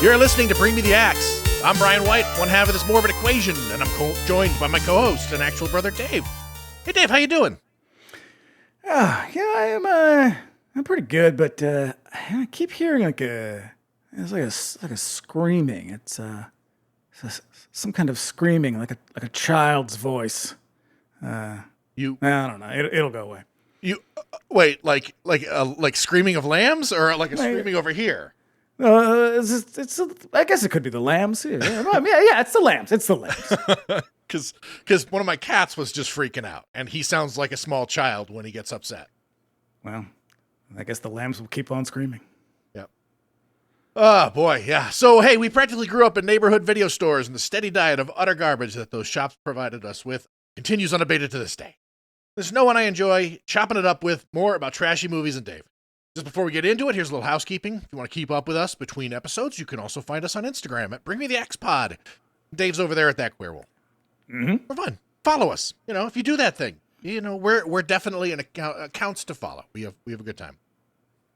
You're listening to Bring Me the Axe. I'm Brian White, one half of this morbid equation, and I'm joined by my co-host and actual brother, Dave. Hey, Dave, how you doing? I'm pretty good, but I keep hearing it's like a screaming. It's some kind of screaming, like a child's voice. I don't know. It'll go away. You wait, like screaming of lambs, or like a screaming over here? I guess it could be the lambs. Yeah, it's the lambs. It's the lambs. Because one of my cats was just freaking out, and he sounds like a small child when he gets upset. Well, I guess the lambs will keep on screaming. Yep. Oh, boy, yeah. So, hey, we practically grew up in neighborhood video stores, and the steady diet of utter garbage that those shops provided us with continues unabated to this day. There's no one I enjoy chopping it up with more about trashy movies than Dave. Just before we get into it, here's a little housekeeping. If you want to keep up with us between episodes, you can also find us on Instagram at Bring Me the Axe Pod. Dave's over there at that werewolf. Mm-hmm. For fun. Follow us. If you do that thing, we're definitely an accounts to follow. We have a good time.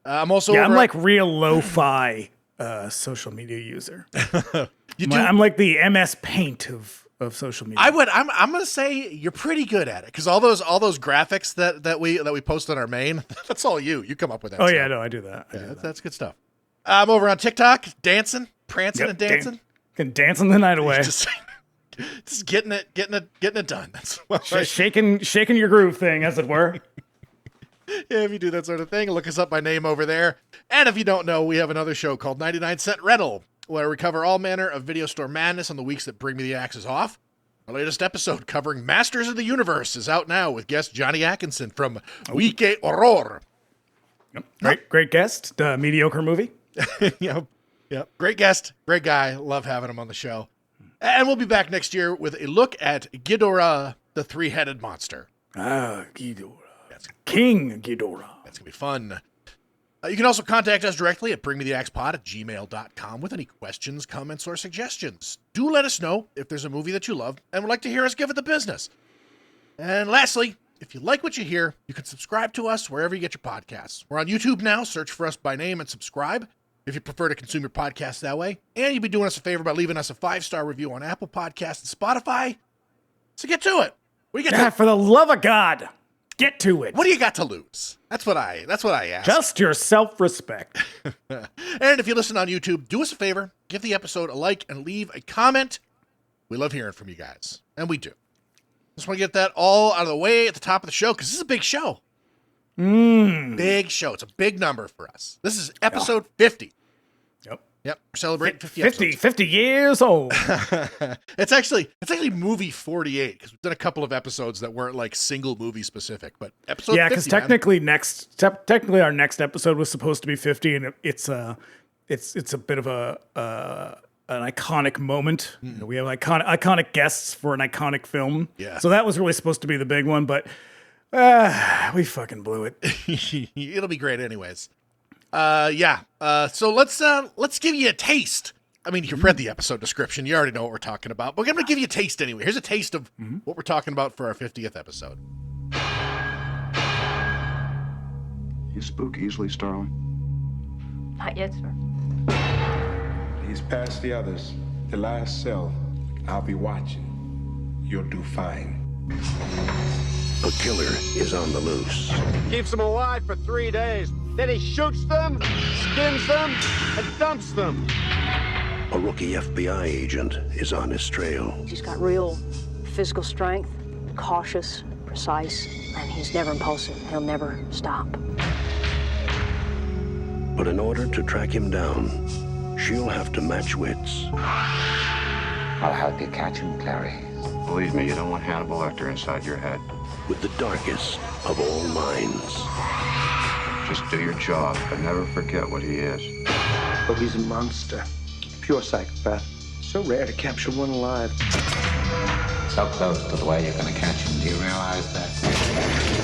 I'm also I'm like real lo-fi social media user. I'm like the MS Paint of social media. I'm gonna say you're pretty good at it, because all those graphics that we post on our main, that's all you come up with that. Oh stuff. Yeah, no, I do that. That's good stuff. I'm over on TikTok, dancing, prancing, and dancing. Dancing the night away. Just getting it done. That's what just shaking your groove thing, as it were. Yeah, if you do that sort of thing, look us up by name over there. And if you don't know, we have another show called 99 Cent Rental, where we cover all manner of video store madness on the weeks that Bring Me the Axe is off. Our latest episode covering Masters of the Universe is out now with guest Johnny Atkinson from Week Horror. Yep. Great guest. Mediocre movie. Yep. Great guest. Great guy. Love having him on the show. And we'll be back next year with a look at Ghidorah, the three-headed monster. Ghidorah. King Ghidorah. That's going to be fun. You can also contact us directly at bringmetheaxepod@gmail.com with any questions, comments, or suggestions. Do let us know if there's a movie that you love and would like to hear us give it the business. And lastly, if you like what you hear, you can subscribe to us wherever you get your podcasts. We're on YouTube now. Search for us by name and subscribe if you prefer to consume your podcast that way. And you'd be doing us a favor by leaving us a 5-star review on Apple Podcasts and Spotify. So get to it. What do you got for the love of God, get to it. What do you got to lose? That's what I ask. Just your self-respect. And if you listen on YouTube, do us a favor, give the episode a like and leave a comment. We love hearing from you guys. And we do. Just want to get that all out of the way at the top of the show, because this is a big show. Big show. It's a big number for us. This is episode 50. Yep. We're celebrating 50 years old. It's actually movie 48, because we've done a couple of episodes that weren't like single movie specific, but episode 50. Yeah, because technically our next episode was supposed to be 50, and it's a bit of an iconic moment. We have iconic guests for an iconic film. Yeah. So that was really supposed to be the big one, but we fucking blew it. It'll be great anyways. So let's give you a taste. I mean, you've read the episode description. You already know what we're talking about, but I'm going to give you a taste anyway. Here's a taste of what we're talking about for our 50th episode. You spook easily, Starling? Not yet, sir. He's past the others. The last cell. I'll be watching. You'll do fine. A killer is on the loose. Keeps them alive for 3 days. Then he shoots them, skins them, and dumps them. A rookie FBI agent is on his trail. He's got real physical strength, cautious, precise, and he's never impulsive. He'll never stop. But in order to track him down, she'll have to match wits. I'll help you catch him, Clarice. Believe me, you don't want Hannibal Lecter inside your head. With the darkest of all minds. Just do your job, but never forget what he is. Oh, he's a monster. Pure psychopath. So rare to capture one alive. So close to the way you're going to catch him. Do you realize that?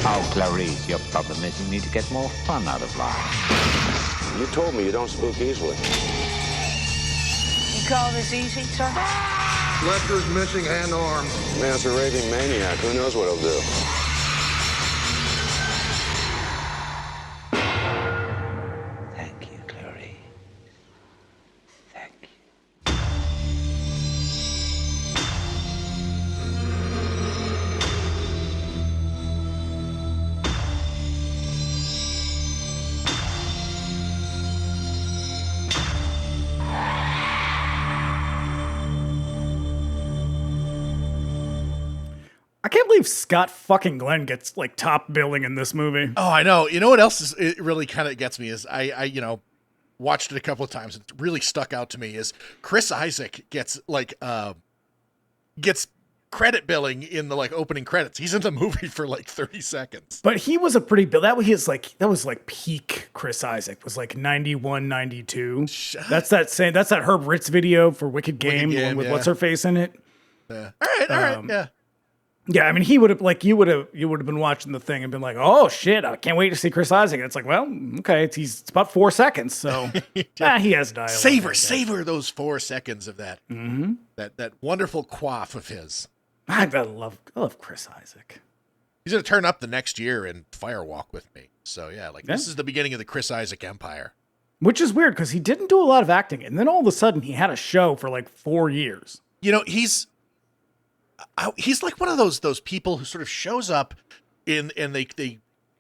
Oh, Clarice, your problem is you need to get more fun out of life. You told me you don't spook easily. You call this easy, sir? Lecter's missing hand arms. Man's a raving maniac. Who knows what he'll do? Thank you, Clarice. Thank you. I can't believe Scott fucking Glenn gets like top billing in this movie. Oh, I know. You know what else it really kind of gets me is I watched it a couple of times. It really stuck out to me is Chris Isaac gets credit billing in the like opening credits. He's in the movie for like 30 seconds. But he was a pretty bill. That was like peak Chris Isaac. Was like 91, 92. That's that Herb Ritz video for Wicked Game, the one with what's her face in it. Yeah. All right, yeah. Yeah, I mean, he would have like you would have been watching the thing and been like, "Oh shit, I can't wait to see Chris Isaac." And it's like, well, okay, it's about 4 seconds, so he has dialogue. Savor those 4 seconds of that that wonderful quaff of his. I love Chris Isaac. He's gonna turn up the next year in Firewalk with me. So yeah, this is the beginning of the Chris Isaac empire. Which is weird because he didn't do a lot of acting, and then all of a sudden he had a show for like 4 years. You know, he's like one of those people who sort of shows up and they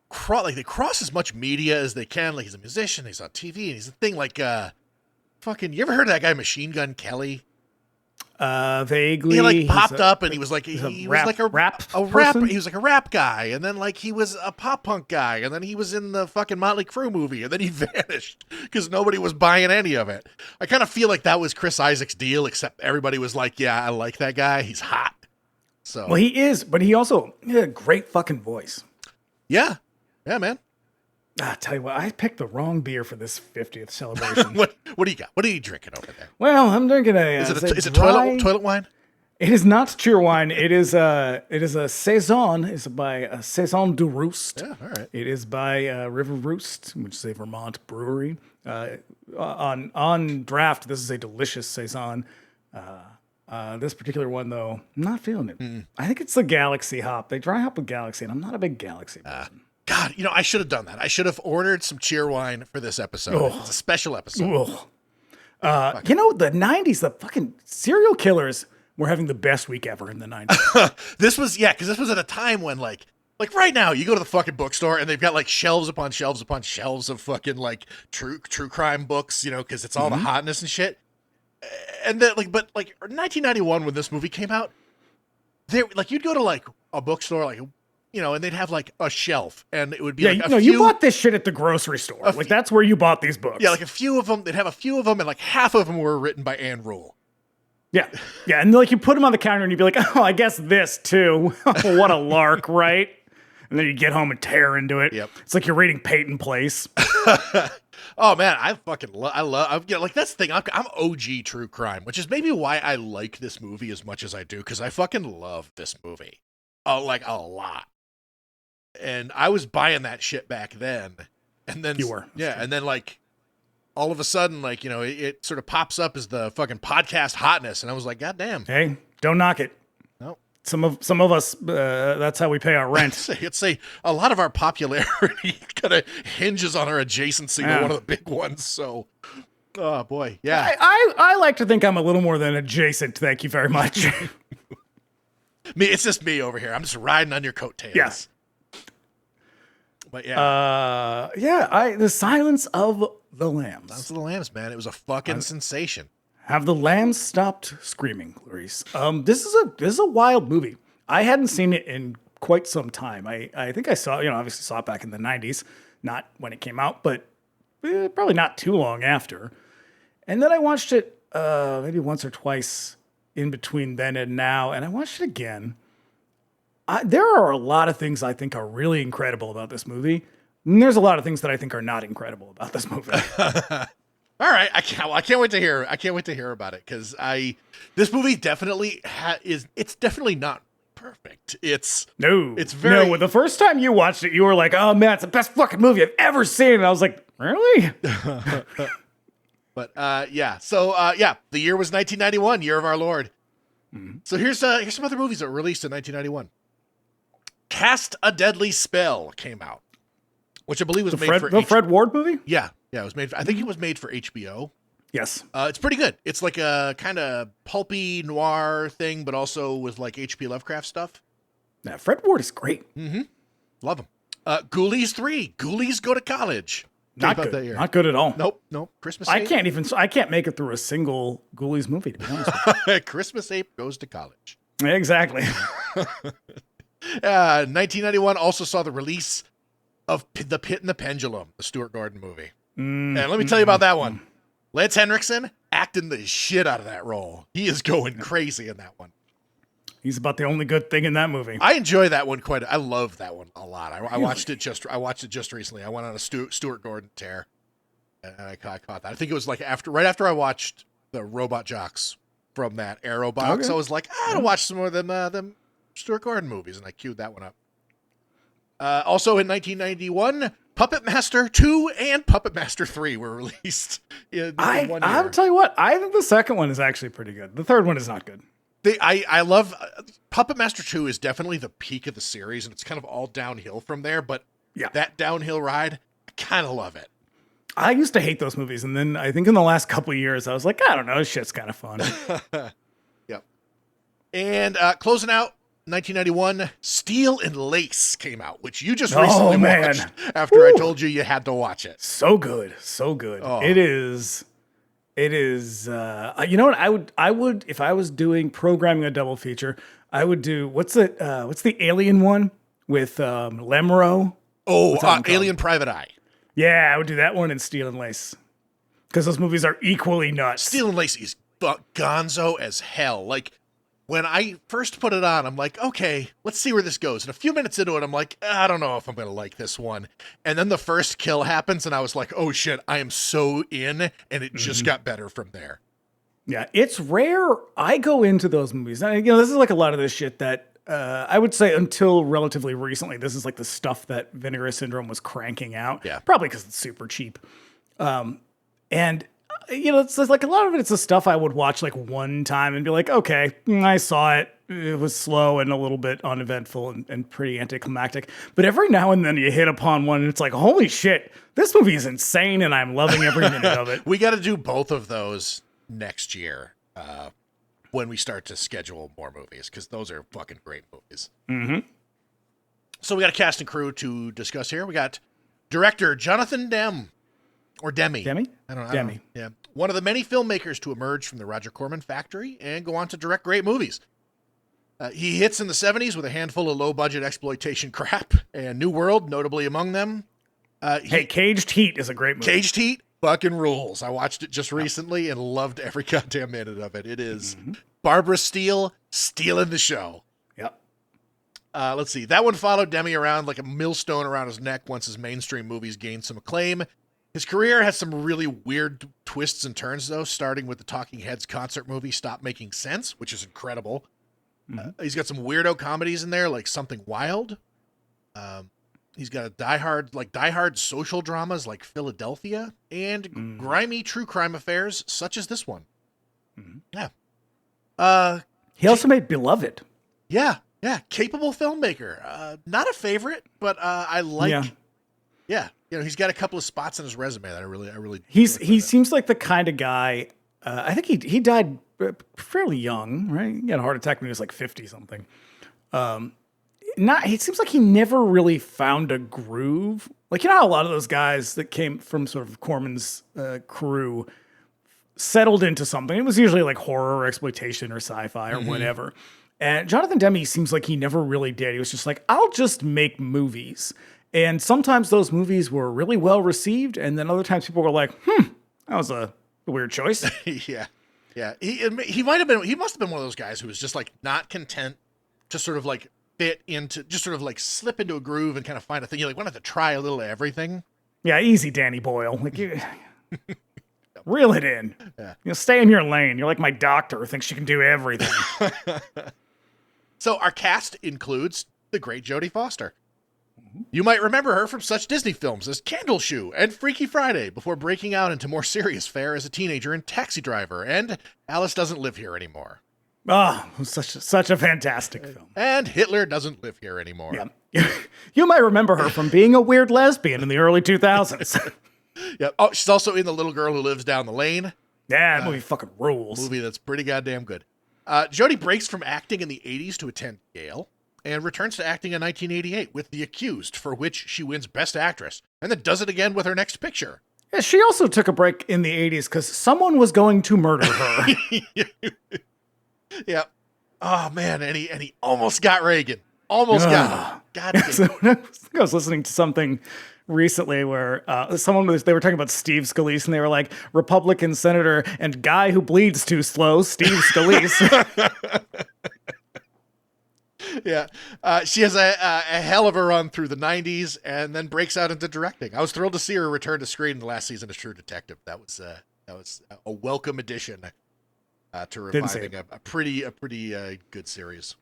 cross as much media as they can. Like he's a musician, he's on TV, and he's a thing like fucking. You ever heard of that guy Machine Gun Kelly? Vaguely. He like popped up and he was like he was like a rap. He was like a rap guy, and then like he was a pop punk guy, and then he was in the fucking Motley Crue movie, and then he vanished because nobody was buying any of it. I kind of feel like that was Chris Isaac's deal, except everybody was like, "Yeah, I like that guy. He's hot." So well, he is, but he also had a great fucking voice. Yeah, man. I tell you what, I picked the wrong beer for this 50th celebration. What do you got? What are you drinking over there? Well, I'm drinking a. Is it toilet wine? It is not cheer wine. It is a saison. It's by a Saison du Roost. Yeah, all right. It is by River Roost, which is a Vermont brewery. On draft, this is a delicious saison. This particular one, though, I'm not feeling it. I think it's the Galaxy hop. They dry hop with Galaxy, and I'm not a big Galaxy person. God, I should have done that. I should have ordered some cheer wine for this episode. It's a special episode. The 90s, the fucking serial killers were having the best week ever in the 90s. This was at a time when like right now you go to the fucking bookstore and they've got like shelves upon shelves upon shelves of fucking like true crime books, because it's all the hotness and shit. And then but 1991 when this movie came out, you'd go to like a bookstore and they'd have like a shelf and it would be you bought this shit at the grocery store. That's where you bought these books. Yeah, like a few of them. They'd have a few of them and like half of them were written by Ann Rule. Yeah. Yeah. And you put them on the counter and you'd be like, oh, I guess this too. What a lark, right? And then you get home and tear into it. Yep. It's like you're reading Peyton Place. Oh man, I fucking love, that's the thing. I'm OG true crime, which is maybe why I like this movie as much as I do. Cause I fucking love this movie. Oh, like a lot. And I was buying that shit back then. And then you were. Yeah. And then all of a sudden, it sort of pops up as the fucking podcast hotness. And I was like, God damn. Hey, don't knock it. No. Some of us, that's how we pay our rent. I'd say a lot of our popularity kind of hinges on our adjacency to one of the big ones. So, oh boy. Yeah. I like to think I'm a little more than adjacent. Thank you very much. It's just me over here. I'm just riding on your coattails. Yes. But yeah. The Silence of the Lambs. Silence of the Lambs, man. It was a fucking sensation. Have the lambs stopped screaming, Clarice? This is a wild movie. I hadn't seen it in quite some time. I think I saw, obviously saw it back in the 90s, not when it came out, but probably not too long after. And then I watched it maybe once or twice in between then and now, and I watched it again. There are a lot of things I think are really incredible about this movie. And there's a lot of things that I think are not incredible about this movie. All right, I can't wait to hear. I can't wait to hear about it because this movie definitely it's definitely not perfect. It's very. No, the first time you watched it, you were like, "Oh man, it's the best fucking movie I've ever seen." And I was like, "Really?" But yeah. So the year was 1991, year of our Lord. Mm-hmm. So here's some other movies that were released in 1991. Cast a Deadly Spell came out, which I believe was made for the Fred Ward movie. Yeah, it was made. I think it was made for HBO. Yes, it's pretty good. It's like a kind of pulpy noir thing, but also with like H.P. Lovecraft stuff. Yeah, Fred Ward is great. Mm-hmm. Love him. Ghoulies 3. Ghoulies Go to College. Not good. That year. Not good at all. Nope. Christmas Ape. I can't make it through a single Ghoulies movie, to be honest with you. Christmas Ape Goes to College. Exactly. 1991 also saw the release of The Pit and the Pendulum, the Stuart Gordon movie. And let me tell you about that one. Lance Henriksen acting the shit out of that role. He is going crazy in that one. He's about the only good thing in that movie. I enjoy that one quite. I love that one a lot. I watched it just recently. I went on a Stuart Gordon tear, and I caught that. I think it was like right after I watched the Robot Jocks from that Arrow box. Okay. I was like, I gotta watch some more of them Stuart Gordon movies, and I queued that one up. Also in 1991, Puppet Master 2 and Puppet Master 3 were released in 1 year. I'll tell you what, I think the second one is actually pretty good. The third one is not good. I love Puppet Master 2 is definitely the peak of the series, and it's kind of all downhill from there, but that downhill ride, I kind of love it. I used to hate those movies, and then I think in the last couple of years, I was like, I don't know, this shit's kind of fun. Yep. And closing out, 1991, Steel and Lace came out, which you just recently watched after I told you had to watch it. So good. So good. Oh. It is, you know what? I would, if I was doing programming a double feature, I would do, what's the alien one with Lemro? Oh, Alien Private Eye. Yeah, I would do that one and Steel and Lace. Because those movies are equally nuts. Steel and Lace is gonzo as hell. Like, when I first put it on, I'm like, okay, let's see where this goes. And a few minutes into it, I'm like, I don't know if I'm going to like this one. And then the first kill happens, and I was like, oh shit, I am so in. And it just got better from there. Yeah, it's rare. I go into those movies. This is like a lot of this shit that I would say until relatively recently, this is like the stuff that Vinegar Syndrome was cranking out. Yeah. Probably because it's super cheap. It's like a lot of it, it's the stuff I would watch like one time and be like, okay, I saw it. It was slow and a little bit uneventful and pretty anticlimactic. But every now and then you hit upon one and it's like, holy shit, this movie is insane and I'm loving every minute of it. We got to do both of those next year when we start to schedule more movies, because those are fucking great movies. Mm-hmm. So we got a cast and crew to discuss here. We got director Jonathan Demme. Or Demme. Demme? I don't know. Demme. Yeah. One of the many filmmakers to emerge from the Roger Corman factory and go on to direct great movies. He hits in the 70s with a handful of low-budget exploitation crap, and New World, notably among them. Caged Heat is a great movie. Caged Heat fucking rules. I watched it just recently and loved every goddamn minute of it. It is Barbara Steele stealing the show. Yep. Let's see. That one followed Demme around like a millstone around his neck once his mainstream movies gained some acclaim. His career has some really weird twists and turns, though, starting with the Talking Heads concert movie Stop Making Sense, which is incredible. He's got some weirdo comedies in there, like Something Wild. He's got Die Hard social dramas like Philadelphia, and grimy true crime affairs such as this one. Yeah. He also made Beloved. Yeah. Capable filmmaker. Not a favorite, but I like. Yeah. He's got a couple of spots in his resume that I really. He seems like the kind of guy. I think he died fairly young, right? He had a heart attack when he was like 50 something. It seems like he never really found a groove. Like, how a lot of those guys that came from sort of Corman's crew settled into something. It was usually like horror or exploitation or sci-fi or whatever. And Jonathan Demme seems like he never really did. He was just like, I'll just make movies. And sometimes those movies were really well received, and then other times people were like, that was a weird choice. Yeah. He must have been one of those guys who was just like not content to sort of like fit into, just sort of like slip into a groove and kind of find a thing. You like want to try a little of everything. Yeah, easy, Danny Boyle. Like, you reel it in. Yeah. Stay in your lane. You're like my doctor who thinks she can do everything. So our cast includes the great Jodie Foster. You might remember her from such Disney films as Candle Shoe and Freaky Friday before breaking out into more serious fare as a teenager in Taxi Driver and Alice Doesn't Live Here Anymore. Oh, such a fantastic film. And Hitler Doesn't Live Here Anymore. Yeah. You might remember her from being a weird lesbian in the early 2000s. Yeah. Oh, she's also in The Little Girl Who Lives Down the Lane. Yeah, that movie fucking rules. Movie that's pretty goddamn good. Jodie breaks from acting in the 80s to attend Yale and returns to acting in 1988 with The Accused, for which she wins Best Actress, and then does it again with her next picture. Yeah, she also took a break in the 80s because someone was going to murder her. Yeah. Oh, man, and he almost got Reagan. Almost got him. God damn. So I was listening to something recently where they were talking about Steve Scalise, and they were like, Republican senator and guy who bleeds too slow, Steve Scalise. Yeah. She has a hell of a run through the 90s and then breaks out into directing. I was thrilled to see her return to screen in the last season of True Detective. That was a welcome addition to reviving a pretty good series.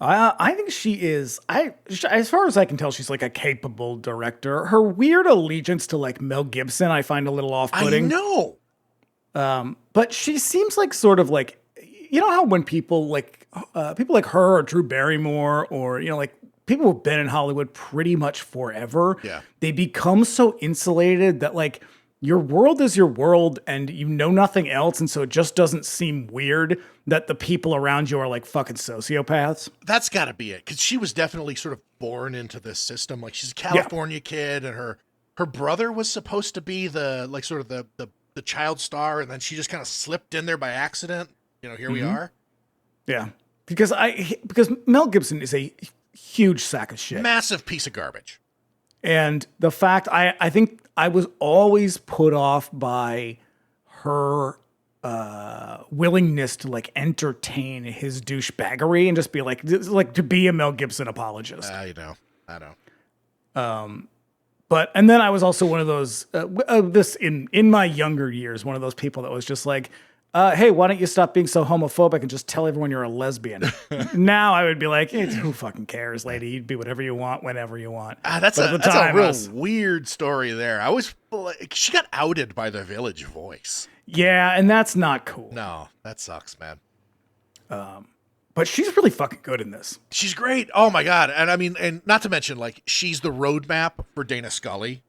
I think she is. As far as I can tell, she's like a capable director. Her weird allegiance to like Mel Gibson, I find a little off-putting. I know. But she seems like sort of like, you know how when people like her or Drew Barrymore or, you know, like people who've been in Hollywood pretty much forever, they become so insulated that like your world is your world and you know nothing else. And so it just doesn't seem weird that the people around you are like fucking sociopaths. That's got to be it. Because she was definitely sort of born into this system. Like she's a California kid, and her brother was supposed to be the like sort of the child star, and then she just kind of slipped in there by accident. You know, here we are. Yeah. Because Mel Gibson is a huge sack of shit. Massive piece of garbage. And the fact I think I was always put off by her willingness to like entertain his douchebaggery and just be like to be a Mel Gibson apologist. I know. But and then I was also one of those this in my younger years, one of those people that was just like, hey, why don't you stop being so homophobic and just tell everyone you're a lesbian? Now I would be like, who fucking cares, lady? You'd be whatever you want, whenever you want. That's a real weird story there. She got outed by the Village Voice. Yeah, and that's not cool. No, that sucks, man. But she's really fucking good in this. She's great. Oh my God. And I mean, and not to mention, like, she's the roadmap for Dana Scully.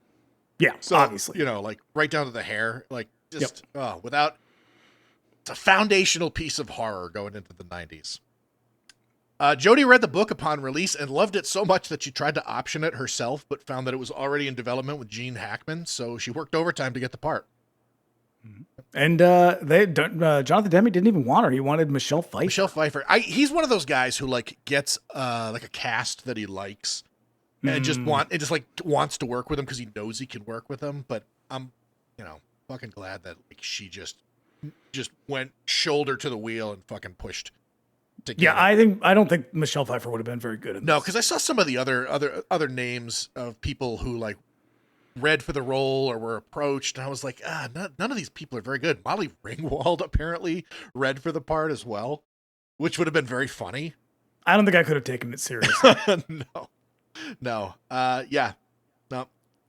Yeah, so, obviously. You know, like right down to the hair, like just, it's a foundational piece of horror going into the 90s. Jodie read the book upon release and loved it so much that she tried to option it herself, but found that it was already in development with Gene Hackman. So she worked overtime to get the part. And Jonathan Demme didn't even want her. He wanted Michelle Pfeiffer. He's one of those guys who like gets like a cast that he likes and just wants to work with him because he knows he can work with them. But I'm, fucking glad that like she just went shoulder to the wheel and fucking pushed. Yeah, I don't think Michelle Pfeiffer would have been very good at this. No, because I saw some of the other names of people who like read for the role or were approached, and I was like, none of these people are very good. Molly Ringwald apparently read for the part as well, which would have been very funny. I don't think I could have taken it seriously. No.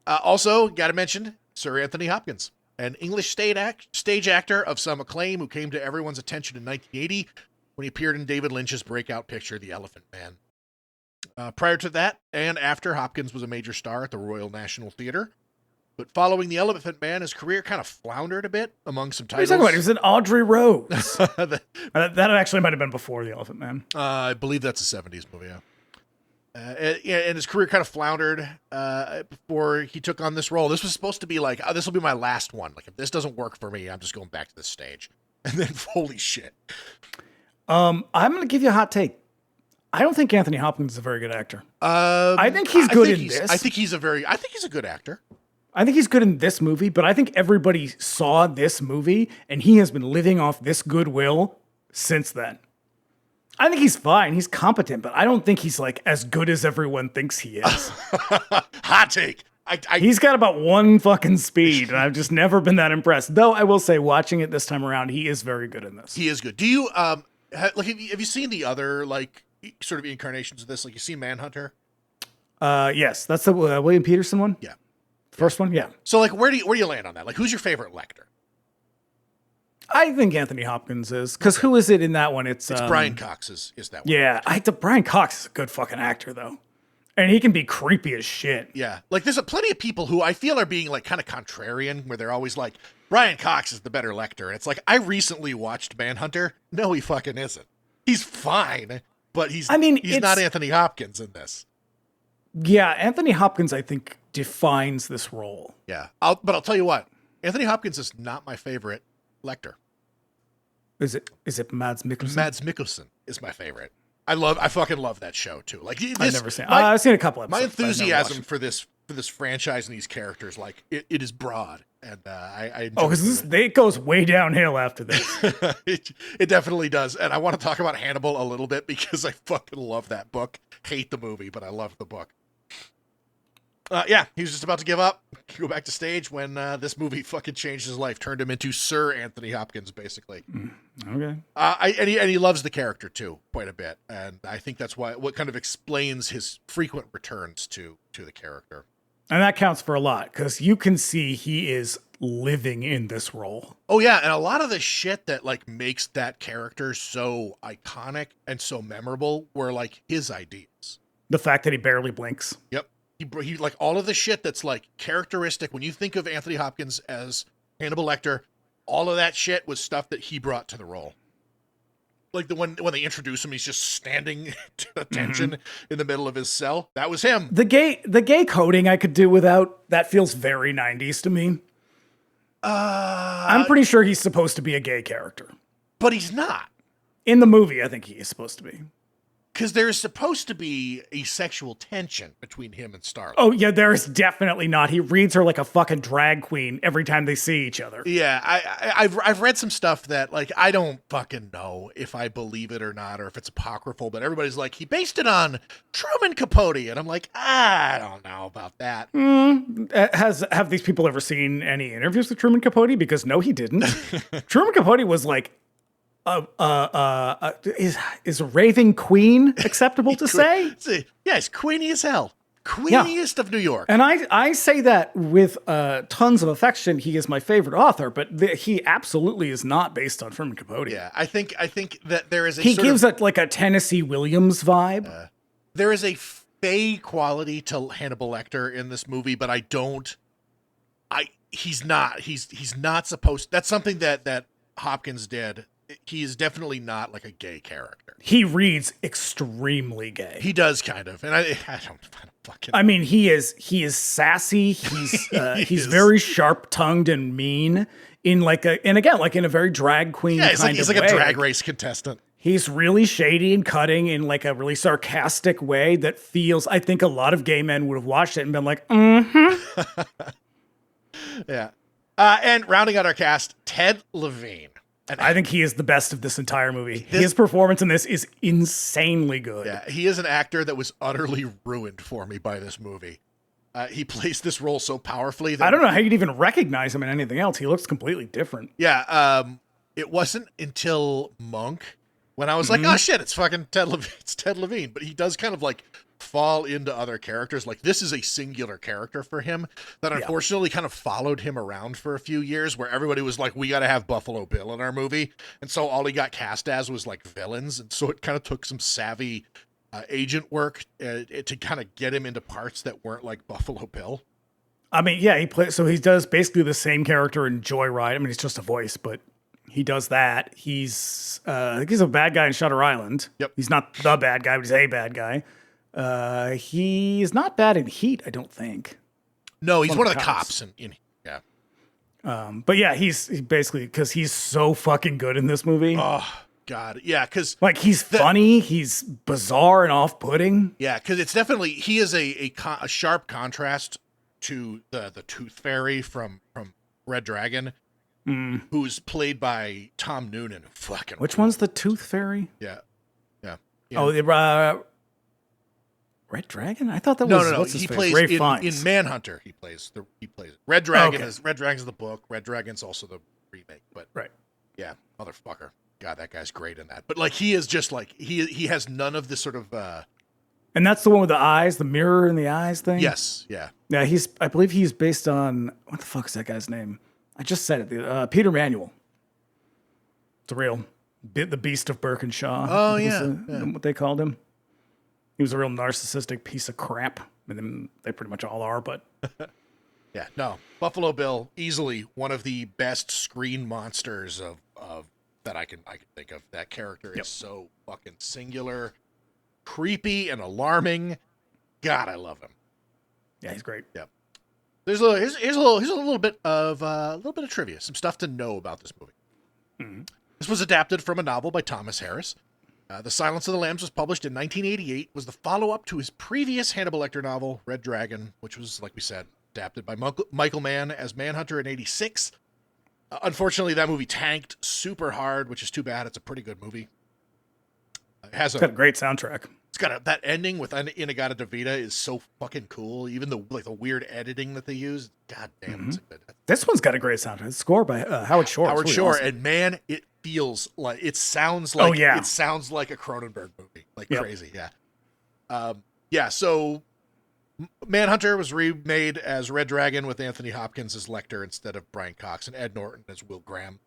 Also, got to mention Sir Anthony Hopkins, an English stage actor of some acclaim who came to everyone's attention in 1980 when he appeared in David Lynch's breakout picture, The Elephant Man. Prior to that and after, Hopkins was a major star at the Royal National Theatre. But following The Elephant Man, his career kind of floundered a bit among some titles. He was in Audrey Rose. that actually might have been before The Elephant Man. I believe that's a 70s movie, and his career kind of floundered before he took on this role. This was supposed to be like, this will be my last one. Like, if this doesn't work for me, I'm just going back to the stage. And then, holy shit. I'm going to give you a hot take. I don't think Anthony Hopkins is a very good actor. I think he's good in this. I think he's a good actor. I think he's good in this movie, but I think everybody saw this movie and he has been living off this goodwill since then. I think he's fine. He's competent, but I don't think he's like as good as everyone thinks he is. Hot take. He's got about one fucking speed, and I've just never been that impressed. Though I will say, watching it this time around, he is very good in this. He is good. Do you have you seen the other like sort of incarnations of this? Like, you seen Manhunter? Yes, that's the William Peterson one. Yeah, first one. Yeah. So like, where do you land on that? Like, who's your favorite Lecter? I think Anthony Hopkins is, because who is it in that one? It's Brian Cox is that one. Yeah, Brian Cox is a good fucking actor though, and he can be creepy as shit. Yeah, like there's plenty of people who I feel are being like kind of contrarian, where they're always like, Brian Cox is the better Lecter. And it's like, I recently watched Manhunter. No, he fucking isn't. He's fine, but he's not Anthony Hopkins in this. Yeah, Anthony Hopkins, I think, defines this role. Yeah, but I'll tell you what, Anthony Hopkins is not my favorite Lecter. Is it Mads Mikkelsen? Mads Mikkelsen is my favorite. I fucking love that show too. Like I've never seen. I've seen a couple My episodes. I've never enthusiasm watched for this franchise and these characters, like it is broad, and I Oh, because it goes way downhill after this. it definitely does. And I want to talk about Hannibal a little bit because I fucking love that book. Hate the movie, but I love the book. Yeah, he was just about to give up, go back to stage when this movie fucking changed his life, turned him into Sir Anthony Hopkins, basically. Okay. And he loves the character too, quite a bit, and I think that's what kind of explains his frequent returns to the character. And that counts for a lot because you can see he is living in this role. Oh yeah, and a lot of the shit that like makes that character so iconic and so memorable were like his ideas. The fact that he barely blinks. Yep. He like all of the shit that's like characteristic when you think of Anthony Hopkins as Hannibal Lecter, all of that shit was stuff that he brought to the role. Like when they introduce him, he's just standing to attention in the middle of his cell. That was him. The gay coding I could do without. That feels very 90s to me. I'm pretty sure he's supposed to be a gay character. But he's not. In the movie, I think he is supposed to be. Because there's supposed to be a sexual tension between him and Starling. Oh, yeah, there is definitely not. He reads her like a fucking drag queen every time they see each other. Yeah, I've read some stuff that, like, I don't fucking know if I believe it or not, or if it's apocryphal, but everybody's like, he based it on Truman Capote. And I'm like, I don't know about that. Have these people ever seen any interviews with Truman Capote? Because no, he didn't. Truman Capote was like, is raving queen acceptable to say? Yeah, it's queenie as hell. Queeniest of New York. And I say that with tons of affection. He is my favorite author, but he absolutely is not based on Truman Capote. Yeah, I think that there is a he gives it like a Tennessee Williams vibe. There is a fey quality to Hannibal Lecter in this movie, but he's not supposed. That's something that Hopkins did. He is definitely not like a gay character. He reads extremely gay. He does kind of, and I don't fucking. I mean, he is sassy. He's very sharp tongued and mean in like in a very drag queen kind of way. He's like a drag race contestant. He's really shady and cutting in like a really sarcastic way that feels. I think a lot of gay men would have watched it and been like, Yeah, and rounding out our cast, Ted Levine. And I think he is the best of this entire movie. His performance in this is insanely good. Yeah, he is an actor that was utterly ruined for me by this movie. He plays this role so powerfully that I don't know how you'd even recognize him in anything else. He looks completely different. Yeah, it wasn't until Monk when I was like, oh shit, it's fucking Ted Levine. It's Ted Levine. But he does kind of like fall into other characters. Like this is a singular character for him that unfortunately kind of followed him around for a few years where everybody was like, we got to have Buffalo Bill in our movie. And so all he got cast as was like villains. And so it kind of took some savvy agent work to kind of get him into parts that weren't like Buffalo Bill. I mean, yeah, he does basically the same character in Joyride. I mean, it's just a voice, but he does that. I think he's a bad guy in Shutter Island. Yep. He's not the bad guy, but he's a bad guy. He's not bad in Heat, I don't think. No, he's one of the cops in yeah. But yeah, he's basically because he's so fucking good in this movie. Oh God, yeah, because like he's funny, he's bizarre and off-putting. Yeah, because it's definitely he is a sharp contrast to the Tooth Fairy from Red Dragon, who's played by Tom Noonan. Fucking which one's the Tooth Fairy? Yeah. Oh, Red Dragon? I thought that was no. What's his He face? plays Ray Fiennes. in Manhunter. He plays Red Dragon. Red Dragon's the book. Red Dragon's also the remake. But right, yeah, motherfucker. God, that guy's great in that. But like, he is just like he has none of this sort of. And that's the one with the eyes, the mirror in the eyes thing. Yes, yeah. Yeah, I believe he's based on what the fuck is that guy's name? I just said it. Peter Manuel. It's a real the Beast of Birkenshaw. Oh yeah, what they called him. He was a real narcissistic piece of crap. I mean, they pretty much all are, but yeah, no. Buffalo Bill, easily one of the best screen monsters of that I can think of. That character is so fucking singular, creepy, and alarming. God, I love him. Yeah, he's great. Yep. Here's a little bit of trivia, some stuff to know about this movie. This was adapted from a novel by Thomas Harris. The Silence of the Lambs was published in 1988, was the follow-up to his previous Hannibal Lecter novel, Red Dragon, which was, like we said, adapted by Michael Mann as Manhunter in 86. Unfortunately, that movie tanked super hard, which is too bad. It's a pretty good movie. It's got a great soundtrack. It's got that ending with Inagata Devita is so fucking cool. Even the weird editing that they use. God damn, it's good. This one's got a great soundtrack. It's scored by Howard Shore. Howard really Shore, awesome. and man, it sounds like it sounds like a Cronenberg movie, crazy. Yeah. So Manhunter was remade as Red Dragon with Anthony Hopkins as Lecter instead of Brian Cox and Ed Norton as Will Graham.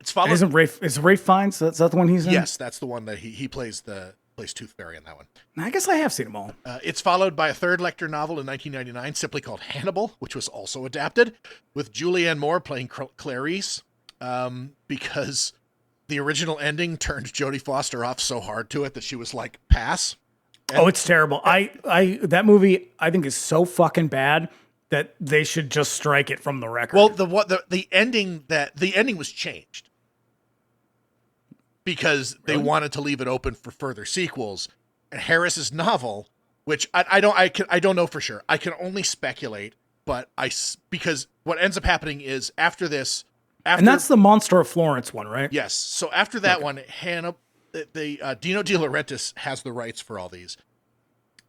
It's followed. Is Ralph Fiennes? Is that the one he's in? Yes, that's the one that he plays Tooth Fairy in that one. I guess I have seen them all. It's followed by a third Lecter novel in 1999, simply called Hannibal, which was also adapted, with Julianne Moore playing Clarice, because the original ending turned Jodie Foster off so hard to it that she was like, pass. And it's terrible. That movie I think is so fucking bad that they should just strike it from the record. Well, the ending was changed because they wanted to leave it open for further sequels. And Harris's novel, which I don't know for sure. I can only speculate, but because what ends up happening is after this, and that's the Monster of Florence one, right? Yes. So after that one, Dino De Laurentiis has the rights for all these.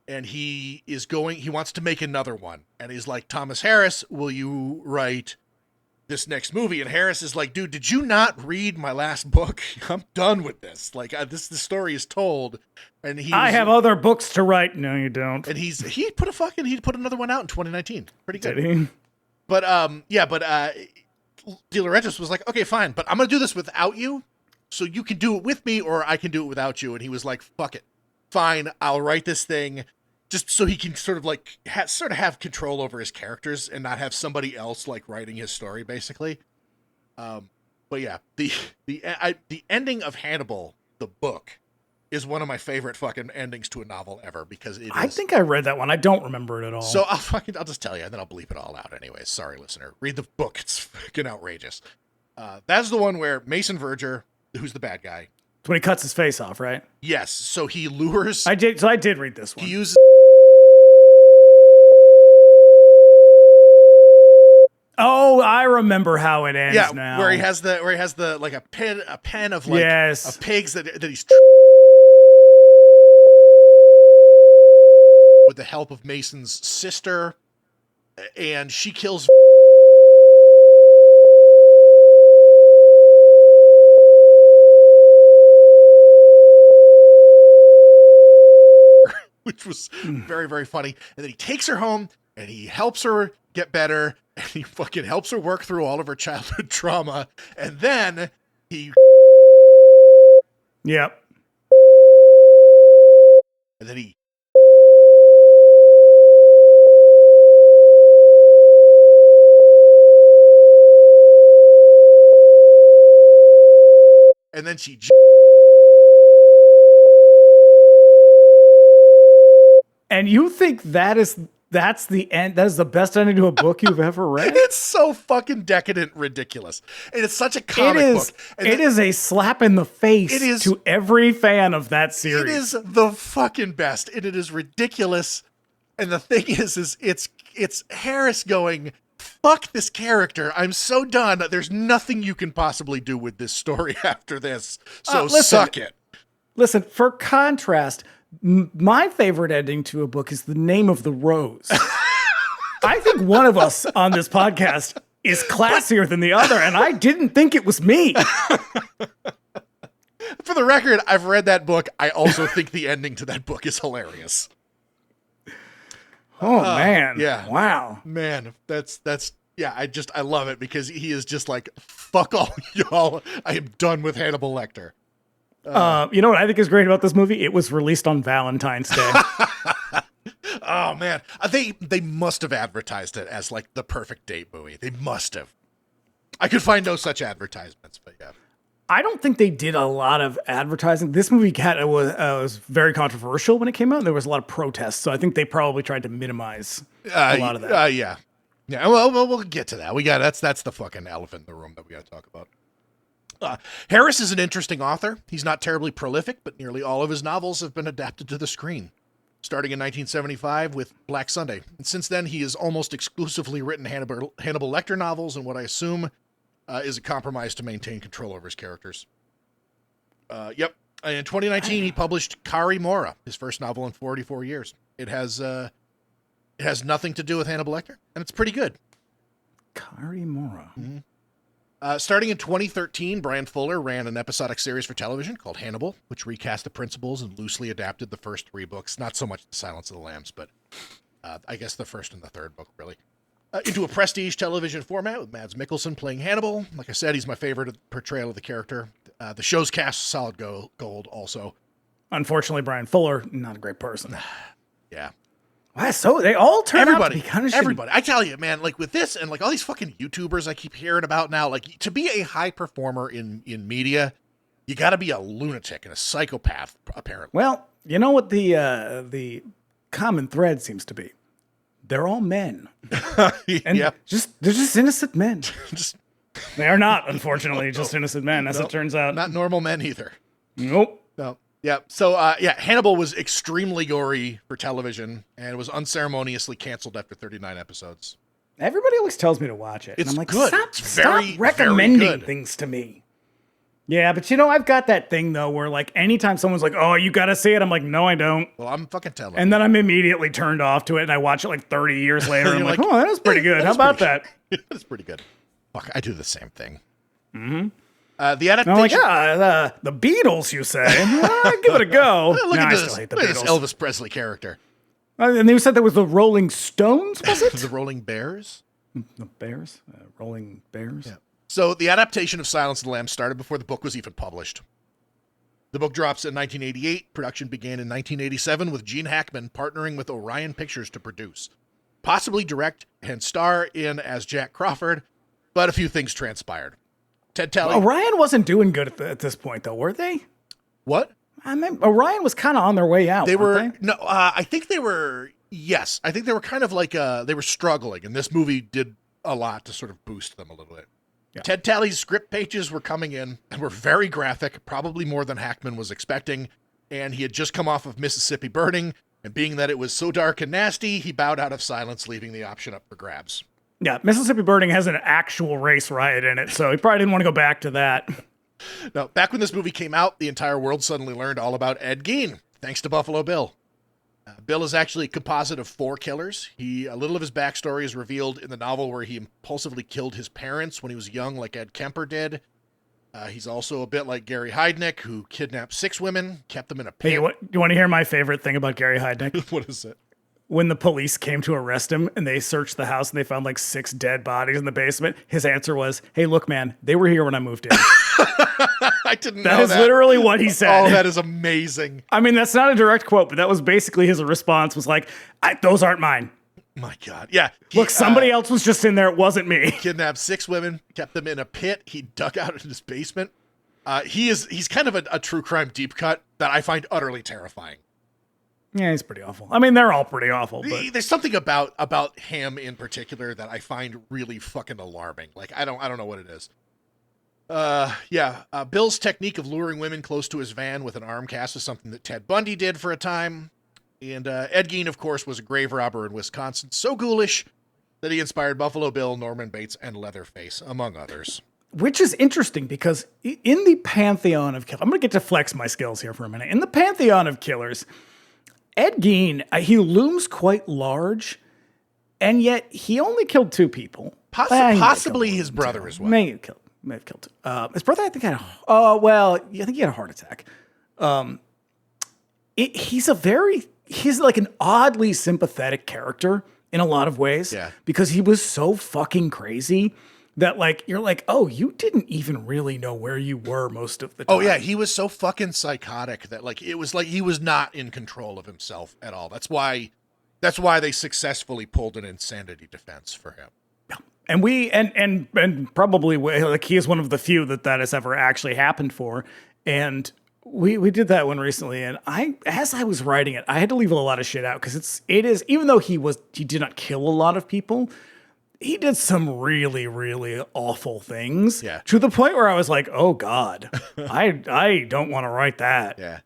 And he wants to make another one. And he's like, Thomas Harris, will you write this next movie? And Harris is like, dude, did you not read my last book? I'm done with this. Like, the story is told. And I have other books to write. No, you don't. And he put another one out in 2019. Pretty good. Did he? But De Laurentiis was like, okay, fine, but I'm going to do this without you. So you can do it with me or I can do it without you. And he was like, fuck it. Fine, I'll write this thing. Just so he can sort of like have control over his characters and not have somebody else like writing his story, basically. But yeah, the ending of Hannibal, the book, is one of my favorite fucking endings to a novel ever because I think I read that one. I don't remember it at all. So I'll just tell you, and then I'll bleep it all out anyway. Sorry, listener. Read the book. It's fucking outrageous. That's the one where Mason Verger, who's the bad guy. It's when he cuts his face off, right? Yes. So he lures. I did read this one. He uses. Oh, I remember how it ends now. Where he has the like a pen of like of pigs that he's with the help of Mason's sister, and she kills which was very, very funny. And then he takes her home and he helps her get better. And he fucking helps her work through all of her childhood trauma. And then he... Yep. And then he... And then she... And you think that's the end? That is the best ending to a book you've ever read? It's so fucking decadent, ridiculous. And it's such a comic book. And it is a slap in the face to every fan of that series. It is the fucking best. And it is ridiculous. And the thing is it's Harris going, fuck this character. I'm so done. There's nothing you can possibly do with this story after this. So suck it. Listen, for contrast, my favorite ending to a book is The Name of the Rose. I think one of us on this podcast is classier than the other, and I didn't think it was me. For the record, I've read that book. I also think the ending to that book is hilarious. Oh, man. Yeah. Wow. Man, that's yeah, I love it because he is just like, fuck all y'all. I am done with Hannibal Lecter. You know what I think is great about this movie? It was released on Valentine's Day. Oh man, they must have advertised it as like the perfect date movie. They must have. I could find no such advertisements, but yeah. I don't think they did a lot of advertising. This movie was very controversial when it came out. And there was a lot of protests, so I think they probably tried to minimize a lot of that. Yeah. Well, we'll get to that. That's the fucking elephant in the room that we got to talk about. Harris is an interesting author. He's not terribly prolific, but nearly all of his novels have been adapted to the screen, starting in 1975 with Black Sunday. And since then, he has almost exclusively written Hannibal Lecter novels and what I assume is a compromise to maintain control over his characters. Yep. In 2019, he published Kari Mora, his first novel in 44 years. It has nothing to do with Hannibal Lecter, and it's pretty good. Kari Mora. Mm-hmm. Starting in 2013, Brian Fuller ran an episodic series for television called Hannibal, which recast the principles and loosely adapted the first 3 books. Not so much The Silence of the Lambs, but I guess the first and the third book, really. Into a prestige television format with Mads Mikkelsen playing Hannibal. Like I said, he's my favorite portrayal of the character. The show's cast solid gold also. Unfortunately, Brian Fuller, not a great person. Yeah. Why so? They all turn out to be kind of shitty. Everybody. I tell you, man, like with this and like all these fucking YouTubers I keep hearing about now, like to be a high performer in media, you got to be a lunatic and a psychopath, apparently. Well, you know what the common thread seems to be? They're all men. And yeah. they're just innocent men. They are not, unfortunately, just innocent men, as it turns out. Not normal men either. Nope. No. Yeah. So, Hannibal was extremely gory for television and was unceremoniously canceled after 39 episodes. Everybody always tells me to watch it. It's and I'm like, good. Stop recommending things to me. Yeah, but I've got that thing, though, where, like, anytime someone's like, oh, you got to see it, I'm like, no, I don't. Well, I'm fucking telling you. And then I'm immediately turned off to it, and I watch it, like, 30 years later, and I'm like, oh, that was pretty good. How about that? That's pretty good. Fuck, I do the same thing. Mm-hmm. The adaptation... I'm like, yeah, the Beatles, you say? Give it a go. Look at I this, still hate the look at this Beatles. Elvis Presley character. And you said that was the Rolling Stones, was it? The Rolling Bears? The Bears? Rolling Bears? Yeah. So the adaptation of Silence of the Lambs started before the book was even published. The book drops in 1988. Production began in 1987 with Gene Hackman partnering with Orion Pictures to produce, possibly direct and star in as Jack Crawford, but a few things transpired. Ted Talley... Orion wasn't doing good at this point, though, were they? What? I mean, Orion was kind of on their way out, weren't they? No, I think they were... Yes, I think they were kind of like... they were struggling, and this movie did a lot to sort of boost them a little bit. Yeah. Ted Talley's script pages were coming in and were very graphic, probably more than Hackman was expecting, and he had just come off of Mississippi Burning, and being that it was so dark and nasty, he bowed out of silence, leaving the option up for grabs. Yeah, Mississippi Burning has an actual race riot in it, so he probably didn't want to go back to that. No, back when this movie came out, the entire world suddenly learned all about Ed Gein, thanks to Buffalo Bill. Bill is actually a composite of 4 killers. A little of his backstory is revealed in the novel where he impulsively killed his parents when he was young, like Ed Kemper did. He's also a bit like Gary Heidnik, who kidnapped 6 women, kept them in a pit. Hey, you want to hear my favorite thing about Gary Heidnik? What is it? When the police came to arrest him and they searched the house and they found like 6 dead bodies in the basement, his answer was, hey, look, man, they were here when I moved in. I didn't know that. That is literally what he said. Oh, that is amazing. I mean, that's not a direct quote, but that was basically his response was like, those aren't mine. My God. Yeah. Look, somebody else was just in there. It wasn't me. Kidnapped 6 women, kept them in a pit. He dug out in his basement. He's kind of a true crime deep cut that I find utterly terrifying. Yeah, he's pretty awful. I mean, they're all pretty awful. But there's something about him in particular that I find really fucking alarming. Like, I don't know what it is. Bill's technique of luring women close to his van with an arm cast is something that Ted Bundy did for a time. And Ed Gein, of course, was a grave robber in Wisconsin, so ghoulish that he inspired Buffalo Bill, Norman Bates, and Leatherface, among others. Which is interesting because in the pantheon of killers, I'm going to get to flex my skills here for a minute. In the pantheon of killers, Ed Gein, he looms quite large, and yet he only killed 2 people. Possibly his brother as well. May have killed 2. His brother, I think, I think he had a heart attack. He's like an oddly sympathetic character in a lot of ways. Yeah. Because he was so fucking crazy that, like, you're like, oh, you didn't even really know where you were most of the time. Oh, yeah, he was so fucking psychotic that, like, it was like he was not in control of himself at all. That's why they successfully pulled an insanity defense for him. Yeah. And probably, like, he is one of the few that has ever actually happened for. And we did that one recently, and as I was writing it, I had to leave a lot of shit out because it is, even though he did not kill a lot of people, he did some really, really awful things. Yeah. To the point where I was like, oh God, I don't want to write that. Yeah.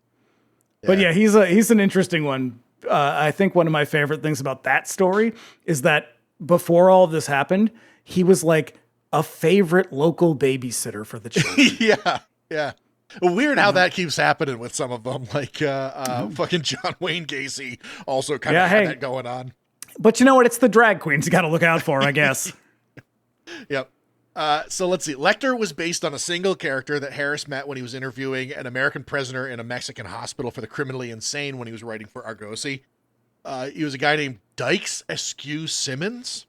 But yeah, he's an interesting one. I think one of my favorite things about that story is that before all of this happened, he was like a favorite local babysitter for the children. Yeah. Weird how that keeps happening with some of them. Like fucking John Wayne Gacy also kind of had that going on. But you know what? It's the drag queens you got to look out for, I guess. Yep. So let's see. Lecter was based on a single character that Harris met when he was interviewing an American prisoner in a Mexican hospital for the criminally insane when he was writing for Argosy. He was a guy named Dykes Askew Simmons.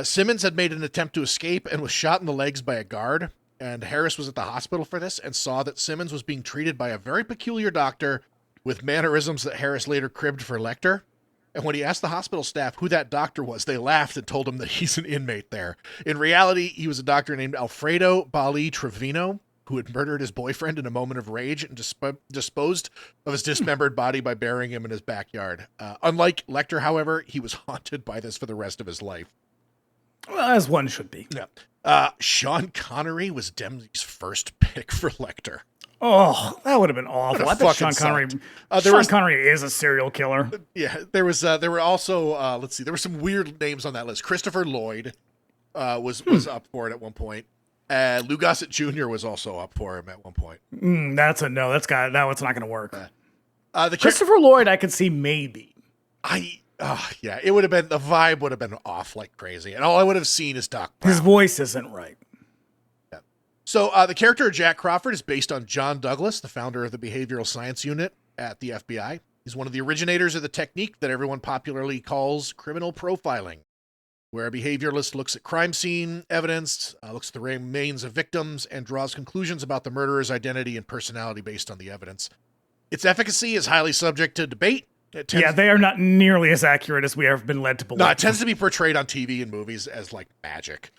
Simmons had made an attempt to escape and was shot in the legs by a guard. And Harris was at the hospital for this and saw that Simmons was being treated by a very peculiar doctor with mannerisms that Harris later cribbed for Lecter. And when he asked the hospital staff who that doctor was, they laughed and told him that he's an inmate there. In reality, he was a doctor named Alfredo Bali Trevino, who had murdered his boyfriend in a moment of rage and disposed of his dismembered body by burying him in his backyard. Unlike Lecter, however, he was haunted by this for the rest of his life. Well, as one should be. Yeah. Sean Connery was Demme's first pick for Lecter. Oh, that would have been awful. I bet Sean Connery. Sean Connery is a serial killer. Yeah, there were also let's see, there were some weird names on that list. Christopher Lloyd was up for it at one point. Lou Gossett Jr. was also up for him at one point. That's a no. It's not going to work. Christopher Lloyd, I could see maybe. Yeah, it would have been, the vibe would have been off like crazy, and all I would have seen is Doc Brown. His voice isn't right. Yeah. So the character of Jack Crawford is based on John Douglas, the founder of the Behavioral Science Unit at the FBI. He's one of the originators of the technique that everyone popularly calls criminal profiling, where a behavioralist looks at crime scene evidence, looks at the remains of victims, and draws conclusions about the murderer's identity and personality based on the evidence. Its efficacy is highly subject to debate. They are not nearly as accurate as we have been led to believe. No, it tends to be portrayed on TV and movies as like magic.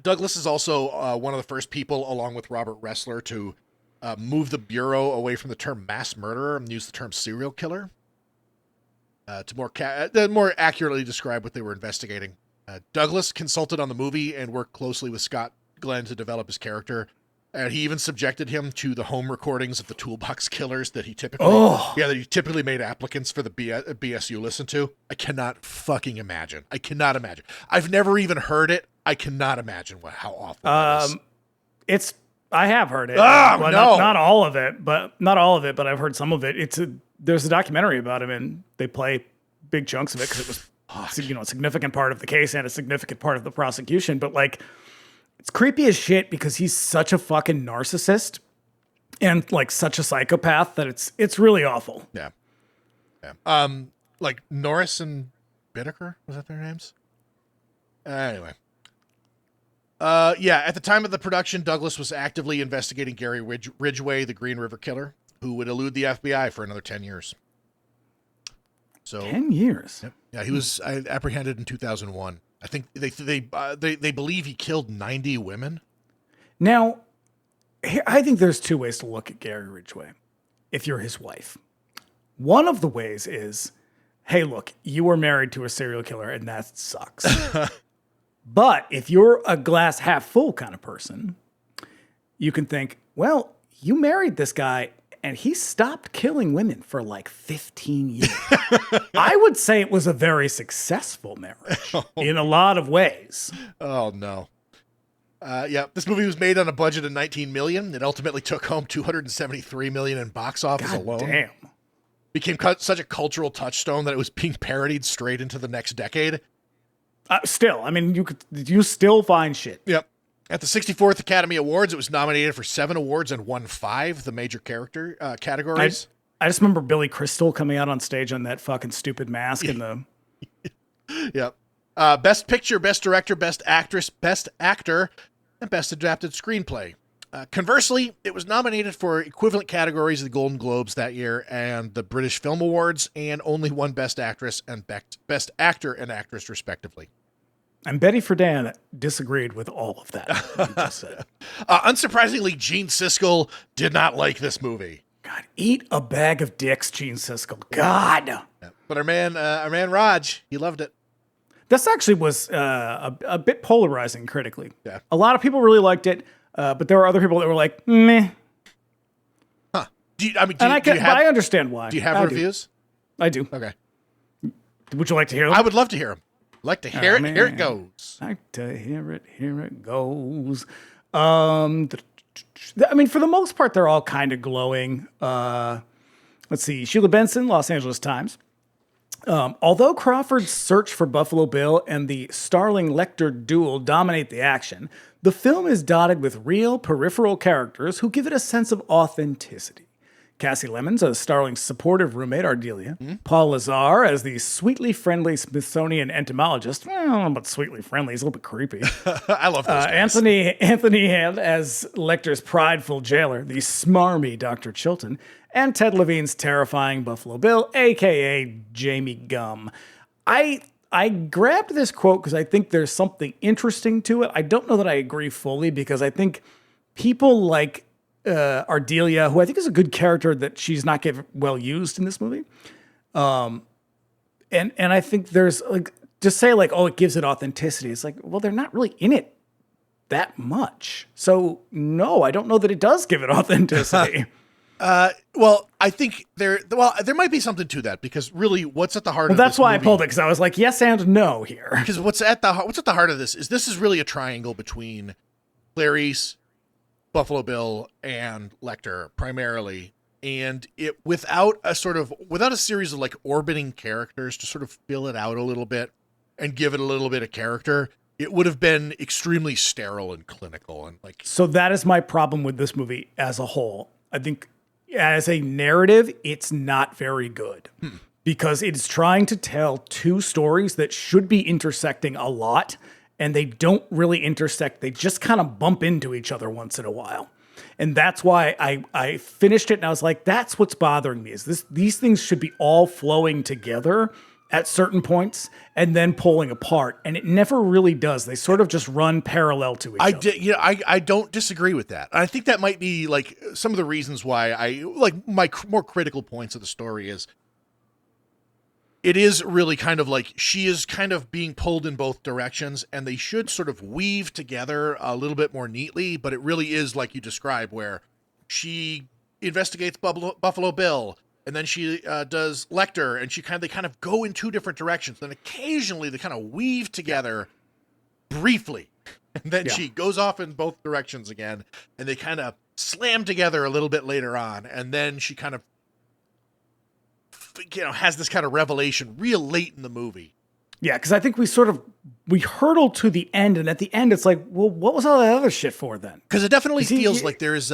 Douglas is also one of the first people, along with Robert Ressler, to move the Bureau away from the term mass murderer and use the term serial killer to more accurately describe what they were investigating. Douglas consulted on the movie and worked closely with Scott Glenn to develop his character. And he even subjected him to the home recordings of the Toolbox Killers that he typically made applicants for the BSU listen to. I cannot fucking imagine. I've never even heard it. I cannot imagine how awful that is. I have heard it. No. Not all of it, but I've heard some of it. There's a documentary about him, and they play big chunks of it because it was a significant part of the case and a significant part of the prosecution. But like, it's creepy as shit because he's such a fucking narcissist and like such a psychopath that it's really awful. Yeah. Like Norris and Bittaker, was that their names? Anyway. At the time of the production, Douglas was actively investigating Gary Ridgway, the Green River Killer, who would elude the FBI for another 10 years. So 10 years? Yep. Yeah, he was apprehended in 2001. I think they believe he killed 90 women. Now, I think there's two ways to look at Gary Ridgway if you're his wife. One of the ways is, hey, look, you were married to a serial killer and that sucks. But if you're a glass half full kind of person, you can think, well, you married this guy and he stopped killing women for like 15 years. I would say it was a very successful marriage in a lot of ways. Oh, no. This movie was made on a budget of $19 million. It ultimately took home $273 million in box office alone. Damn. Became such a cultural touchstone that it was being parodied straight into the next decade. Still, I mean, you still find shit. Yep. At the 64th Academy Awards, it was nominated for 7 awards and won 5, the major character categories. I just remember Billy Crystal coming out on stage on that fucking stupid mask and the... Yep. Best Picture, Best Director, Best Actress, Best Actor, and Best Adapted Screenplay. Conversely, it was nominated for equivalent categories of the Golden Globes that year and the British Film Awards, and only won Best Actress and Best Actor and Actress, respectively. And Betty Friedan disagreed with all of that. You just said. Unsurprisingly, Gene Siskel did not like this movie. God, eat a bag of dicks, Gene Siskel. God. Yeah. But our man Raj, he loved it. This actually was a bit polarizing critically. Yeah. A lot of people really liked it, but there were other people that were like, meh. Huh. I understand why. Do you have reviews? I do. Okay. Would you like to hear them? I would love to hear them. Like to hear it. Man. Here it goes. Like to hear it. Here it goes. I mean, for the most part, they're all kind of glowing. Let's see. Sheila Benson, Los Angeles Times. Although Crawford's search for Buffalo Bill and the Starling Lecter duel dominate the action, the film is dotted with real peripheral characters who give it a sense of authenticity. Cassie Lemons as Starling's supportive roommate, Ardelia. Paul Lazar as the sweetly friendly Smithsonian entomologist. Well, I don't know about sweetly friendly. He's a little bit creepy. I love those guys. Anthony Hand as Lecter's prideful jailer, the smarmy Dr. Chilton. And Ted Levine's terrifying Buffalo Bill, a.k.a. Jamie Gum. I grabbed this quote because I think there's something interesting to it. I don't know that I agree fully because I think people like Ardelia, who I think is a good character, that she's not get well used in this movie. And I think there's like, to say like, oh, it gives it authenticity. It's like, well, they're not really in it that much. So no, I don't know that it does give it authenticity. Well, I think there might be something to that because really what's at the heart of this that's why movie, I pulled it, because I was like, yes and no here. Because what's at the heart of this is really a triangle between Clarice, Buffalo Bill, and Lecter primarily. And it without a series of like orbiting characters to sort of fill it out a little bit and give it a little bit of character, it would have been extremely sterile and clinical and like. So that is my problem with this movie as a whole. I think as a narrative, it's not very good because it's trying to tell two stories that should be intersecting a lot, and they don't really intersect. They just kind of bump into each other once in a while. And that's why I finished it and I was like, that's what's bothering me, is these things should be all flowing together at certain points and then pulling apart. And it never really does. They sort of just run parallel to each other. I don't disagree with that. I think that might be like some of the reasons why I like my more critical points of the story is it is really kind of like she is kind of being pulled in both directions and they should sort of weave together a little bit more neatly. But it really is like you described, where she investigates Buffalo Bill, and then she does Lecter, and they kind of go in two different directions. Then occasionally they kind of weave together briefly, and then she goes off in both directions again, and they kind of slam together a little bit later on, and then she kind of has this kind of revelation real late in the movie. Yeah, because I think we hurtle to the end, and at the end it's like, well, what was all that other shit for then? Because it definitely feels like there's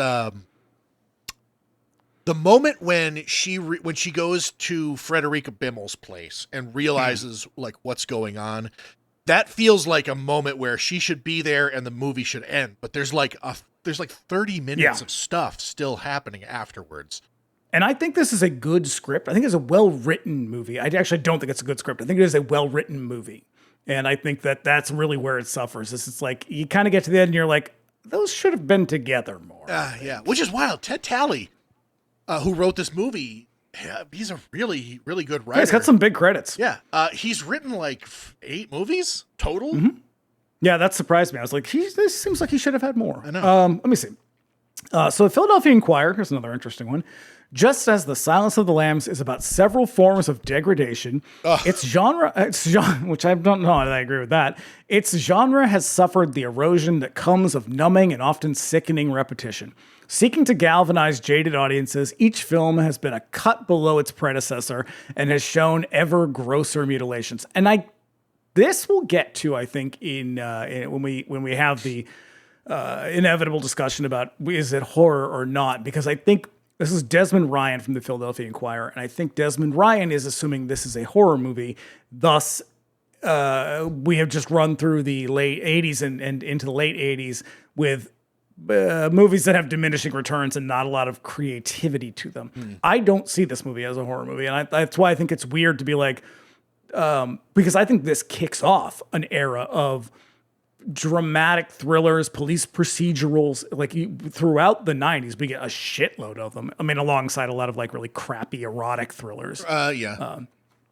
the moment when she goes to Frederica Bimmel's place and realizes like what's going on, that feels like a moment where she should be there and the movie should end. But there's like 30 minutes of stuff still happening afterwards. And I think this is a good script. I think it's a well-written movie. I actually don't think it's a good script. I think it is a well-written movie. And I think that that's really where it suffers. It's like you kind of get to the end and you're like, those should have been together more. Yeah, which is wild. Ted Talley, who wrote this movie, he's a really, really good writer. Yeah, he's got some big credits. Yeah. He's written like 8 movies total. Mm-hmm. Yeah, that surprised me. I was like, this seems like he should have had more. I know. Let me see. So the Philadelphia Inquirer, here's another interesting one. Just as The Silence of the Lambs is about several forms of degradation, its genre, which I don't know that I agree with that, its genre has suffered the erosion that comes of numbing and often sickening repetition. Seeking to galvanize jaded audiences, each film has been a cut below its predecessor and has shown ever grosser mutilations. And this we'll get to, I think, in when we have the inevitable discussion about is it horror or not, because I think this is Desmond Ryan from the Philadelphia Inquirer, and I think Desmond Ryan is assuming this is a horror movie. Thus, we have just run through the late 80s and into the late 80s with movies that have diminishing returns and not a lot of creativity to them. I don't see this movie as a horror movie, and that's why I think it's weird to be like, because I think this kicks off an era of dramatic thrillers, police procedurals, like throughout the 90s, we get a shitload of them. I mean, alongside a lot of like really crappy erotic thrillers.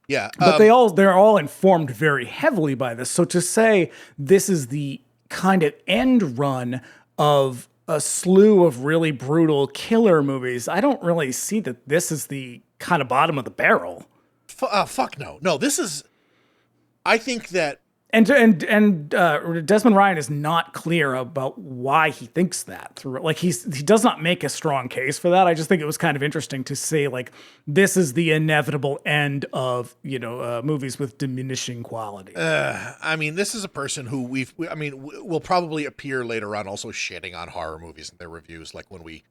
Yeah. But they're all informed very heavily by this. So to say this is the kind of end run of a slew of really brutal killer movies, I don't really see that this is the kind of bottom of the barrel. Fuck no. No, this is, I think that. And Desmond Ryan is not clear about why he thinks that. Like he does not make a strong case for that. I just think it was kind of interesting to say like this is the inevitable end of movies with diminishing quality. I mean, this is a person who will probably appear later on also shitting on horror movies in their reviews, like when we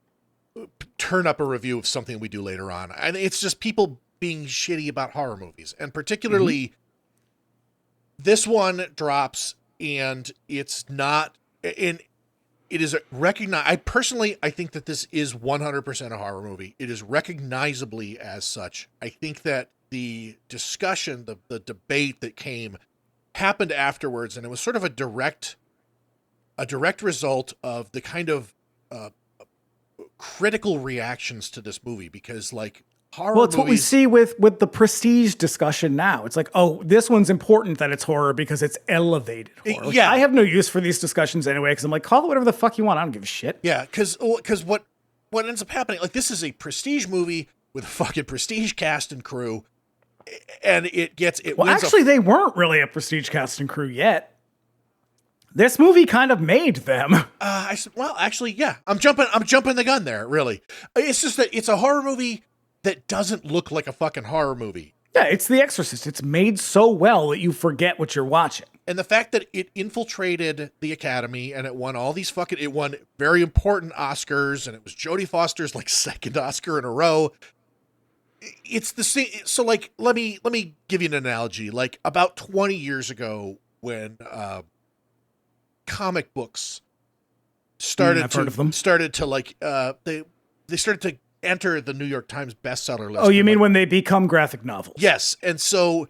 turn up a review of something we do later on. And it's just people being shitty about horror movies, and particularly. This one drops, and it's not, and it is recognized. I think that this is 100% a horror movie. It is recognizably as such. I think that the discussion, the debate that happened afterwards, and it was sort of a direct result of the kind of critical reactions to this movie, because like, horror well, it's movies, what we see with the prestige discussion now. It's like, oh, this one's important that it's horror because it's elevated horror. Like, I have no use for these discussions anyway, because I'm like, call it whatever the fuck you want. I don't give a shit. Yeah, because what ends up happening, like, this is a prestige movie with a fucking prestige cast and crew, and they weren't really a prestige cast and crew yet. This movie kind of made them. Actually, yeah. I'm jumping the gun there, really. It's just that it's a horror movie that doesn't look like a fucking horror movie. Yeah, it's The Exorcist. It's made so well that you forget what you're watching. And the fact that it infiltrated the Academy and it won it won very important Oscars, and it was Jodie Foster's like second Oscar in a row. It's the same. So like, let me give you an analogy. Like about 20 years ago when comic books started to enter the New York Times bestseller list. Oh, you mean when they become graphic novels? Yes. And so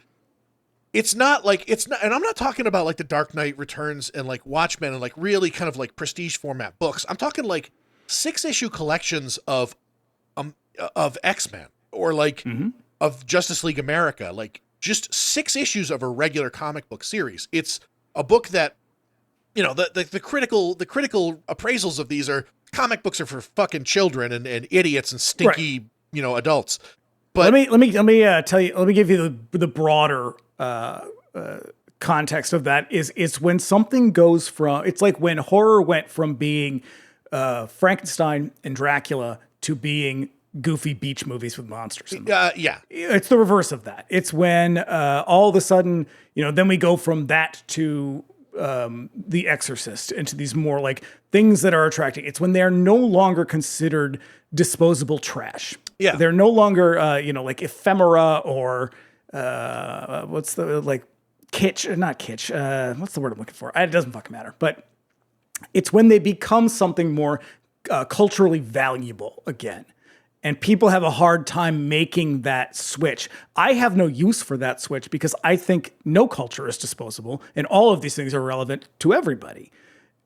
it's not, and I'm not talking about like The Dark Knight Returns and like Watchmen and like really kind of like prestige format books. I'm talking like 6-issue collections of X-Men or like of Justice League America, like just 6 issues of a regular comic book series. It's a book that, the critical appraisals of these are, comic books are for fucking children and idiots and stinky, adults. But let me tell you. Let me give you the broader context of that. It's when something goes from. It's like when horror went from being Frankenstein and Dracula to being goofy beach movies with monsters. Yeah, it's the reverse of that. It's when all of a sudden, then we go from that to The Exorcist into these more like things that are attracting. It's when they're no longer considered disposable trash. Yeah. They're no longer, like ephemera or what's the like kitsch, not kitsch. What's the word I'm looking for? It doesn't fucking matter. But it's when they become something more culturally valuable again. And people have a hard time making that switch. I have no use for that switch because I think no culture is disposable and all of these things are relevant to everybody.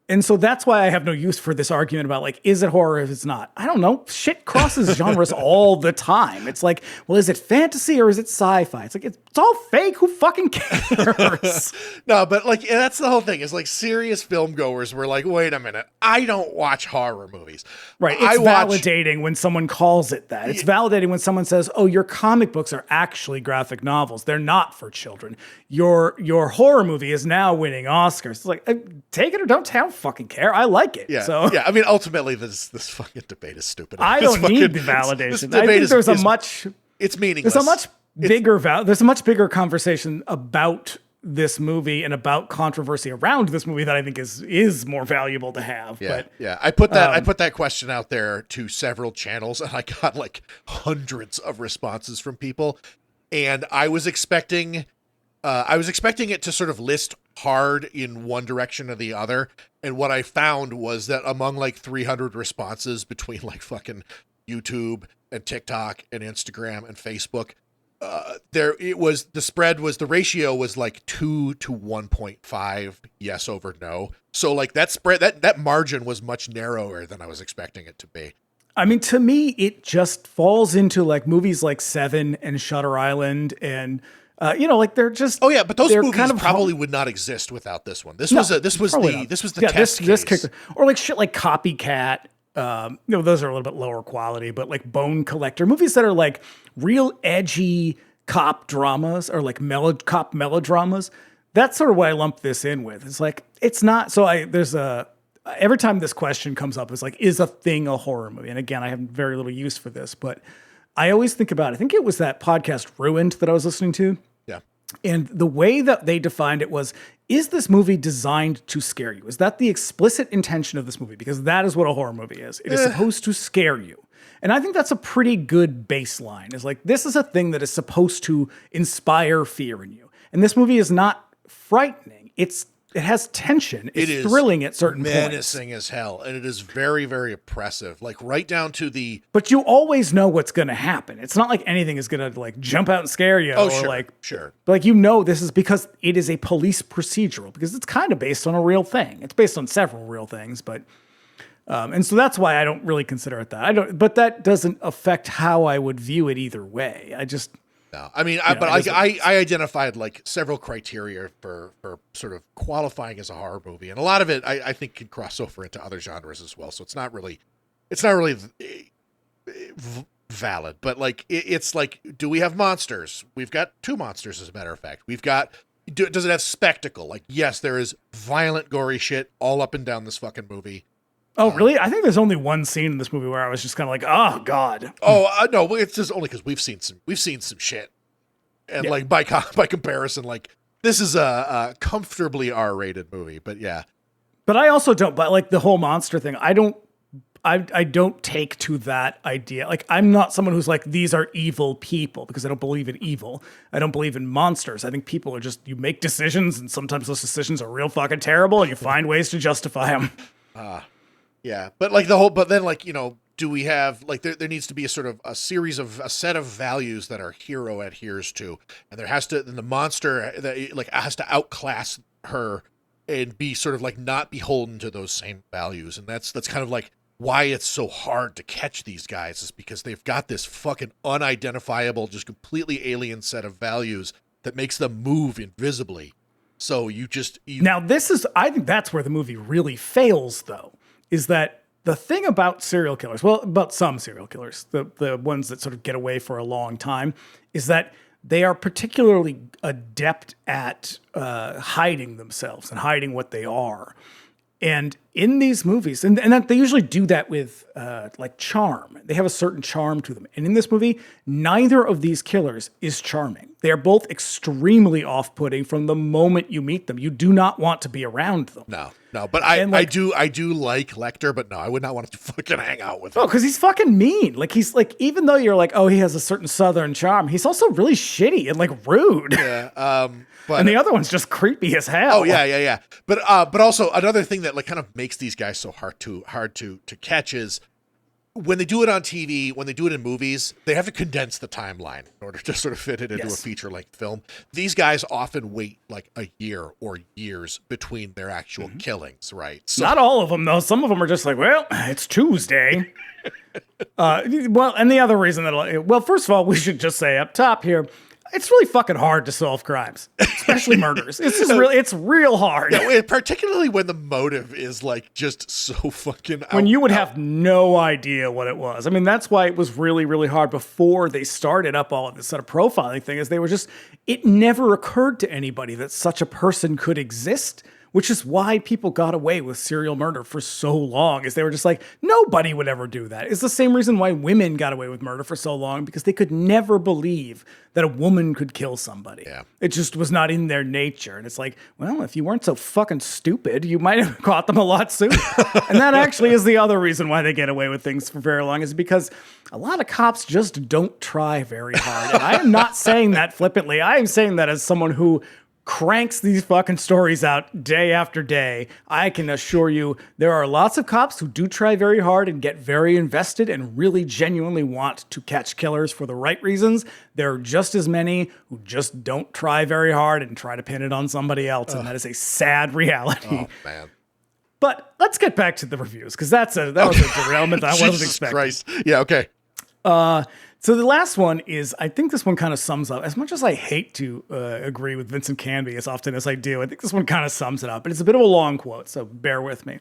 And so that's why I have no use for this argument about like, is it horror if it's not? I don't know. Shit crosses genres all the time. It's like, well, is it fantasy or is it sci-fi? It's like, it's all fake. Who fucking cares? No, but like, that's the whole thing. Is like serious film goers were like, wait a minute. I don't watch horror movies. Right. It's validating when someone calls it that. It's validating when someone says, oh, your comic books are actually graphic novels. They're not for children. Your horror movie is now winning Oscars. It's like, take it or don't take it. Fucking care. I like it. Yeah. So yeah. I mean, ultimately, this fucking debate is stupid. I don't need the validation. I think it's meaningless. There's a much bigger conversation about this movie and about controversy around this movie that I think is more valuable to have. Yeah. But yeah. I put that question out there to several channels and I got like hundreds of responses from people. And I was expecting it to sort of list hard in one direction or the other. And what I found was that among like 300 responses between like fucking YouTube and TikTok and Instagram and Facebook, the ratio was like 2 to 1.5 yes over no. So like that margin was much narrower than I was expecting it to be. I mean, to me, it just falls into like movies like Seven and Shutter Island and Like they're just. Oh yeah, but those they're movies kind of probably would not exist without this one. This was the test this case. or like shit like Copycat. Those are a little bit lower quality, but like Bone Collector, movies that are like real edgy cop dramas or like cop melodramas. That's sort of what I lump this in with. It's like, it's not. So every time this question comes up, it's like, is a thing a horror movie? And again, I have very little use for this, but I always think about, I think it was that podcast Ruined that I was listening to. Yeah. And the way that they defined it was, is this movie designed to scare you? Is that the explicit intention of this movie? Because that is what a horror movie is. It is supposed to scare you. And I think that's a pretty good baseline. Is like, this is a thing that is supposed to inspire fear in you. And this movie is not frightening. It has tension. It's thrilling at certain points. Menacing as hell. And it is very, very oppressive. Like right down to the... But you always know what's going to happen. It's not like anything is going to like jump out and scare you. Oh, or sure, like, sure. But like, this is because it is a police procedural, because it's kind of based on a real thing. It's based on several real things, but... and so that's why I don't really consider it that. But that doesn't affect how I would view it either way. I just... No, I mean, I identified like several criteria for sort of qualifying as a horror movie, and a lot of it I think can cross over into other genres as well. So it's not really valid. But like it's like, do we have monsters? We've got 2 monsters, as a matter of fact. We've got. Does it have spectacle? Like, yes, there is violent, gory shit all up and down this fucking movie. Oh, really? I think there's only one scene in this movie where I was just kind of like, oh, God. Oh, no, it's just only because we've seen some shit. And like by comparison, like this is a comfortably R-rated movie, but yeah. But I also don't, but like the whole monster thing, I don't take to that idea. Like, I'm not someone who's like, these are evil people, because I don't believe in evil. I don't believe in monsters. I think people are just, you make decisions, and sometimes those decisions are real fucking terrible, and you find ways to justify them. Yeah, but then do we have like there needs to be a sort of a set of values that our hero adheres to, and the monster that like has to outclass her and be sort of like not beholden to those same values, and that's kind of like why it's so hard to catch these guys, is because they've got this fucking unidentifiable, just completely alien set of values that makes them move invisibly. So now I think that's where the movie really fails, though. Is that the thing about serial killers, well, about some serial killers, the ones that sort of get away for a long time, is that they are particularly adept at hiding themselves and hiding what they are. And in these movies, and that they usually do that with like charm. They have a certain charm to them. And in this movie, neither of these killers is charming. They are both extremely off-putting from the moment you meet them. You do not want to be around them. No. But I do like Lecter, but no, I would not want to fucking hang out with him. Oh, because he's fucking mean. Like, he's like, even though you're like, oh, he has a certain Southern charm, he's also really shitty and like rude. Yeah. But, and the other one's just creepy as hell. Oh yeah. But also another thing that like kind of makes these guys so hard to catch is when they do it on TV, when they do it in movies, they have to condense the timeline in order to sort of fit it into a feature-length film. These guys often wait like a year or years between their actual killings, right? So, not all of them, though. Some of them are just like, well, it's Tuesday. And the other reason first of all, we should just say up top here, it's really fucking hard to solve crimes, especially murders. It's just it's real hard. Yeah, particularly when the motive is like just so fucking when you would have no idea what it was. I mean, that's why it was really, really hard before they started up all of this sort of profiling thing, is it never occurred to anybody that such a person could exist. Which is why people got away with serial murder for so long, is they were just like, nobody would ever do that. It's the same reason why women got away with murder for so long, because they could never believe that a woman could kill somebody. Yeah. It just was not in their nature. And it's like, well, if you weren't so fucking stupid, you might have caught them a lot sooner. And that actually is the other reason why they get away with things for very long, is because a lot of cops just don't try very hard. And I am not saying that flippantly. I am saying that as someone who cranks these fucking stories out day after day. I can assure you there are lots of cops who do try very hard and get very invested and really genuinely want to catch killers for the right reasons. There are just as many who just don't try very hard and try to pin it on somebody else. And that is a sad reality. Oh, man. But let's get back to the reviews, because that was a derailment that I wasn't expecting. Christ. Yeah, okay. So the last one is, I think this one kind of sums up, as much as I hate to agree with Vincent Canby as often as I do, I think this one kind of sums it up. But it's a bit of a long quote, so bear with me. It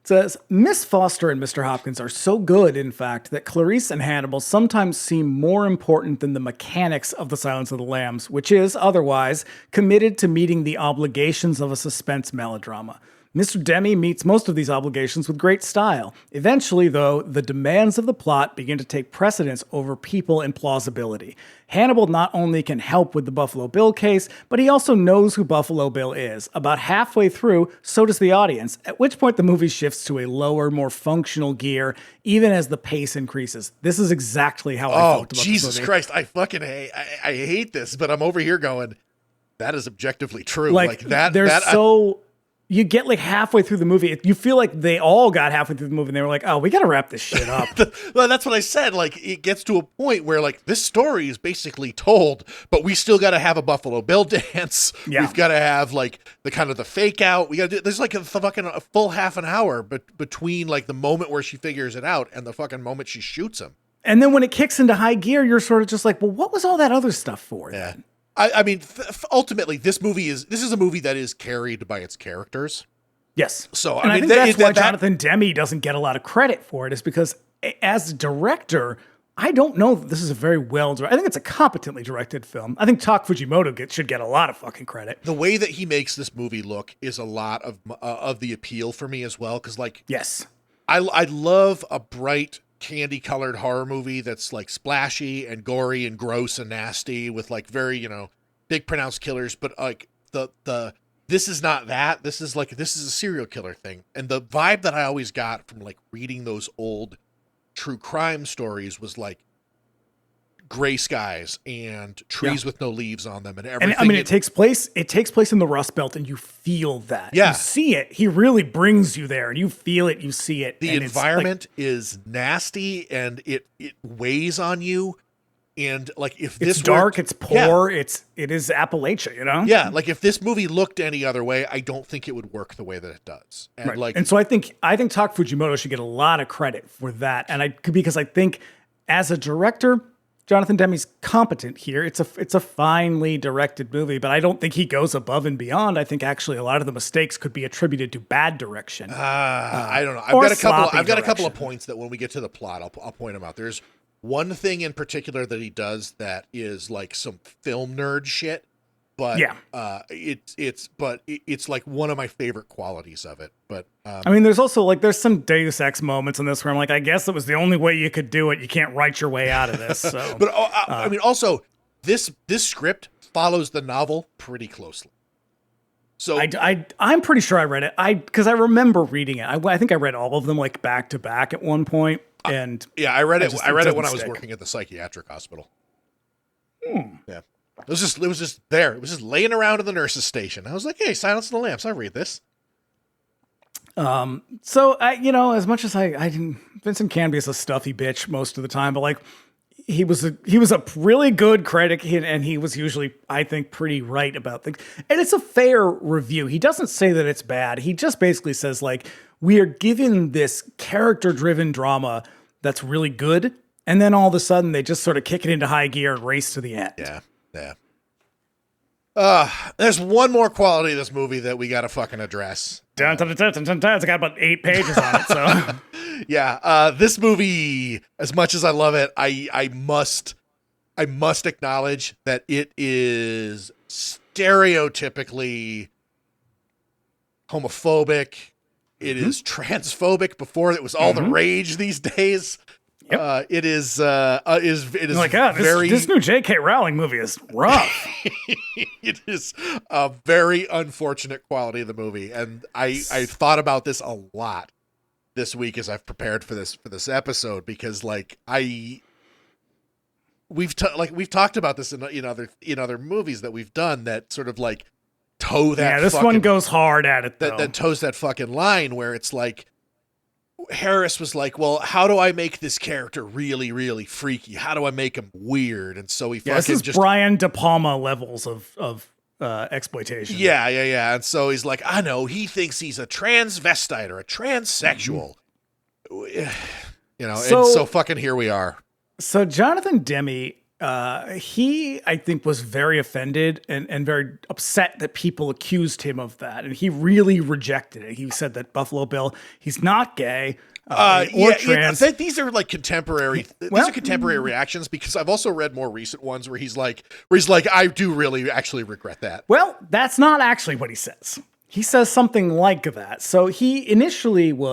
says, Miss Foster and Mr. Hopkins are so good, in fact, that Clarice and Hannibal sometimes seem more important than the mechanics of The Silence of the Lambs, which is, otherwise, committed to meeting the obligations of a suspense melodrama. Mr. Demme meets most of these obligations with great style. Eventually, though, the demands of the plot begin to take precedence over people and plausibility. Hannibal not only can help with the Buffalo Bill case, but he also knows who Buffalo Bill is. About halfway through, so does the audience, at which point the movie shifts to a lower, more functional gear, even as the pace increases. This is exactly how I felt about Jesus this movie. Christ, I fucking hate, I hate this, but I'm over here going, that is objectively true. You get like halfway through the movie, you feel like they all got halfway through the movie and they were like, oh, we got to wrap this shit up. Well, that's what I said. Like, it gets to a point where like this story is basically told, but we still got to have a Buffalo Bill dance. Yeah. We've got to have like the kind of the fake out. We got to there's like a full half an hour between like the moment where she figures it out and the fucking moment she shoots him. And then when it kicks into high gear, you're sort of just like, well, what was all that other stuff for? Yeah. Then? I mean, ultimately, this is a movie that is carried by its characters. Yes. So I think that's why Jonathan Demme doesn't get a lot of credit for it, is because as a director, I don't know that this is a very I think it's a competently directed film. I think Tak Fujimoto should get a lot of fucking credit. The way that he makes this movie look is a lot of the appeal for me as well, because like, yes, I love a bright, candy-colored horror movie that's like splashy and gory and gross and nasty with like very, big pronounced killers, but like this is not that. This is a serial killer thing. And the vibe that I always got from like reading those old true crime stories was like gray skies and trees with no leaves on them and everything. And I mean, it takes place in the Rust Belt, and you feel that. Yeah. You see it. He really brings you there, and you feel it, you see it. The environment is nasty and it weighs on you. And like, if this it's dark, it's poor, yeah. it is Appalachia, Yeah. Like if this movie looked any other way, I don't think it would work the way that it does. And right. And so I think Tak Fujimoto should get a lot of credit for that. And because I think as a director, Jonathan Demme's competent here. It's a finely directed movie, but I don't think he goes above and beyond. I think actually a lot of the mistakes could be attributed to bad direction. I don't know. I've got a couple of points that when we get to the plot, I'll point them out. There's one thing in particular that he does that is like some film nerd shit, but yeah, it's like one of my favorite qualities of it. But I mean, there's also like there's some Deus Ex moments in this where I'm like, I guess it was the only way you could do it. You can't write your way out of this. So. But I mean, also this script follows the novel pretty closely. So I'm pretty sure I read it. Because I remember reading it. I think I read all of them like back to back at one point. And yeah, I read it when I was working at the psychiatric hospital. Yeah, it was just there. It was just laying around in the nurse's station. I was like, hey, Silence of the Lambs. I read this. So as much as I didn't, Vincent Canby is a stuffy bitch most of the time, but like he was a really good critic, and he was usually, I think, pretty right about things. And it's a fair review. He doesn't say that it's bad. He just basically says like, we are given this character-driven drama that's really good, and then all of a sudden they just sort of kick it into high gear and race to the end. Yeah. There's one more quality of this movie that we got to fucking address. It's got about 8 pages on it, so. Yeah, this movie, as much as I love it, I must acknowledge that it is stereotypically homophobic. It is transphobic before it was all the rage these days. Yep. It is like, this new J.K. Rowling movie is rough. It is a very unfortunate quality of the movie, and I thought about this a lot this week as I've prepared for this episode, because like we've talked about this in other movies that we've done that sort of like toe that. Yeah, this one goes hard at it though. That toes that fucking line where it's like Harris was like, well, how do I make this character really, really freaky? How do I make him weird? And so he fucking this is Brian De Palma levels of exploitation. Yeah. And so he's like, I know, he thinks he's a transvestite or a transsexual. And so fucking here we are. So Jonathan Demme, he, I think, was very offended and very upset that people accused him of that. And he really rejected it. He said that Buffalo Bill, he's not gay or trans. These are like contemporary. These are contemporary reactions, because I've also read more recent ones where he's like, I do really actually regret that. Well, that's not actually what he says. He says something like that. So he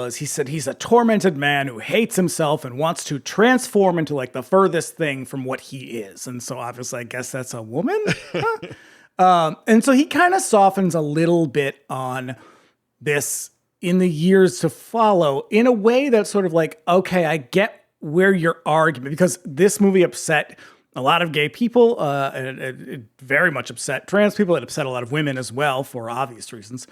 said he's a tormented man who hates himself and wants to transform into like the furthest thing from what he is. And so obviously I guess that's a woman. And so he kind of softens a little bit on this in the years to follow in a way that's sort of like, okay, I get where your argument, because this movie upset a lot of gay people, and it very much upset trans people. It upset a lot of women as well, for obvious reasons.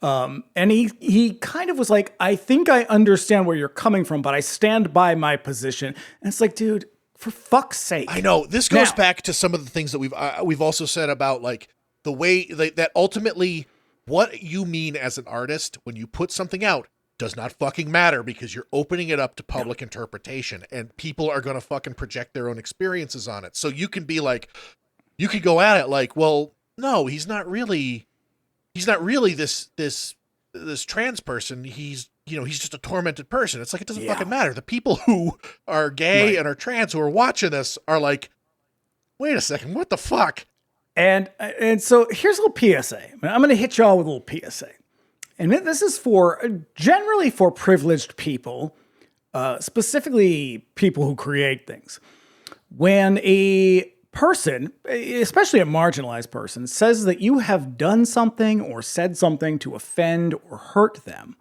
And he kind of was like, I think I understand where you're coming from, but I stand by my position. And it's like, dude, for fuck's sake. I know this goes back to some of the things that we've also said about like the way that ultimately what you mean as an artist when you put something out does not fucking matter, because you're opening it up to public interpretation, and people are going to fucking project their own experiences on it. So you can be like, you could go at it like, well, no, he's not really this trans person. He's just a tormented person. It's like, it doesn't fucking matter. The people who are gay and are trans who are watching this are like, wait a second, what the fuck? And so here's a little PSA. I'm going to hit y'all with a little PSA. And this is generally for privileged people, specifically people who create things. When a person, especially a marginalized person, says that you have done something or said something to offend or hurt them,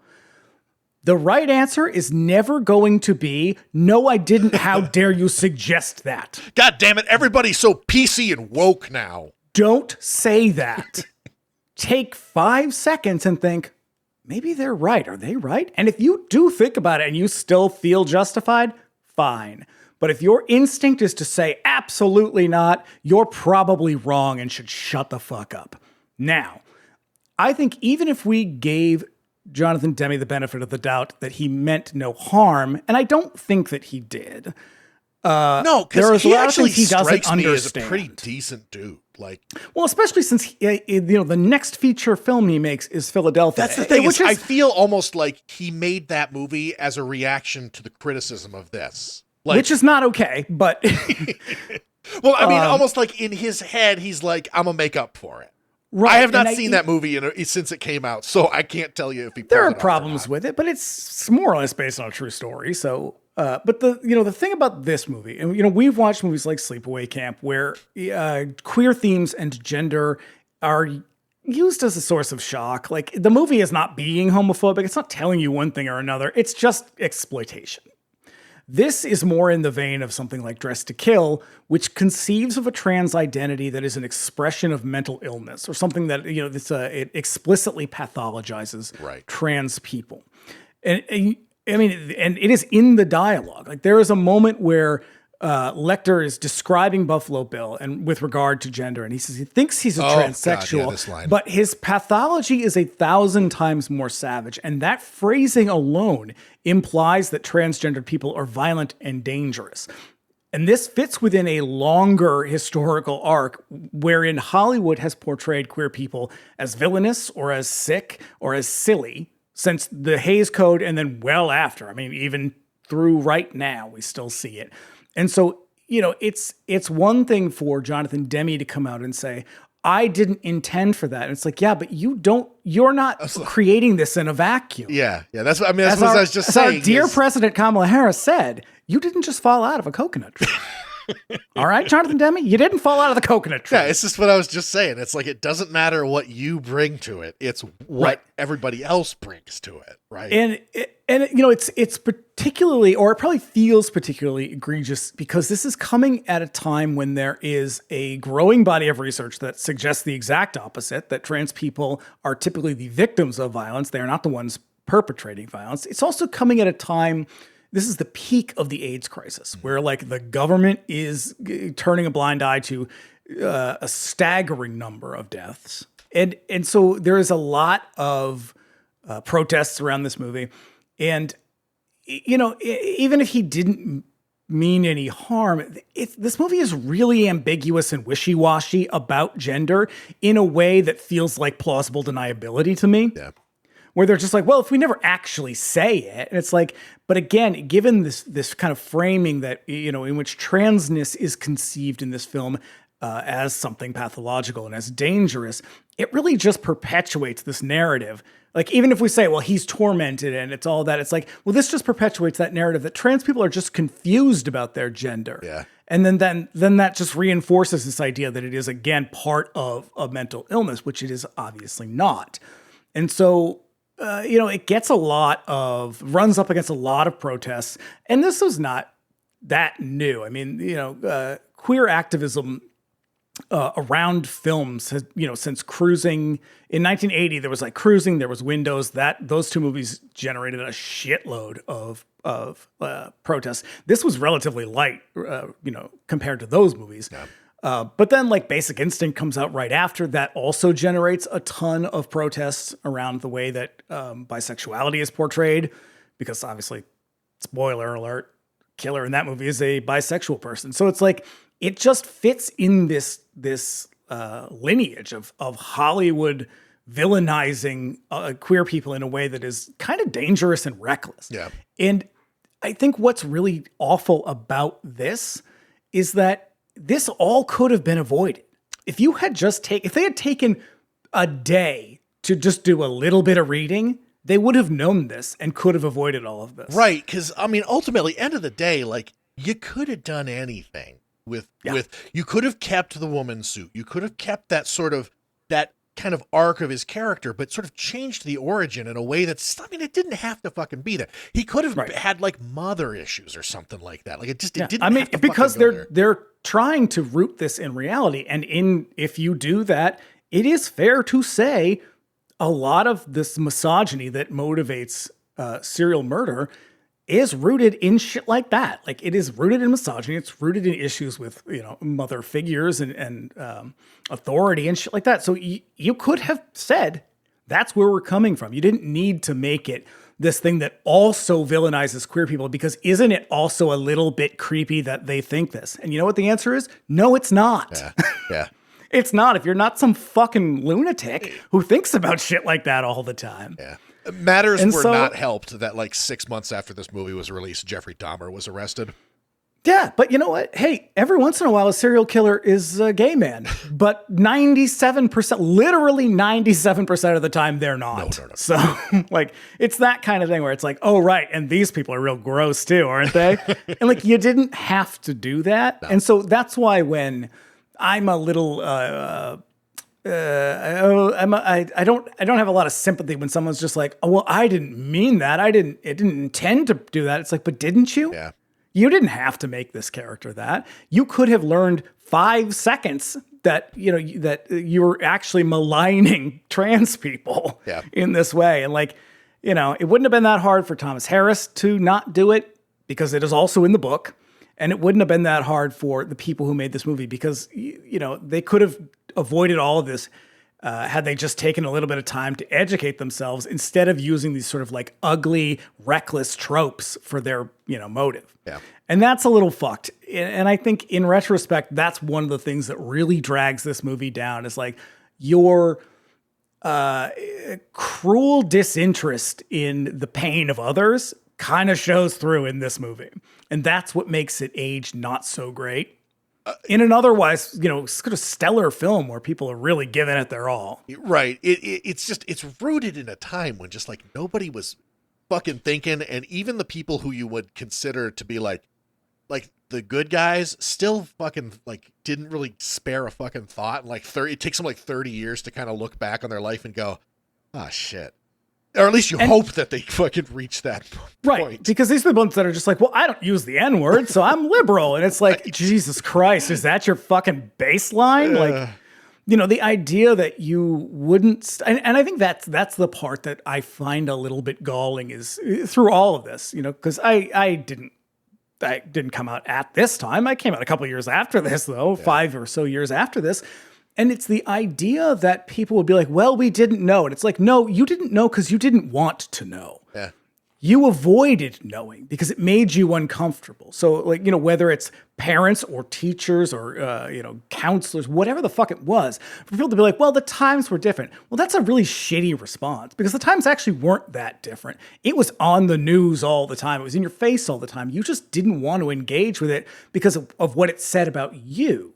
the right answer is never going to be, no, I didn't. How dare you suggest that? God damn it. Everybody's so PC and woke now. Don't say that. Take 5 seconds and think, maybe they're right. Are they right? And if you do think about it and you still feel justified, fine. But if your instinct is to say absolutely not, you're probably wrong and should shut the fuck up. Now, I think even if we gave Jonathan Demme the benefit of the doubt that he meant no harm, and I don't think that he did. No, because he actually strikes me as a pretty decent dude. Like, well, especially since the next feature film he makes is Philadelphia. That's the thing. I feel almost like he made that movie as a reaction to the criticism of this, like, which is not okay. But well, I mean, almost like in his head, he's like, "I'm gonna make up for it." Right. I have not seen that movie since it came out, so I can't tell you if he. There are problems with it, but it's more or less based on a true story. So. But the thing about this movie, and we've watched movies like Sleepaway Camp where queer themes and gender are used as a source of shock. Like, the movie is not being homophobic. It's not telling you one thing or another. It's just exploitation. This is more in the vein of something like Dressed to Kill, which conceives of a trans identity that is an expression of mental illness, or something that, it explicitly pathologizes trans people. And it is in the dialogue. Like, there is a moment where Lecter is describing Buffalo Bill and with regard to gender, and he says he thinks he's a transsexual, but his pathology is 1,000 times more savage. And that phrasing alone implies that transgendered people are violent and dangerous. And this fits within a longer historical arc wherein Hollywood has portrayed queer people as villainous or as sick or as silly, since the Hays Code and then well after. I mean, even through right now, we still see it. And so, it's one thing for Jonathan Demme to come out and say, I didn't intend for that. And it's like, yeah, but you're not creating this in a vacuum. Yeah. That's what I was just saying. Our dear President Kamala Harris said, you didn't just fall out of a coconut tree. All right, Jonathan Demme, you didn't fall out of the coconut tree. Yeah, it's just what I was just saying. It's like, it doesn't matter what you bring to it. It's what everybody else brings to it, right? And it's particularly, or it probably feels particularly egregious because this is coming at a time when there is a growing body of research that suggests the exact opposite, that trans people are typically the victims of violence. They are not the ones perpetrating violence. It's also coming at a time. This is the peak of the AIDS crisis, where like the government is turning a blind eye to a staggering number of deaths. And so there is a lot of protests around this movie. And, even if he didn't mean any harm. This movie is really ambiguous and wishy-washy about gender in a way that feels like plausible deniability to me. Yeah. Where they're just like, well, if we never actually say it, and it's like, but again, given this kind of framing that, in which transness is conceived in this film as something pathological and as dangerous, it really just perpetuates this narrative. Like, even if we say, well, he's tormented and it's all that, it's like, well, this just perpetuates that narrative that trans people are just confused about their gender. Yeah. And then that just reinforces this idea that it is, again, part of a mental illness, which it is obviously not. And so, it gets runs up against a lot of protests. And this was not that new. I mean, queer activism around films has, since Cruising in 1980, there was like Cruising, there was Windows, those two movies generated a shitload of protests. This was relatively light, compared to those movies. Yeah. But then like Basic Instinct comes out right after that, also generates a ton of protests around the way that bisexuality is portrayed, because obviously, spoiler alert, killer in that movie is a bisexual person. So it's like, it just fits in this lineage of Hollywood villainizing queer people in a way that is kind of dangerous and reckless. Yeah. And I think what's really awful about this is that this all could have been avoided. If they had taken a day to just do a little bit of reading, they would have known this and could have avoided all of this. Right. Because, I mean, ultimately, end of the day, like, you could have done anything with you could have kept the woman's suit. You could have kept that kind of arc of his character, but sort of changed the origin in a way it didn't have to fucking be there. He could have had like mother issues or something like that. Like it didn't. I mean, because they're trying to root this in reality. And if you do that, it is fair to say a lot of this misogyny that motivates serial murder is rooted in shit like that. Like, it is rooted in misogyny. It's rooted in issues with, mother figures and authority and shit like that. So you could have said, that's where we're coming from. You didn't need to make it this thing that also villainizes queer people, because isn't it also a little bit creepy that they think this? And you know what the answer is? No, it's not. Yeah. It's not, if you're not some fucking lunatic who thinks about shit like that all the time. Yeah. Matters were not helped that like 6 months after this movie was released, Jeffrey Dahmer was arrested. Yeah, but you know what? Hey, every once in a while, a serial killer is a gay man, but 97%, literally 97% of the time, they're not. No. So, like, it's that kind of thing where it's like, oh, right, and these people are real gross too, aren't they? And like, you didn't have to do that. No. And so that's why when I'm a little, I don't have a lot of sympathy when someone's just like, oh, well, I didn't mean that. It didn't intend to do that. It's like, but didn't you? Yeah. You didn't have to make this character that. You could have learned 5 seconds that you were actually maligning trans people in this way. And like, it wouldn't have been that hard for Thomas Harris to not do it, because it is also in the book. And it wouldn't have been that hard for the people who made this movie, because, they could have avoided all of this had they just taken a little bit of time to educate themselves instead of using these sort of like ugly, reckless tropes for their, motive. Yeah. And that's a little fucked. And I think in retrospect, that's one of the things that really drags this movie down, is like your cruel disinterest in the pain of others kind of shows through in this movie. And that's what makes it age not so great. In an otherwise, sort of stellar film where people are really giving it their all. Right. It's rooted in a time when just like nobody was fucking thinking. And even the people who you would consider to be like the good guys still fucking like didn't really spare a fucking thought. And like it takes them like 30 years to kind of look back on their life and go, ah, shit. Or at least you hope that they fucking reach that point. Right, because these are the ones that are just like, well, I don't use the N-word, so I'm liberal. And it's like, Jesus Christ, is that your fucking baseline? Like, the idea that you wouldn't... And I think that's the part that I find a little bit galling is through all of this, because I didn't come out at this time. I came out a couple of years after this, though, 5 or so years after this. And it's the idea that people would be like, well, we didn't know. And it's like, no, you didn't know because you didn't want to know. Yeah. you avoided knowing because it made you uncomfortable. So like, whether it's parents or teachers or, counselors, whatever the fuck it was, for people to be like, well, the times were different. Well, that's a really shitty response because the times actually weren't that different. It was on the news all the time. It was in your face all the time. You just didn't want to engage with it because of what it said about you.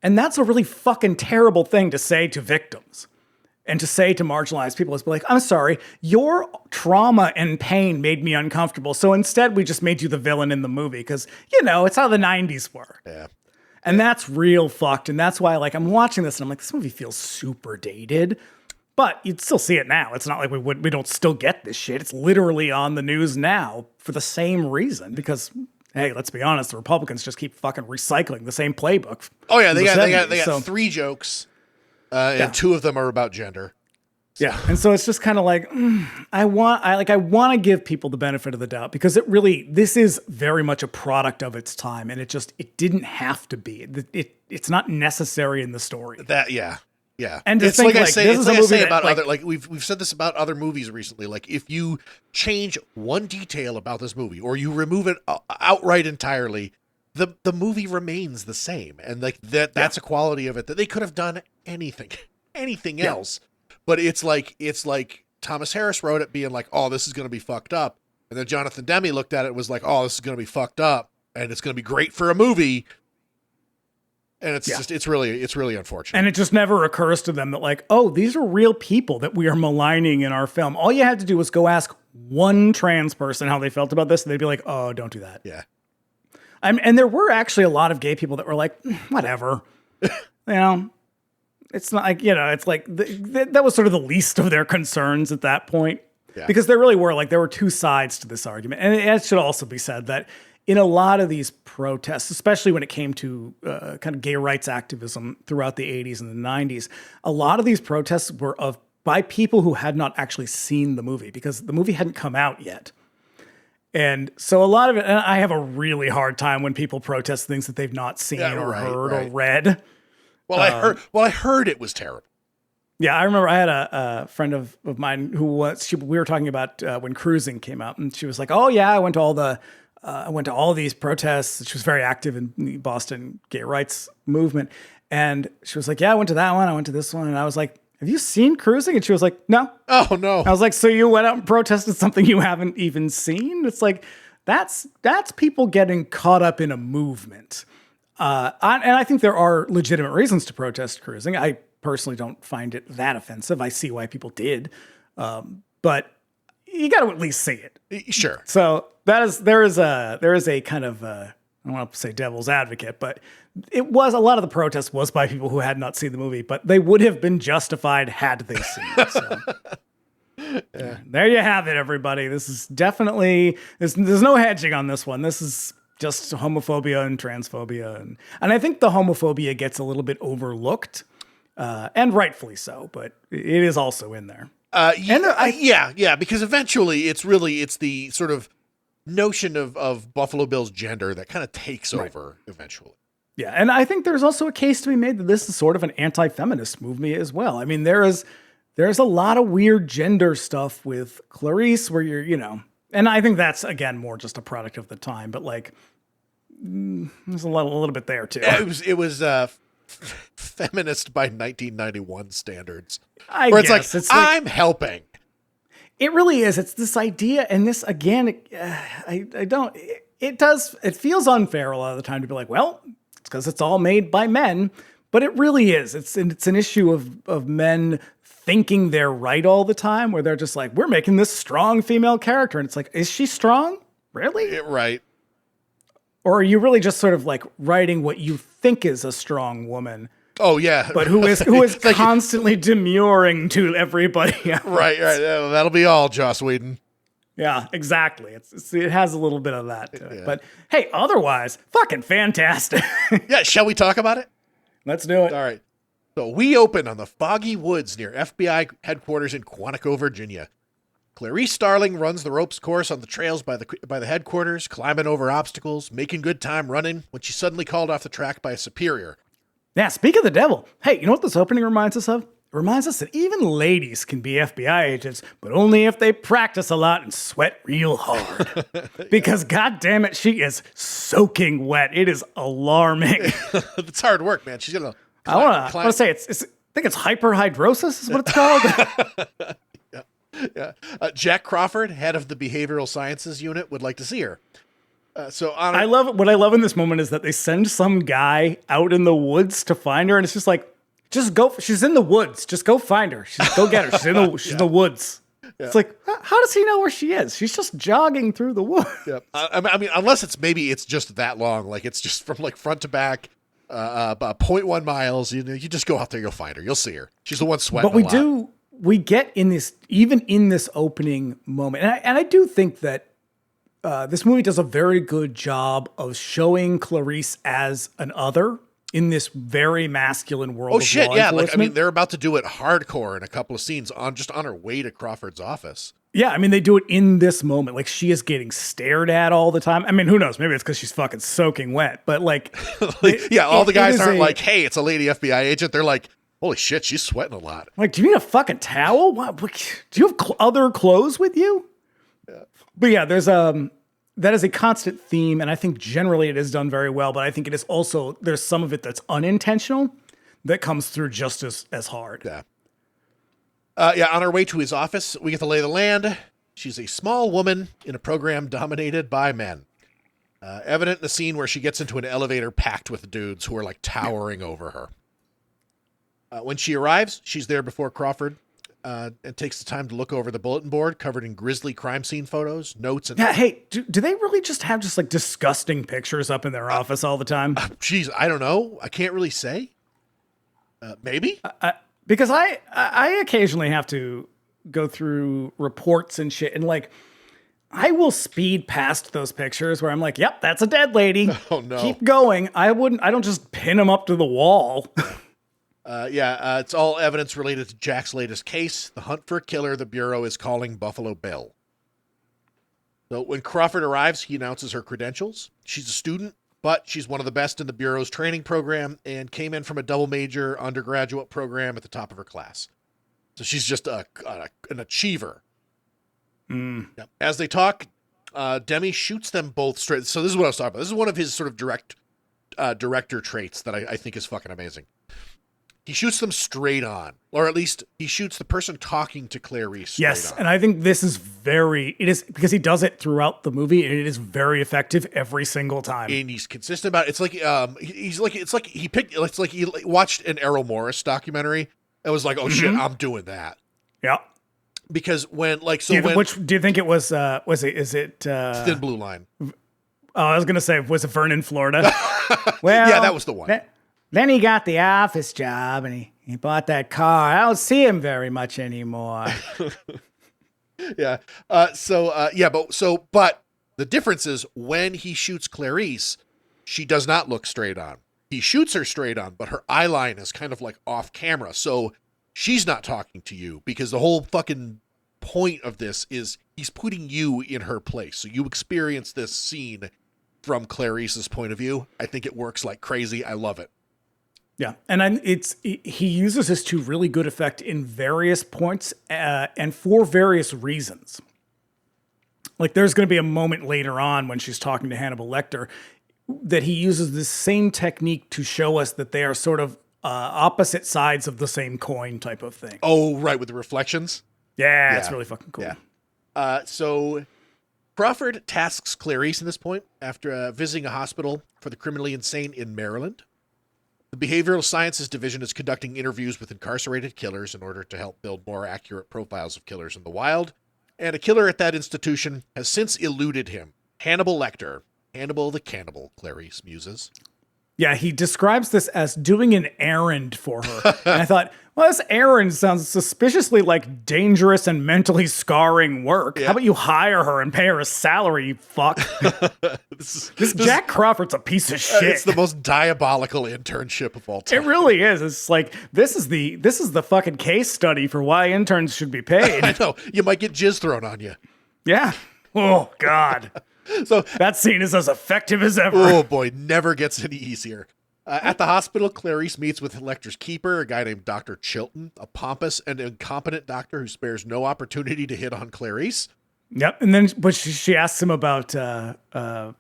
And that's a really fucking terrible thing to say to victims. And to say to marginalized people is be like, I'm sorry, your trauma and pain made me uncomfortable. So instead, we just made you the villain in the movie because, it's how the 90s were. Yeah. And that's real fucked. And that's why, I'm watching this and I'm like, this movie feels super dated. But you'd still see it now. It's not like we don't still get this shit. It's literally on the news now for the same reason because, hey, let's be honest, the Republicans just keep fucking recycling the same playbook. Oh yeah, they got 3 jokes. And 2 of them are about gender. Yeah. And so it's just kind of like, I want to give people the benefit of the doubt because this is very much a product of its time. And it didn't have to be. It's not necessary in the story. Yeah. And it's think, like I say, this it's is like a I movie say that, about other, we've said this about other movies recently. Like if you change one detail about this movie or you remove it outright entirely, the movie remains the same. And that's a quality of it that they could have done anything else. But it's like Thomas Harris wrote it being like, oh, this is going to be fucked up. And then Jonathan Demme looked at it and was like, oh, this is going to be fucked up and it's going to be great for a movie. And it's really unfortunate. And it just never occurs to them that like, oh, these are real people that we are maligning in our film. All you had to do was go ask one trans person how they felt about this. And they'd be like, oh, don't do that. Yeah. And there were actually a lot of gay people that were like, whatever, it's not like, it's like that was sort of the least of their concerns at that point. Yeah. Because there were 2 sides to this argument. And it should also be said that in a lot of these protests, especially when it came to kind of gay rights activism throughout the 80s and the 90s, a lot of these protests were by people who had not actually seen the movie because the movie hadn't come out yet. And so a lot of it, and I have a really hard time when people protest things that they've not seen or heard or read. Well, I heard it was terrible. Yeah, I remember I had a friend of mine who we were talking about when Cruising came out, and she was like, "Oh yeah, I went to all these protests." She was very active in the Boston gay rights movement, and she was like, "Yeah, I went to that one, I went to this one," and I was like, "Have you seen Cruising?" And she was like, "No." Oh no. I was like, "So you went out and protested something you haven't even seen?" It's like that's people getting caught up in a movement. And I think there are legitimate reasons to protest Cruising. I personally don't find it that offensive. I see why people did. But you got to at least see it. Sure. So there is a kind of, I don't want to say devil's advocate, but a lot of the protest was by people who had not seen the movie, but they would have been justified had they seen it. So. Yeah. There you have it, everybody. This is definitely, there's no hedging on this one. This is just homophobia and transphobia. And I think the homophobia gets a little bit overlooked, and rightfully so, but it is also in there. Because eventually it's the sort of notion of Buffalo Bill's gender that kind of takes over eventually. Yeah, and I think there's also a case to be made that this is sort of an anti-feminist movie as well. I mean, there's a lot of weird gender stuff with Clarice where and I think that's, again, more just a product of the time, but there's a little bit there too. Yeah, it was feminist by 1991 standards. It's like I'm helping. It really is. It's this idea, and this again, it feels unfair a lot of the time to be like, well, it's because it's all made by men, but it really is. It's an issue of men thinking they're right all the time, where they're just like, we're making this strong female character, and it's like, is she strong? Really? Right. Or are you really just sort of like writing what you think is a strong woman? Oh yeah, but who is constantly demurring to everybody else. Right. Yeah, that'll be all, Joss Whedon. Yeah, exactly. It has a little bit of that to it. But hey, otherwise, fucking fantastic. Yeah, shall we talk about it? Let's do it. All right. So we open on the foggy woods near FBI headquarters in Quantico, Virginia. Clarice Starling runs the ropes course on the trails by the headquarters, climbing over obstacles, making good time running, when she's suddenly called off the track by a superior. Yeah, speak of the devil. Hey, you know what this opening reminds us of? reminds us that even ladies can be FBI agents, but only if they practice a lot and sweat real hard. Because God damn it, she is soaking wet. It is alarming. It's hard work, man. She's gonna. I want to say it's. I think it's hyperhidrosis is what it's called. Yeah. Jack Crawford, head of the behavioral sciences unit, would like to see her. I love what I love in this moment is that they send some guy out in the woods to find her, and it's just like, just go. She's in the woods. Just go find her. Go get her. She's in the woods. Yeah. It's like, how does he know where she is? She's just jogging through the woods. Yeah. I mean, unless it's just that long, like it's just from like front to back, about 0.1 miles. You just go out there, you'll find her. You'll see her. She's the one sweating. But we get in this, even in this opening moment, and I do think that this movie does a very good job of showing Clarice as an other in this very masculine world. Oh shit, yeah! Like, I mean, they're about to do it hardcore in a couple of scenes on her way to Crawford's office. Yeah, I mean, they do it in this moment. Like, she is getting stared at all the time. I mean, who knows? Maybe it's because she's fucking soking wet. But like, all the guys aren't like, "Hey, it's a lady FBI agent." They're like, "Holy shit, she's sweating a lot." Like, do you need a fucking towel? What? Do you have other clothes with you? Yeah. But yeah, there's that is a constant theme, and I think generally it is done very well. But I think it is also there's some of it that's unintentional that comes through just as hard. Yeah. On our way to his office, we get the lay of the land. She's a small woman in a program dominated by men. Evident in the scene where she gets into an elevator packed with dudes who are like towering over her. When she arrives, she's there before Crawford and takes the time to look over the bulletin board covered in grisly crime scene photos, notes, and... Yeah, hey, do they really just have just like disgusting pictures up in their office all the time? Geez, I don't know. I can't really say. Maybe? Because I occasionally have to go through reports and shit, and like, I will speed past those pictures where I'm like, yep, that's a dead lady. Oh no. Keep going. I don't just pin them up to the wall. It's all evidence related to Jack's latest case, the hunt for a killer the Bureau is calling Buffalo Bill. So when Crawford arrives, he announces her credentials. She's a student, but she's one of the best in the Bureau's training program and came in from a double major undergraduate program at the top of her class. So she's just an achiever. Mm. Yeah. As they talk, Demme shoots them both straight. So this is what I was talking about. This is one of his sort of director traits that I think is fucking amazing. He shoots them straight on, or at least he shoots the person talking to Clarice straight on. And I think this is it is because he does it throughout the movie, and it is very effective every single time. And he's consistent about it. It's like he watched an Errol Morris documentary and was like, "Oh shit, I'm doing that." Yeah. Because when do you think it was? Is it Thin Blue Line? Oh, I was gonna say, was it Vernon, Florida? Well, yeah, that was the one. Then he got the office job and he bought that car. I don't see him very much anymore. Yeah. But the difference is when he shoots Clarice, she does not look straight on. He shoots her straight on, but her eye line is kind of like off camera. So she's not talking to you because the whole fucking point of this is he's putting you in her place. So you experience this scene from Clarice's point of view. I think it works like crazy. I love it. Yeah, and he uses this to really good effect in various points and for various reasons. Like there's going to be a moment later on when she's talking to Hannibal Lecter that he uses this same technique to show us that they are sort of opposite sides of the same coin type of thing. Oh, right, with the reflections? Yeah, it's really fucking cool. Yeah. So Crawford tasks Clarice in this point after visiting a hospital for the criminally insane in Maryland. The Behavioral Sciences Division is conducting interviews with incarcerated killers in order to help build more accurate profiles of killers in the wild. And a killer at that institution has since eluded him. Hannibal Lecter. Hannibal the Cannibal, Clarice muses. Yeah, he describes this as doing an errand for her. And I thought, well, this errand sounds suspiciously like dangerous and mentally scarring work. Yeah. How about you hire her and pay her a salary, you fuck? This Jack Crawford's a piece of shit. It's the most diabolical internship of all time. It really is. It's like, this is the fucking case study for why interns should be paid. I know. You might get jizz thrown on you. Yeah. Oh, God. So that scene is as effective as ever. Oh boy, never gets any easier. At the hospital, Clarice meets with Lecter's keeper, a guy named Dr. Chilton, a pompous and incompetent doctor who spares no opportunity to hit on Clarice. Yep. And then, but she asks him about Dr.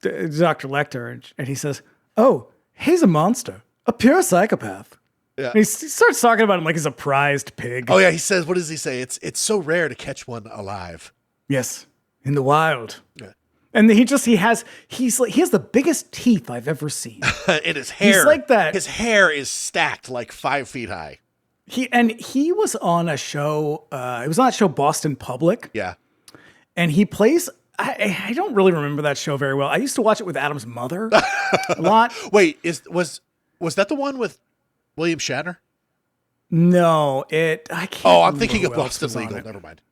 Lecter, and he says, "Oh, he's a monster, a pure psychopath." Yeah. And he starts talking about him like he's a prized pig. Oh yeah, he says, what does he say? It's so rare to catch one alive. Yes, in the wild. Yeah. And he has the biggest teeth I've ever seen. And his hair, He's like that. His hair is stacked like 5 feet high. He was on a show. It was on that show Boston Public. Yeah. And he plays. I don't really remember that show very well. I used to watch it with Adam's mother a lot. Wait, was that the one with William Shatner? No, I can't. Oh, I'm remember thinking of who else Boston was on Legal. it. Never mind.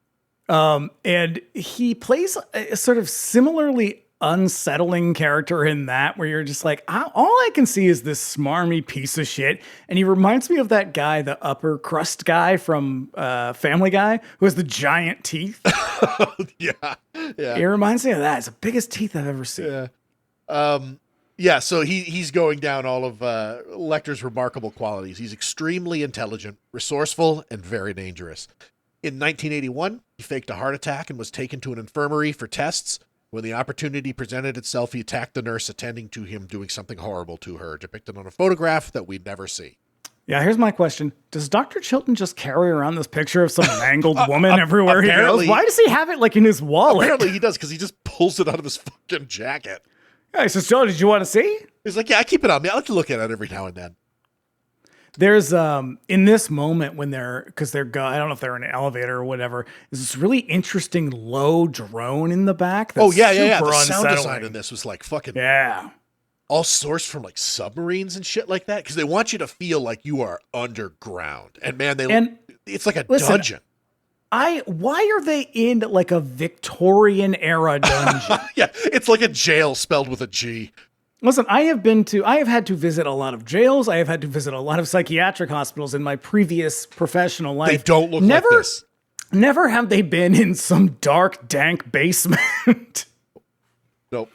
And he plays a sort of similarly unsettling character in that, where you're just like, all I can see is this smarmy piece of shit. And he reminds me of that guy, the upper crust guy from Family Guy, who has the giant teeth. Yeah. It reminds me of that. It's the biggest teeth I've ever seen. Yeah. So he's going down all of Lecter's remarkable qualities. He's extremely intelligent, resourceful, and very dangerous. In 1981, he faked a heart attack and was taken to an infirmary for tests. When the opportunity presented itself, he attacked the nurse attending to him, doing something horrible to her, depicted on a photograph that we'd never see. Yeah, here's my question. Does Dr. Chilton just carry around this picture of some mangled woman everywhere he goes? Why does he have it like in his wallet? Apparently he does, because he just pulls it out of his fucking jacket. Yeah, he says, "Joe, did you want to see?" He's like, yeah, I keep it on me. I like to look at it every now and then. There's in this moment when I don't know if they're in an elevator or whatever, there's this really interesting low drone in the back. That's Yeah. super The sound unsettling. design in this was like fucking all sourced from like submarines and shit like that, because they want you to feel like you are underground. And man, it's like a dungeon. Why are they in like a Victorian era dungeon? Yeah, it's like a jail spelled with a G. Listen, I have had to visit a lot of jails. I have had to visit a lot of psychiatric hospitals in my previous professional life. They don't look like this. Never have they been in some dark, dank basement. Nope.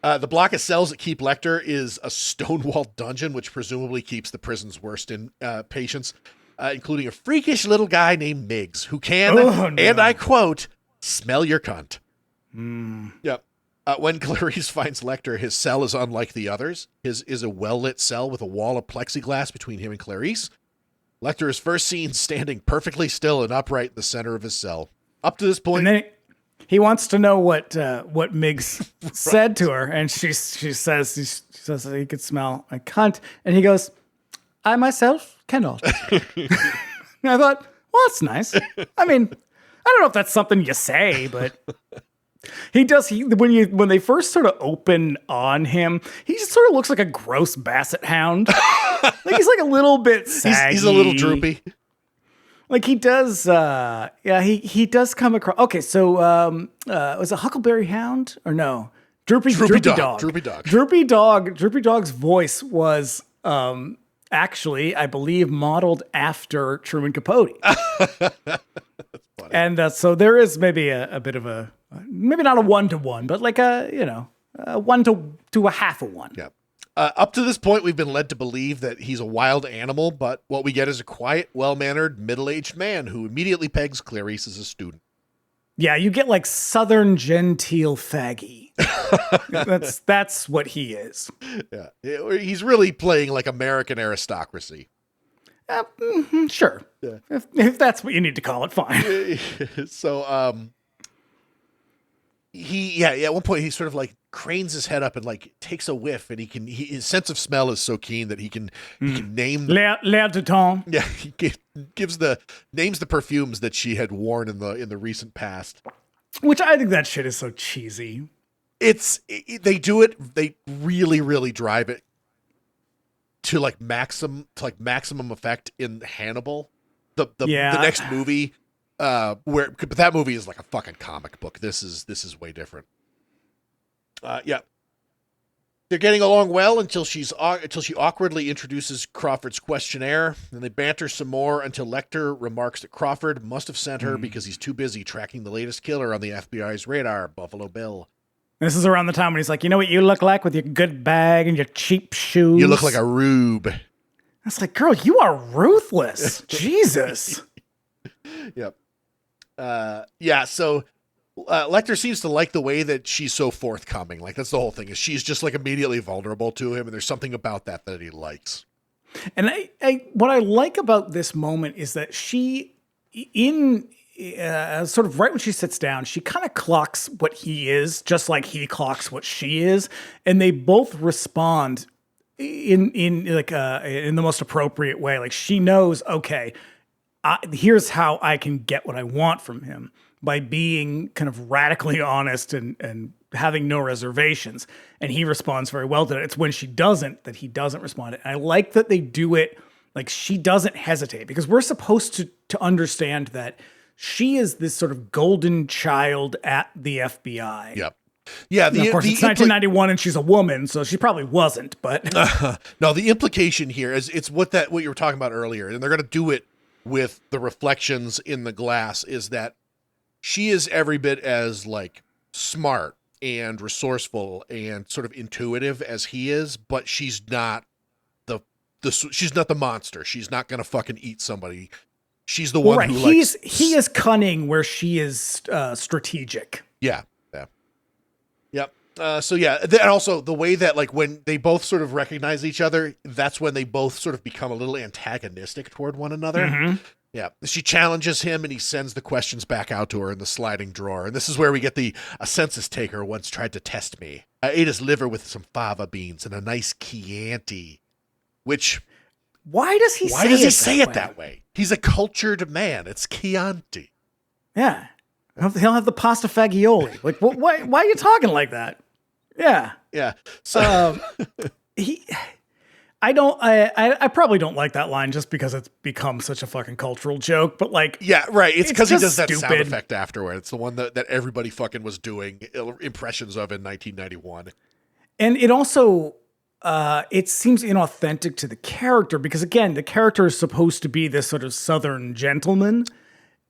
The block of cells that keep Lecter is a stone-walled dungeon, which presumably keeps the prison's worst patients, including a freakish little guy named Miggs, who can, and I quote, smell your cunt. Yep. When Clarice finds Lecter, his cell is unlike the others. His is a well-lit cell with a wall of plexiglass between him and Clarice. Lecter is first seen standing perfectly still and upright in the center of his cell. Up to this point... And then he wants to know what Miggs said to her, and she says that he could smell a cunt, and he goes, "I myself cannot." And I thought, well, that's nice. I mean, I don't know if that's something you say, but... He does. When they first sort of open on him, he just sort of looks like a gross basset hound. Like he's like a little bit saggy. He's a little droopy. Like he does. He does come across. Okay, so was it Huckleberry Hound or no? Droopy Dog. Droopy Dog's voice was actually, I believe, modeled after Truman Capote. And so there is maybe a bit of a. Maybe not a 1-to-1, but like a 1 to a half a 1. Yeah. Up to this point, we've been led to believe that he's a wild animal, but what we get is a quiet, well-mannered, middle-aged man who immediately pegs Clarice as a student. Yeah, you get like Southern genteel faggy. That's what he is. Yeah, he's really playing like American aristocracy. Sure. Yeah. If that's what you need to call it, fine. So, at one point he sort of like cranes his head up and like takes a whiff, and his sense of smell is so keen that he can name l'air du temps. Yeah, he names the perfumes that she had worn in the recent past. Which I think that shit is so cheesy. They do it. They really, really drive it to maximum effect in Hannibal, the next movie. But that movie is like a fucking comic book. This is way different. They're getting along well until she awkwardly introduces Crawford's questionnaire, and they banter some more until Lecter remarks that Crawford must have sent her because he's too busy tracking the latest killer on the FBI's radar, Buffalo Bill. This is around the time when he's like, you know what you look like with your good bag and your cheap shoes? You look like a rube. It's like, girl, you are ruthless. Jesus. Yep. Yeah, so Lecter seems to like the way that she's so forthcoming. Like, that's the whole thing, is she's just like immediately vulnerable to him, and there's something about that he likes. And I what I like about this moment is that she, sort of right when she sits down, she kind of clocks what he is, just like he clocks what she is, and they both respond in the most appropriate way. Like, she knows, okay, here's how I can get what I want from him, by being kind of radically honest and having no reservations. And he responds very well to it. It's when she doesn't that he doesn't respond. And I like that they do it like she doesn't hesitate, because we're supposed to understand that she is this sort of golden child at the FBI. Yep. Yeah, of course, it's 1991 and she's a woman, so she probably wasn't. But no, the implication here is it's what you were talking about earlier, and they're going to do it with the reflections in the glass, is that she is every bit as like smart and resourceful and sort of intuitive as he is, but she's not she's not the monster. She's not going to fucking eat somebody. She's the one who he is cunning where she is strategic. Yeah. Yep. So yeah, and also the way that like when they both sort of recognize each other, that's when they both sort of become a little antagonistic toward one another. Mm-hmm. Yeah. She challenges him and he sends the questions back out to her in the sliding drawer. And this is where we get a census taker once tried to test me. I ate his liver with some fava beans and a nice Chianti, which... Why does he say it that way? He's a cultured man. It's Chianti. Yeah. He'll have the pasta fagioli. Like, why are you talking like that? Yeah. Yeah. So I probably don't like that line just because it's become such a fucking cultural joke, but like, yeah, right. It's because he does that stupid sound effect afterward. It's the one that everybody fucking was doing impressions of in 1991. And it also, it seems inauthentic to the character because, again, the character is supposed to be this sort of Southern gentleman,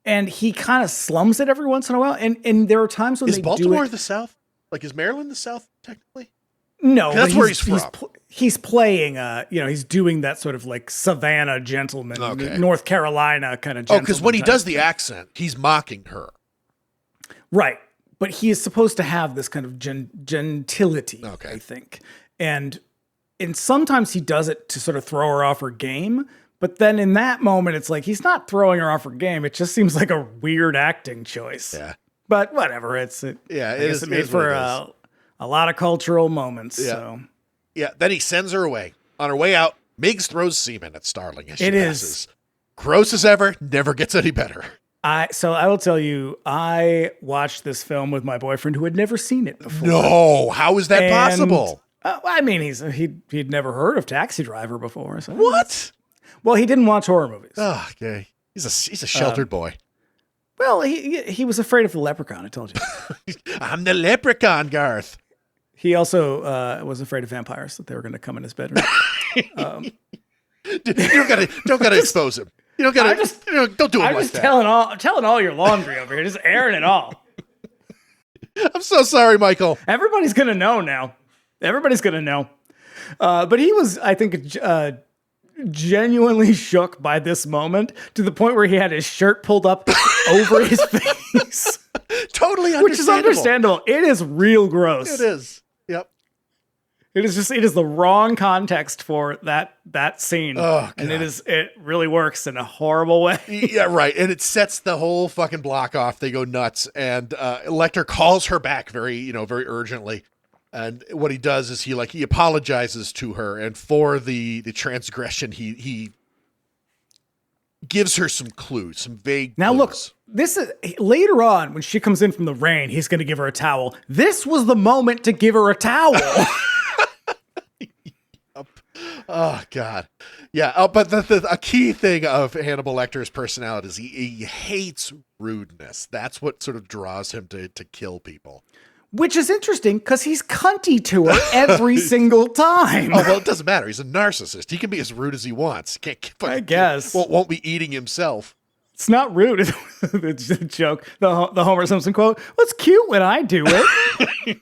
and he kind of slums it every once in a while. And there are times when is they Baltimore do it, the South? Like, is Maryland the South technically? No, that's where he's from. He's playing, he's doing that sort of like Savannah gentleman, North Carolina kind of gentleman. Oh, because when he does the accent, he's mocking her. Right. But he is supposed to have this kind of gentility, I think. And sometimes he does it to sort of throw her off her game. But then in that moment, it's like, he's not throwing her off her game. It just seems like a weird acting choice. Yeah. But whatever. It made for a lot of cultural moments. Yeah. So. Yeah. Then he sends her away. On her way out, Miggs throws semen at Starling as she passes. Gross as ever, never gets any better. So I will tell you, I watched this film with my boyfriend who had never seen it before. No, how is that possible? I mean, he'd never heard of Taxi Driver before. So. What? Well, he didn't watch horror movies. Oh, okay. He's a sheltered boy. Well, he was afraid of the leprechaun, I told you. I'm the leprechaun, Garth. He also was afraid of vampires, that they were going to come in his bedroom. You don't gotta expose him. You don't gotta. Don't do it like that. I'm just telling all your laundry over here, just airing it all. I'm so sorry, Michael. Everybody's gonna know now. Everybody's gonna know. But he was, I think, genuinely shook by this moment to the point where he had his shirt pulled up over his face. Totally understandable. Which is understandable. It is real gross. It is. Yep. It is the wrong context for that scene. Oh, God. And it really works in a horrible way. Yeah, right. And it sets the whole fucking block off. They go nuts. And Lecter calls her back very urgently. And what he does is he apologizes to her, and for the transgression, he gives her some clues, some vague Now clues. look, this is later on when she comes in from the rain, he's going to give her a towel. This was the moment to give her a towel. Oh, God. Yeah. But a key thing of Hannibal Lecter's personality is he hates rudeness. That's what sort of draws him to kill people. Which is interesting because he's cunty to her every single time. Oh, well, it doesn't matter. He's a narcissist. He can be as rude as he wants. I guess. Won't be eating himself. It's not rude. It's a joke. The Homer Simpson quote. Well, it's cute when I do it.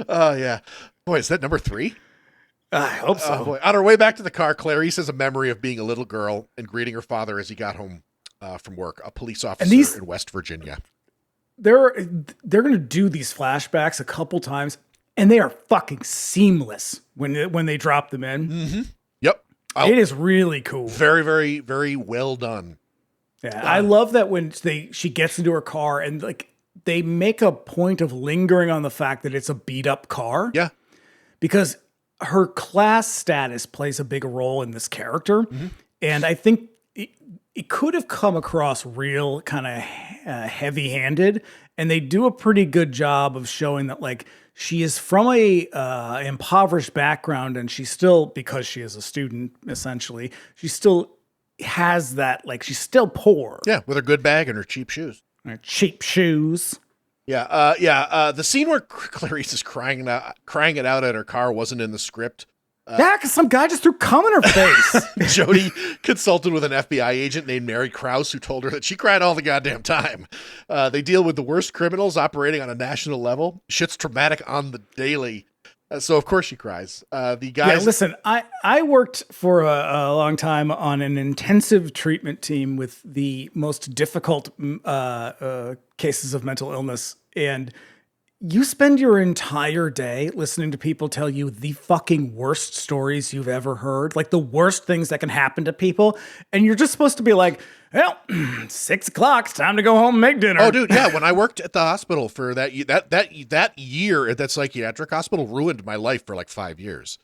Oh, yeah. Boy, is that number 3? I hope so. Boy. On our way back to the car, Clarice has a memory of being a little girl and greeting her father as he got home from work, a police officer in West Virginia. They're going to do these flashbacks a couple times, and they are fucking seamless when they drop them in. Mm-hmm. Yep. It is really cool. Very, very, very well done. Yeah, I love that when she gets into her car and like they make a point of lingering on the fact that it's a beat up car. Yeah. Because her class status plays a big role in this character. Mm-hmm. And I think it could have come across real kind of heavy handed. And they do a pretty good job of showing that like she is from a impoverished background, and she's still, because she is a student, essentially, she still has that, like, she's still poor. Yeah, with her good bag and her cheap shoes. Her cheap shoes. Yeah. The scene where Clarice is crying it out at her car wasn't in the script. Yeah, because some guy just threw cum in her face. Jodie consulted with an FBI agent named Mary Krause, who told her that she cried all the goddamn time. They deal with the worst criminals operating on a national level. Shit's traumatic on the daily. So, of course, she cries. The guys. Yeah, listen, I worked for a long time on an intensive treatment team with the most difficult cases of mental illness. And you spend your entire day listening to people tell you the fucking worst stories you've ever heard, like the worst things that can happen to people. And you're just supposed to be like, well, 6 o'clock, it's time to go home and make dinner. Oh, dude, yeah. When I worked at the hospital for that year at that psychiatric hospital ruined my life for like 5 years.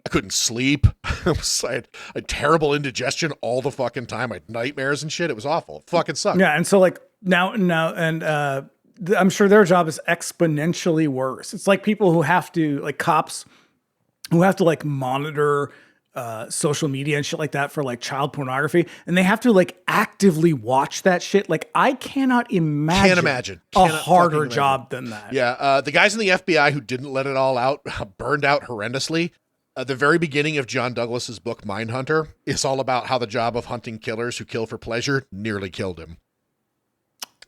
I couldn't sleep. I had terrible indigestion all the fucking time. I had nightmares and shit. It was awful. It fucking sucked. Yeah, and so like now, and I'm sure their job is exponentially worse. It's like people who have to, like cops who have to like monitor social media and shit like that for like child pornography, and they have to like actively watch that shit. Like I cannot imagine a harder job than that. Yeah, the guys in the FBI who didn't let it all out burned out horrendously. The very beginning of John Douglas's book Mindhunter is all about how the job of hunting killers who kill for pleasure nearly killed him.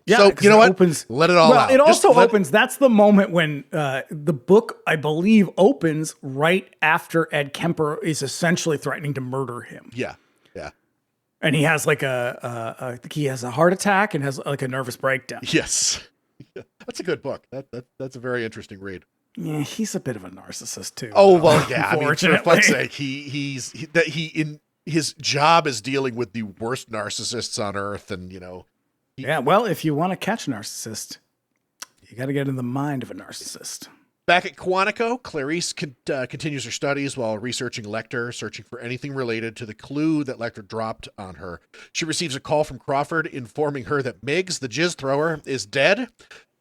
Yeah, so you know what? Opens, let it all out. It also opens. That's the moment when the book, I believe, opens right after Ed Kemper is essentially threatening to murder him. Yeah. And he has like I think he has a heart attack and has like a nervous breakdown. Yes, that's a good book. That's a very interesting read. Yeah, he's a bit of a narcissist too. Oh well, yeah. I mean, for fuck's sake, his job is dealing with the worst narcissists on earth, and you know. Yeah, well, if you want to catch a narcissist, you got to get in the mind of a narcissist. Back at Quantico, Clarice continues her studies while researching Lecter, searching for anything related to the clue that Lecter dropped on her. She receives a call from Crawford informing her that Miggs, the jizz thrower, is dead,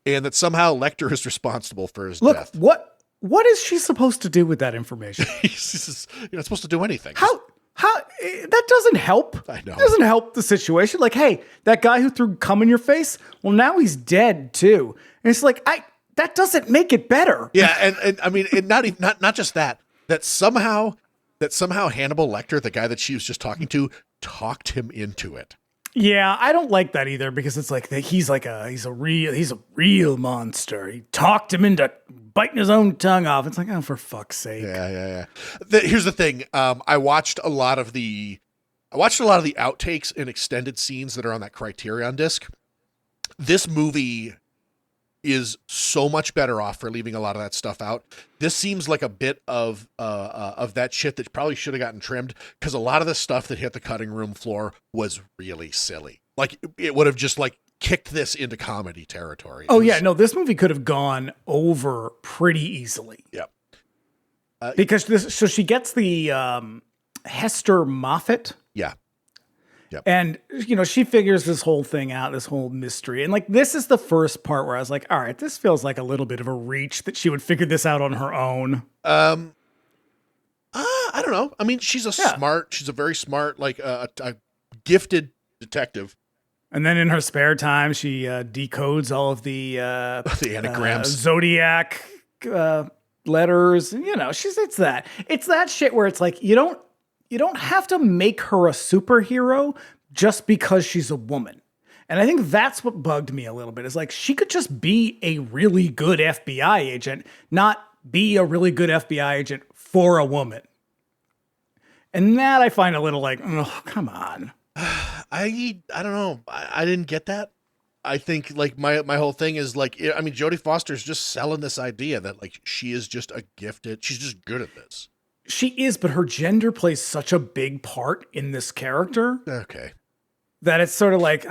and that somehow Lecter is responsible for his death. What is she supposed to do with that information? You're not supposed to do anything. How that doesn't help. I know. It doesn't help the situation. Like, hey, that guy who threw cum in your face, well, now he's dead too. And it's like, that doesn't make it better. Yeah, and I mean, not just that somehow Hannibal Lecter, the guy that she was just talking to, talked him into it. Yeah, I don't like that either, because it's like he's a real monster. He talked him into biting his own tongue off. It's like, oh, for fuck's sake. Yeah. Here's the thing. I watched a lot of the outtakes and extended scenes that are on that Criterion disc. This movie is so much better off for leaving a lot of that stuff out. This seems like a bit of that shit that probably should have gotten trimmed, because a lot of the stuff that hit the cutting room floor was really silly. Like it would have just like kicked this into comedy territory. No, this movie could have gone over pretty easily. Yep. Because so she gets the Hester Moffat. Yeah. Yep. And, you know, she figures this whole thing out, this whole mystery. And like, this is the first part where I was like, all right, this feels like a little bit of a reach that she would figure this out on her own. I don't know. I mean, she's a very smart, like a gifted detective. And then in her spare time, she decodes all of the anagrams, zodiac letters. You know, it's that shit where it's like, you don't have to make her a superhero, just because she's a woman. And I think that's what bugged me a little bit, is like, she could just be a really good FBI agent, not be a really good FBI agent for a woman. And that I find a little like, oh, come on. I don't know. I didn't get that. I think like my whole thing is like, I mean, Jodie Foster's just selling this idea that like she is just she's just good at this. She is, but her gender plays such a big part in this character. Okay. That it's sort of like,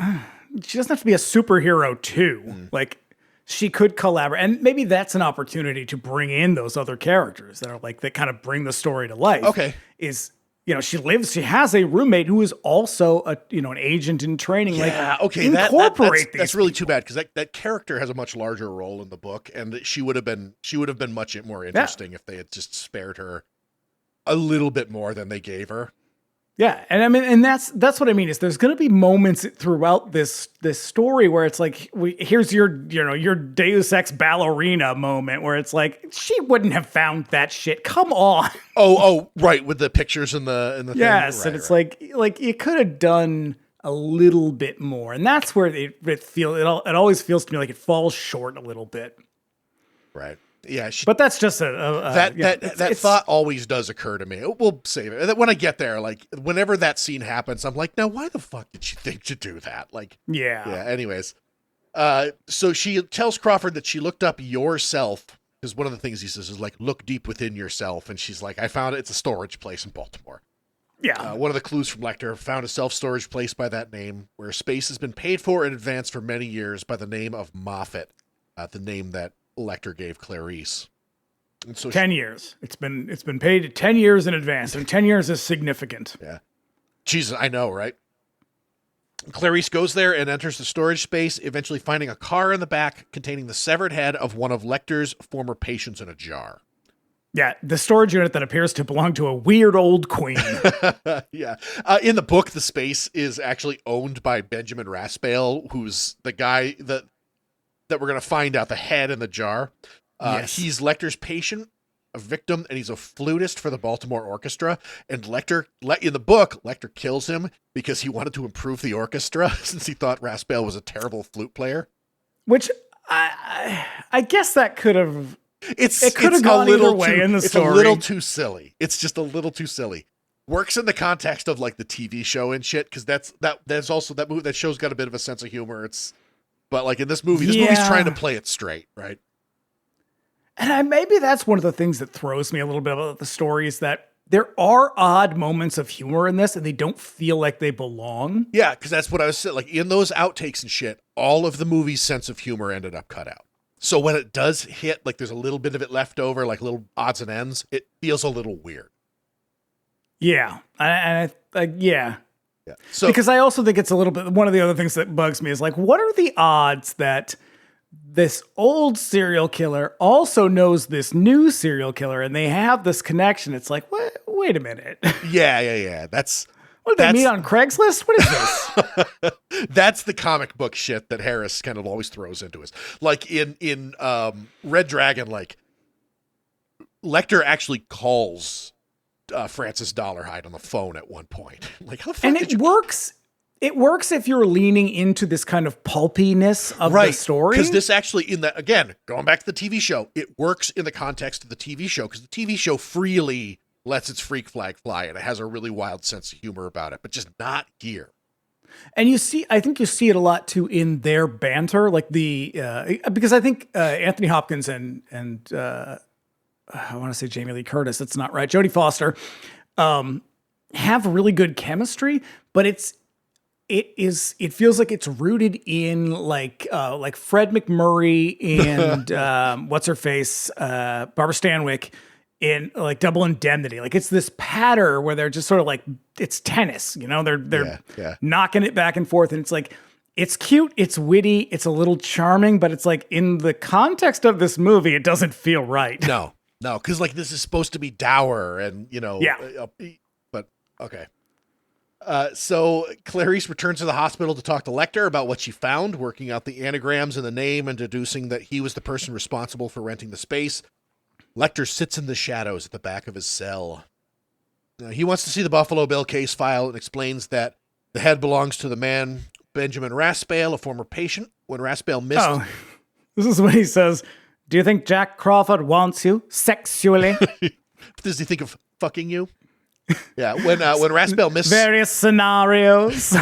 she doesn't have to be a superhero too. Like, she could collaborate. And maybe that's an opportunity to bring in those other characters that are like, that kind of bring the story to life. Okay. She has a roommate who is also an agent in training. Yeah, like, okay. That's really too bad, because that character has a much larger role in the book, and she would have been much more interesting if they had just spared her a little bit more than they gave her. Yeah, and I mean, and that's what I mean, is there's going to be moments throughout this story where it's like, here's your Deus Ex ballerina moment, where it's like, she wouldn't have found that shit. Come on. Oh, right, with the pictures in the thing. Yes, right, and it's like you could have done a little bit more, and that's where it always feels to me like it falls short a little bit. Right. Yeah, but that's just that thought always does occur to me. We'll save it. When I get there, like whenever that scene happens, I'm like, now why the fuck did she think to do that? Like, yeah. Anyways, so she tells Crawford that she looked up yourself, because one of the things he says is like, look deep within yourself, and she's like, I found it. It's a storage place in Baltimore. Yeah. One of the clues from Lecter found a self-storage place by that name, where space has been paid for in advance for many years by the name of Moffat, the name that Lecter gave Clarice. And so 10 years. It's been paid 10 years in advance, and 10 years is significant. Yeah. Jesus, I know, right? Clarice goes there and enters the storage space, eventually finding a car in the back containing the severed head of one of Lecter's former patients in a jar. Yeah, the storage unit that appears to belong to a weird old queen. Yeah. In the book, the space is actually owned by Benjamin Raspail, who's the guy that we're going to find out, the head in the jar. Yes. He's Lecter's patient, a victim, and he's a flutist for the Baltimore Orchestra. And in the book, Lecter kills him because he wanted to improve the orchestra, since he thought Raspail was a terrible flute player. Which I guess that could have... It could have gone either way in the story. It's a little too silly. It's just a little too silly. Works in the context of like the TV show and shit, because that's also that movie. That show's got a bit of a sense of humor. But like in this movie's trying to play it straight, right? And maybe that's one of the things that throws me a little bit about the story, is that there are odd moments of humor in this, and they don't feel like they belong. Yeah, because that's what I was saying. Like in those outtakes and shit, all of the movie's sense of humor ended up cut out. So when it does hit, like there's a little bit of it left over, like little odds and ends, it feels a little weird. Yeah, yeah. Yeah. So, because I also think it's a little bit, one of the other things that bugs me is like, what are the odds that this old serial killer also knows this new serial killer, and they have this connection? It's like, wait a minute. Yeah. What did they meet on Craigslist? What is this? That's the comic book shit that Harris kind of always throws into us. Like in Red Dragon, like Lecter actually calls Francis Dollarhide on the phone at one point. Like, how the fuck and works. It works if you're leaning into this kind of pulpiness of the story. Because this actually, again, going back to the TV show, it works in the context of the TV show, because the TV show freely lets its freak flag fly, and it has a really wild sense of humor about it, but just not here. And I think you see it a lot too in their banter, like because I think Anthony Hopkins and I want to say Jamie Lee Curtis, it's not right, Jodie Foster, have really good chemistry, but it feels like it's rooted in like Fred McMurray and what's her face, Barbara Stanwyck in like Double Indemnity. Like it's this patter where they're just sort of like, it's tennis, they're knocking it back and forth, and it's like, it's cute, it's witty, it's a little charming, but it's like in the context of this movie, it doesn't feel right. No, because like this is supposed to be dour and but okay. So Clarice returns to the hospital to talk to Lecter about what she found, working out the anagrams in the name and deducing that he was the person responsible for renting the space. Lecter sits in the shadows at the back of his cell. He wants to see the Buffalo Bill case file and explains that The head belongs to the man Benjamin Raspail, a former patient. When Raspail missed... Oh, this is when he says, do you think Jack Crawford wants you sexually? Does he think of fucking you? Yeah, when Raspail missed... Various scenarios.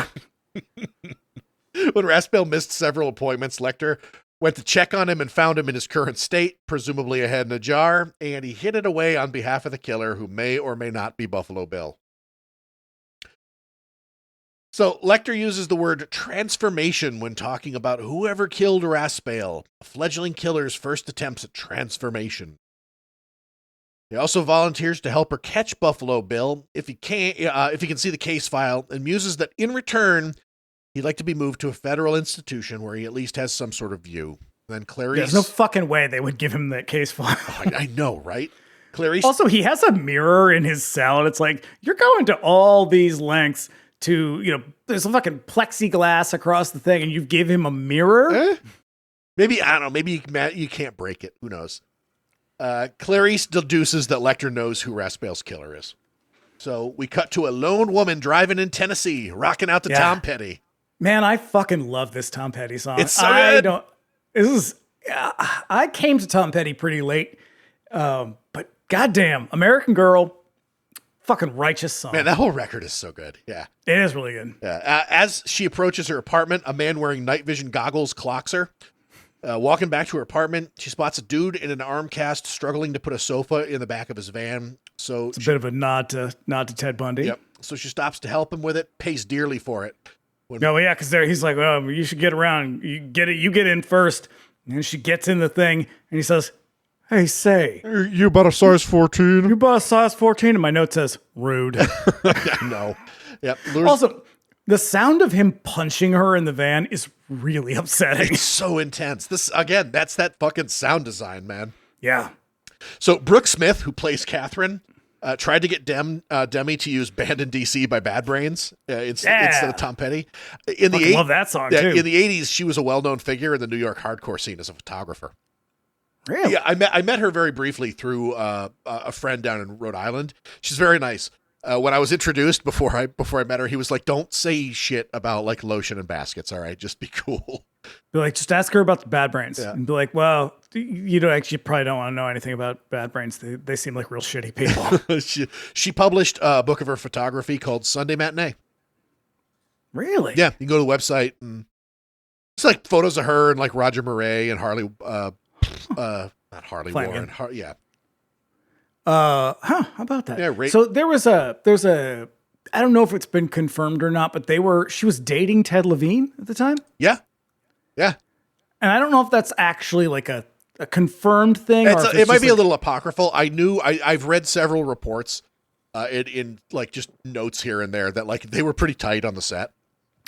When Raspail missed several appointments, Lecter went to check on him and found him in his current state, presumably a head in a jar, and he hid it away on behalf of the killer, who may or may not be Buffalo Bill. So Lecter uses the word transformation when talking about whoever killed Raspail, a fledgling killer's first attempts at transformation. He also volunteers to help her catch Buffalo Bill if he can see the case file, and muses that in return, he'd like to be moved to a federal institution where he at least has some sort of view. Then Clarice... There's no fucking way they would give him that case file. I know, right? Clarice... Also, he has a mirror in his cell, and it's like, you're going to all these lengths to, there's a fucking plexiglass across the thing, and you give him a mirror? Maybe, I don't know, maybe you can't break it. Who knows? Clarice deduces that Lecter knows who Raspail's killer is. So we cut to a lone woman driving in Tennessee, rocking out to Tom Petty. Man, I fucking love this Tom Petty song. It's so good. I came to Tom Petty pretty late, but goddamn, American Girl, fucking righteous song. Man, that whole record is so good. Yeah. It is really good. Yeah. As she approaches her apartment, a man wearing night vision goggles clocks her. Walking back to her apartment, she spots a dude in an arm cast struggling to put a sofa in the back of his van. So it's a bit of a nod to Ted Bundy. Yep. So she stops to help him with it, pays dearly for it. Because he's like, "Oh, you should get around. You get in first." And then she gets in the thing, and he says, "Hey, say, you about a size 14? You about a size 14?" And my note says, "Rude." I know. Yep. Also, the sound of him punching her in the van is really upsetting. It's so intense. That's that fucking sound design, man. Yeah. So Brooke Smith, who plays Catherine, tried to get Demme to use Banned in DC by Bad Brains instead of Tom Petty. Love that song, too. In the 80s, she was a well-known figure in the New York hardcore scene as a photographer. Really? Yeah, I met her very briefly through a friend down in Rhode Island. She's very nice. When I was introduced before I met her, he was like, "Don't say shit about like lotion and baskets, all right? Just be cool." Be like, just ask her about the Bad Brains, and be like, "Well, you probably don't want to know anything about Bad Brains. They seem like real shitty people." she published a book of her photography called Sunday Matinee. Really? Yeah, you can go to the website and it's like photos of her and like Roger Murray and Harley, not Harley Flanagan. Warren. Yeah. How about that? Yeah, so there's a, I don't know if it's been confirmed or not, but she was dating Ted Levine at the time. Yeah. Yeah. And I don't know if that's actually like a confirmed thing. It might be a little apocryphal. I've read several reports in like just notes here and there that like they were pretty tight on the set.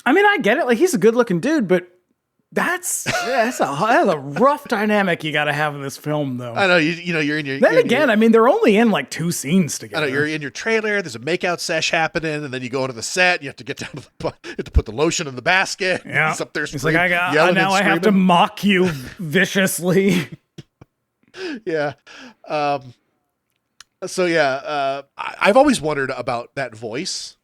I mean, I get it. Like he's a good looking dude, but that's a rough dynamic you got to have in this film, though. I know you're in your. Then again, I mean, they're only in like 2 scenes together. I know you're in your trailer. There's a makeout sesh happening, and then you go into the set. You have to get down to you have to put the lotion in the basket. Yeah, he's up there. It's like I have to mock you viciously. Yeah. So yeah, I've always wondered about that voice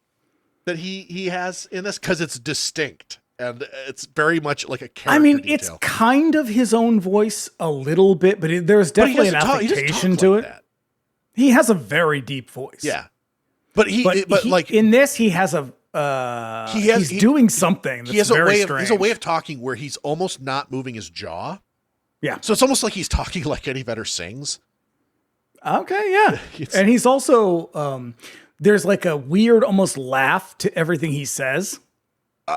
that he has in this because it's distinct. And it's very much like a character. I mean, detail. It's kind of his own voice a little bit, but there's definitely an affectation to it. That. He has a very deep voice. Yeah, but in this, he has he's doing something. That's very strange. He's a way of talking where he's almost not moving his jaw. Yeah, so it's almost like he's talking like Eddie Vedder sings. Okay, yeah, and he's also there's like a weird almost laugh to everything he says.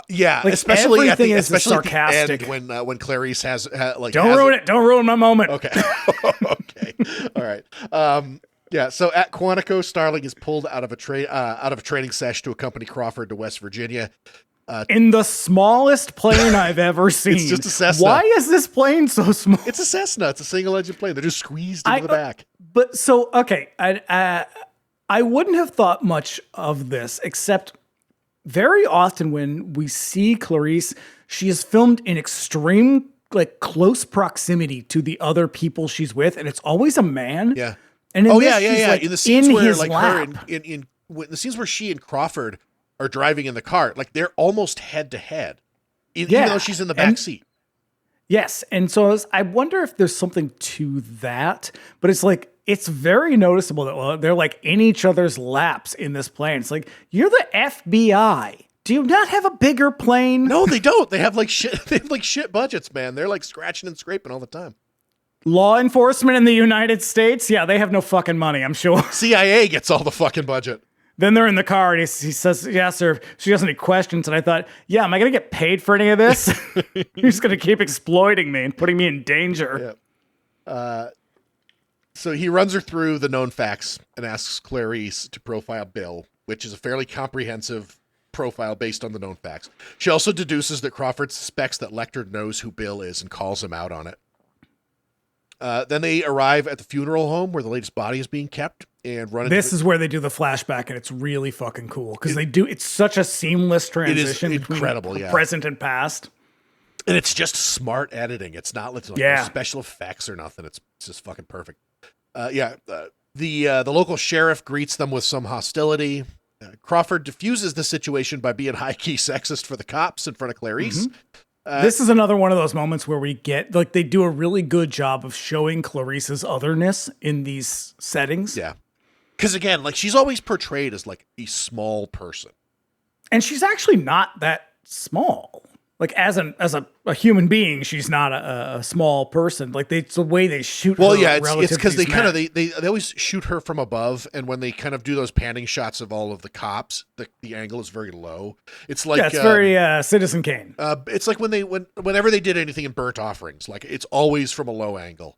Yeah, like especially sarcastic at the end when Clarice has like don't ruin it. Don't ruin my moment. Okay, okay, all right. Yeah. So at Quantico, Starling is pulled out of a training sesh to accompany Crawford to West Virginia. In the smallest plane I've ever seen. It's just a Cessna. Why is this plane so small? It's a Cessna. It's a single-engine plane. They're just squeezed into the back. But so okay, I wouldn't have thought much of this except. Very often when we see Clarice, she is filmed in extreme, like close proximity to the other people she's with, and it's always a man. Yeah. And Like, in the scenes in the scenes where his like lap. her in the scenes where she and Crawford are driving in the car. Like they're almost head to head, even though she's in the back seat. Yes. And so I wonder if there's something to that, but it's like, it's very noticeable that they're like in each other's laps in this plane. It's like, you're the FBI. Do you not have a bigger plane? No, they don't. They have like shit. They have like shit budgets, man. They're like scratching and scraping all the time. Law enforcement in the United States? Yeah, they have no fucking money, I'm sure. CIA gets all the fucking budget. Then they're in the car and he says, yeah, sir, she has any questions. And I thought, yeah, am I going to get paid for any of this? You're just going to keep exploiting me and putting me in danger. Yeah. So he runs her through the known facts and asks Clarice to profile Bill, which is a fairly comprehensive profile based on the known facts. She also deduces that Crawford suspects that Lecter knows who Bill is and calls him out on it. Then they arrive at the funeral home where the latest body is being kept and run into This is where they do the flashback, and it's really fucking cool because it's such a seamless transition between present and past. And it's just smart editing. It's not like no special effects or nothing. It's just fucking perfect. The local sheriff greets them with some hostility. Crawford diffuses the situation by being high-key sexist for the cops in front of Clarice. Mm-hmm. This is another one of those moments where we get, like, they do a really good job of showing Clarice's otherness in these settings. Yeah. Because, again, like, she's always portrayed as, like, a small person. And she's actually not that small. Like, as a human being, she's not a small person. Like, it's the way they shoot her. Well, yeah, it's because they kind of, they always shoot her from above, and when they kind of do those panning shots of all of the cops, the angle is very low. It's like... Yeah, it's very Citizen Kane. It's like whenever they did anything in Burnt Offerings, like, it's always from a low angle.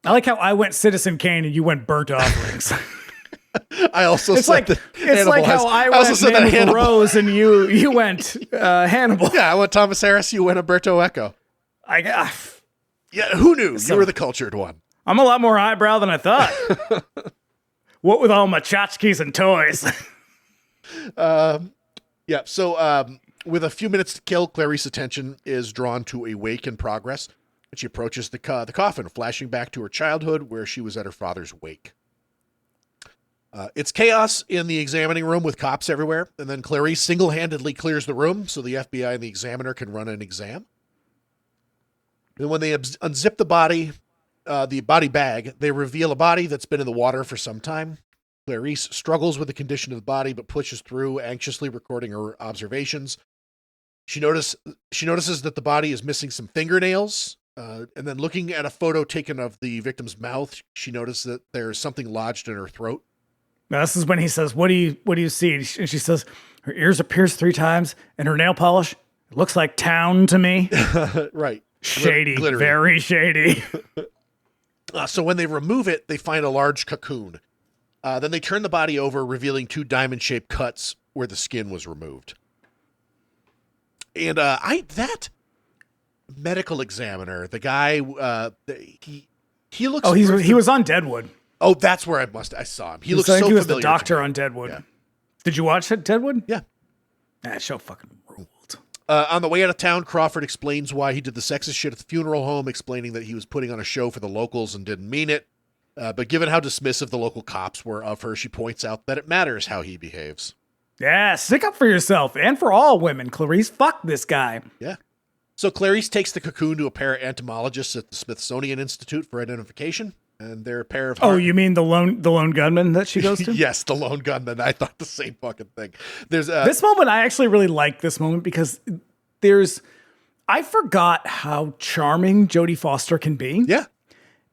I like how I went Citizen Kane and you went Burnt Offerings. I also it's said like how I went Hannibal Rose and you went Hannibal. Yeah, I went Thomas Harris. You went Umberto Eco. Yeah, who knew? You were the cultured one. I'm a lot more highbrow than I thought. What with all my tchotchkes and toys? So with a few minutes to kill, Clarice's attention is drawn to a wake in progress, and she approaches the coffin, flashing back to her childhood where she was at her father's wake. It's chaos in the examining room with cops everywhere, and then Clarice single-handedly clears the room so the FBI and the examiner can run an exam. And when they unzip the body bag, they reveal a body that's been in the water for some time. Clarice struggles with the condition of the body, but pushes through, anxiously recording her observations. She notices that the body is missing some fingernails, and then looking at a photo taken of the victim's mouth, she notices that there's something lodged in her throat. Now, this is when he says, what do you see? And she says, her ears are pierced 3 times, and her nail polish, it looks like town to me. Right. Shady. Very shady. So when they remove it, they find a large cocoon. Then they turn the body over, revealing 2 diamond-shaped cuts where the skin was removed. And that medical examiner, the guy, he looks... Oh, he was on Deadwood. Oh, that's where I saw him. He looks so familiar. He was the doctor on Deadwood. Yeah. Did you watch it, Deadwood? Yeah. That show fucking ruled. On the way out of town, Crawford explains why he did the sexist shit at the funeral home, explaining that he was putting on a show for the locals and didn't mean it. But given how dismissive the local cops were of her, she points out that it matters how he behaves. Yeah, stick up for yourself and for all women, Clarice. Fuck this guy. Yeah. So Clarice takes the cocoon to a pair of entomologists at the Smithsonian Institute for identification. And they're a pair of... Oh, you mean the lone gunman that she goes to? Yes, the lone gunman. I thought the same fucking thing. There's this moment, I actually really like this moment because I forgot how charming Jodie Foster can be. Yeah.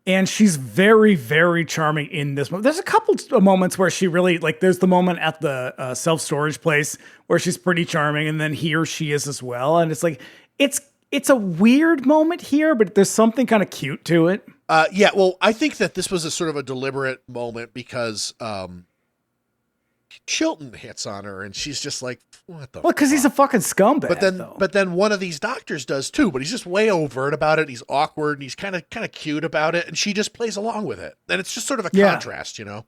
And she's very, very charming in this moment. There's a couple of moments where she really, like, there's the moment at the self-storage place where she's pretty charming, and then here she is as well. And it's like, it's a weird moment here, but there's something kind of cute to it. Yeah, well, I think that this was a sort of a deliberate moment because Chilton hits on her, and she's just like, "What the?" Well, because he's a fucking scumbag. But then one of these doctors does too. But he's just way overt about it. He's awkward, and he's kind of cute about it, and she just plays along with it, and it's just sort of a contrast, you know.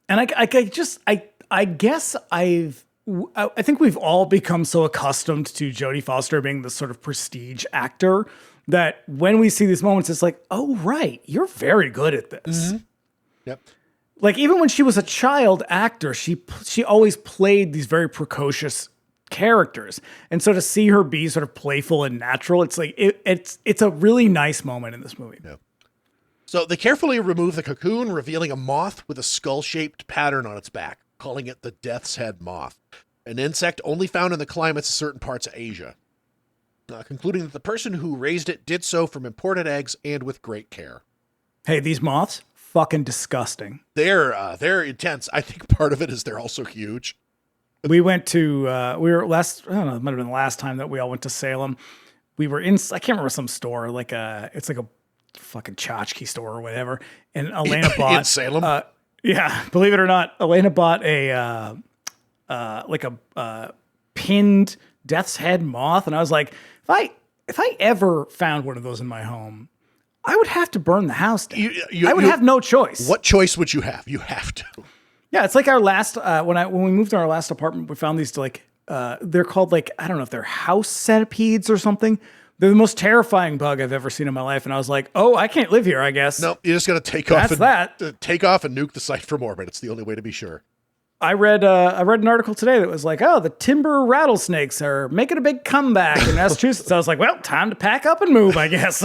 And I guess I think we've all become so accustomed to Jodie Foster being this sort of prestige actor that when we see these moments, it's like, oh, right, you're very good at this. Mm-hmm. Yep. Like, even when she was a child actor, she always played these very precocious characters. And so to see her be sort of playful and natural, it's like it's a really nice moment in this movie. Yeah. So they carefully remove the cocoon, revealing a moth with a skull-shaped pattern on its back, calling it the Death's Head moth, an insect only found in the climates of certain parts of Asia. Concluding that the person who raised it did so from imported eggs and with great care. Hey, these moths, fucking disgusting. They're intense. I think part of it is they're also huge. We went to, I don't know, it might have been the last time that we all went to Salem. We were in, I can't remember some store, it's like a fucking tchotchke store or whatever. And Elena bought. In Salem? Yeah, believe it or not, Elena bought a pinned Death's Head moth. And I was like, if I ever found one of those in my home, I would have to burn the house down. I would have no choice. What choice would you have? You have to. Yeah, it's like our last when we moved to our last apartment, we found these they're called I don't know if they're house centipedes or something. They're the most terrifying bug I've ever seen in my life, and I was like, "Oh, I can't live here, I guess." No, you just got to take off and nuke the site from orbit. It's the only way to be sure. I read an article today that was like, "Oh, the timber rattlesnakes are making a big comeback in Massachusetts." I was like, "Well, time to pack up and move, I guess."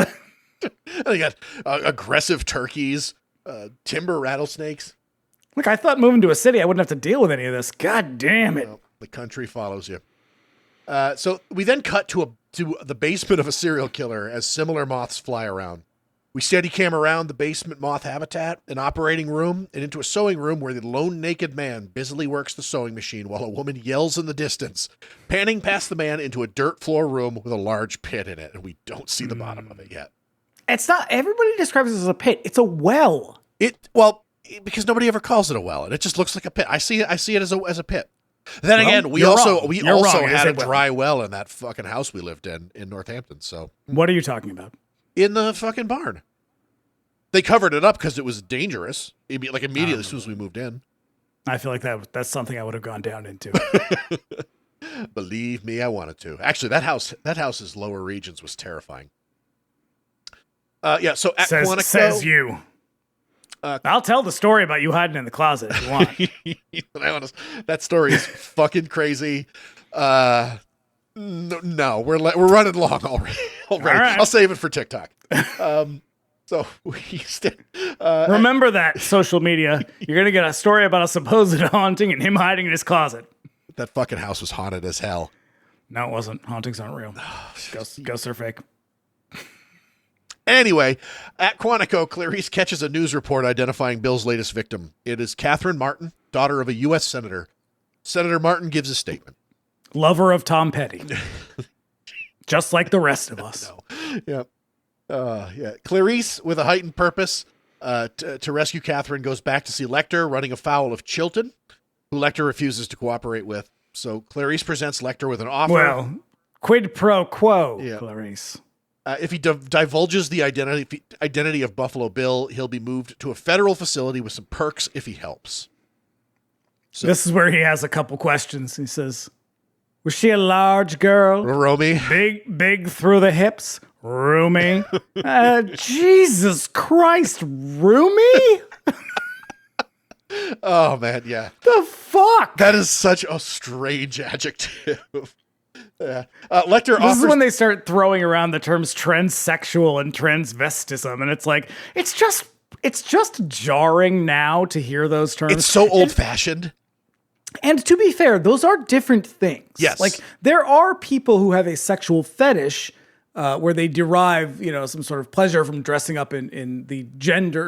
They got aggressive turkeys, timber rattlesnakes. Look, I thought moving to a city, I wouldn't have to deal with any of this. God damn it. Well, the country follows you. So we then cut to the basement of a serial killer as similar moths fly around. We steady cam around the basement moth habitat, an operating room, and into a sewing room where the lone naked man busily works the sewing machine while a woman yells in the distance, panning past the man into a dirt floor room with a large pit in it, and we don't see the bottom of it yet. It's not, everybody describes it as a pit. It's a well. Because nobody ever calls it a well, and it just looks like a pit. I see it as a pit. Then again, we also had a dry well in that fucking house we lived in Northampton. So what are you talking about? In the fucking barn. They covered it up because it was dangerous. Immediately as soon as we moved in. I feel like that's something I would have gone down into. Believe me, I wanted to. Actually, that house's lower regions was terrifying. So at Quantico, says you. I'll tell the story about you hiding in the closet if you want. That story is fucking crazy. No, we're running long already. All right. I'll save it for TikTok. So remember that social media. You're gonna get a story about a supposed haunting and him hiding in his closet. That fucking house was haunted as hell. No, it wasn't. Hauntings aren't real. Ghosts are fake. Anyway, at Quantico, Clarice catches a news report identifying Bill's latest victim. It is Catherine Martin, daughter of a U.S. senator. Senator Martin gives a statement. Lover of Tom Petty. Just like the rest of us. No. Yeah. Clarice, with a heightened purpose to rescue Catherine, goes back to see Lecter running afoul of Chilton, who Lecter refuses to cooperate with. So Clarice presents Lecter with an offer. Well, quid pro quo, yeah. Clarice. If he divulges the identity of Buffalo Bill, he'll be moved to a federal facility with some perks if he helps. So, this is where he has a couple questions. He says, was she a large girl? Roomy. Big through the hips? Roomy? Jesus Christ, roomy? Oh, man, yeah. The fuck? That is such a strange adjective. Yeah. Lecter this is when they start throwing around the terms transsexual and transvestism, and it's like it's just jarring now to hear those terms. It's so old-fashioned. And to be fair, those are different things. Yes. Like there are people who have a sexual fetish where they derive, some sort of pleasure from dressing up in the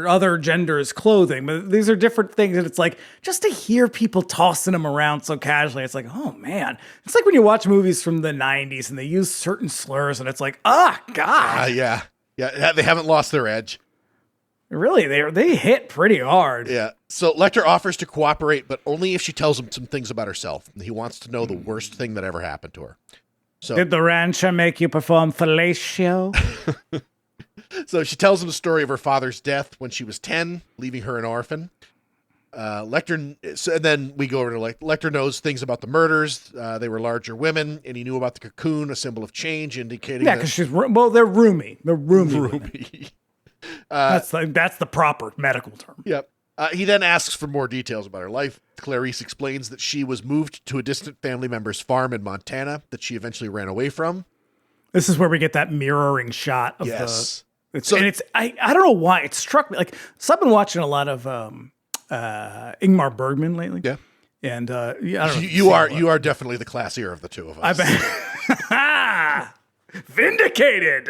other gender's clothing. But these are different things. And it's like, just to hear people tossing them around so casually, it's like, oh man. It's like when you watch movies from the 90s and they use certain slurs and it's like, God. Yeah. They haven't lost their edge. Really, they hit pretty hard. Yeah. So Lecter offers to cooperate, but only if she tells him some things about herself. He wants to know the worst thing that ever happened to her. So, did the rancher make you perform fellatio? So she tells him the story of her father's death when she was 10, leaving her an orphan. And then we go over to Lecter knows things about the murders. They were larger women, and he knew about the cocoon, a symbol of change, indicating because they're roomy. They're roomy. That's the proper medical term. Yep. He then asks for more details about her life. Clarice explains that she was moved to a distant family member's farm in Montana that she eventually ran away from. This is where we get that mirroring shot of Yes. I don't know why it struck me. Like, so I've been watching a lot of Ingmar Bergman lately. Yeah. And I don't know. You are definitely the classier of the two of us. Vindicated.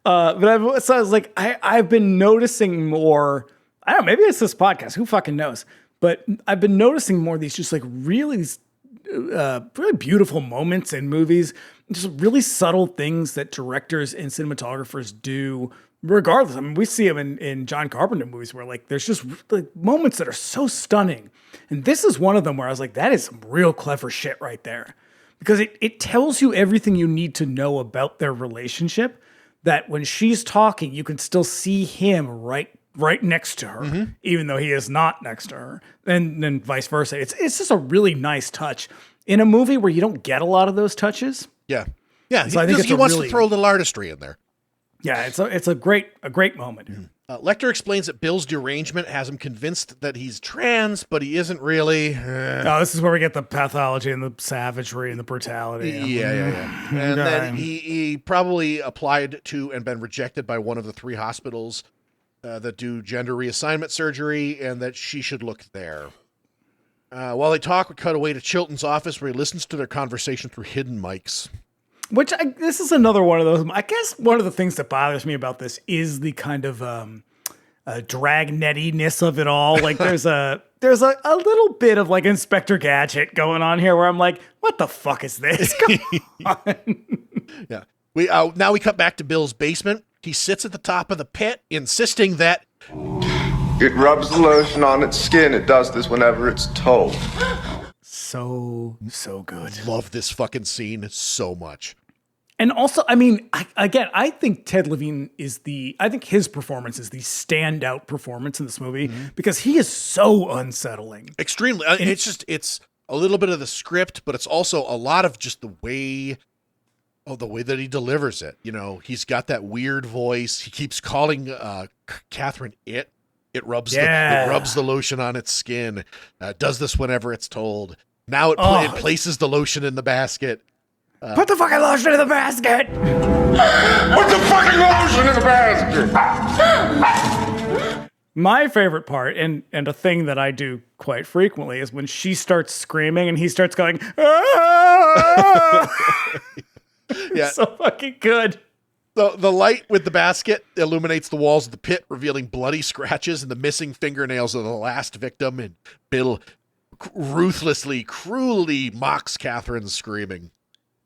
But I was like, I've been noticing more. I don't know, maybe it's this podcast. Who fucking knows? But I've been noticing more of these just like really beautiful moments in movies, just really subtle things that directors and cinematographers do. Regardless, I mean, we see them in John Carpenter movies where like there's just like moments that are so stunning, and this is one of them where I was like, that is some real clever shit right there, because it tells you everything you need to know about their relationship. That when she's talking, you can still see him right next to her, even though he is not next to her, and then vice versa. It's just a really nice touch in a movie where you don't get a lot of those touches. Yeah. So I think he wants to throw a little artistry in there. Yeah, it's a great moment. Lecter explains that Bill's derangement has him convinced that he's trans, but he isn't really. Oh, this is where we get the pathology and the savagery and the brutality. Yeah. And then he probably applied to and been rejected by one of the 3 hospitals that do gender reassignment surgery, and that she should look there. While they talk, we cut away to Chilton's office where he listens to their conversation through hidden mics. This is another one of those. I guess one of the things that bothers me about this is the kind of dragnettiness of it all. Like there's a little bit of like Inspector Gadget going on here where I'm like, what the fuck is this? Come on. Yeah. Now we cut back to Bill's basement. He sits at the top of the pit, insisting that it rubs the lotion on its skin. It does this whenever it's told. So good. Love this fucking scene so much. And also, I mean, I think Ted Levine I think his performance is the standout performance in this movie because he is so unsettling. Extremely. It's a little bit of the script, but it's also a lot of just the way that he delivers it. You know, he's got that weird voice. He keeps calling Catherine it. It rubs the lotion on its skin. Does this whenever it's told. Now it places the lotion in the basket. Put the fucking lotion in the basket! Put the fucking lotion in the basket! My favorite part, and a thing that I do quite frequently, is when she starts screaming and he starts going, ah! Yeah. So fucking good. The light with the basket illuminates the walls of the pit, revealing bloody scratches and the missing fingernails of the last victim, and Bill ruthlessly, cruelly mocks Catherine's screaming.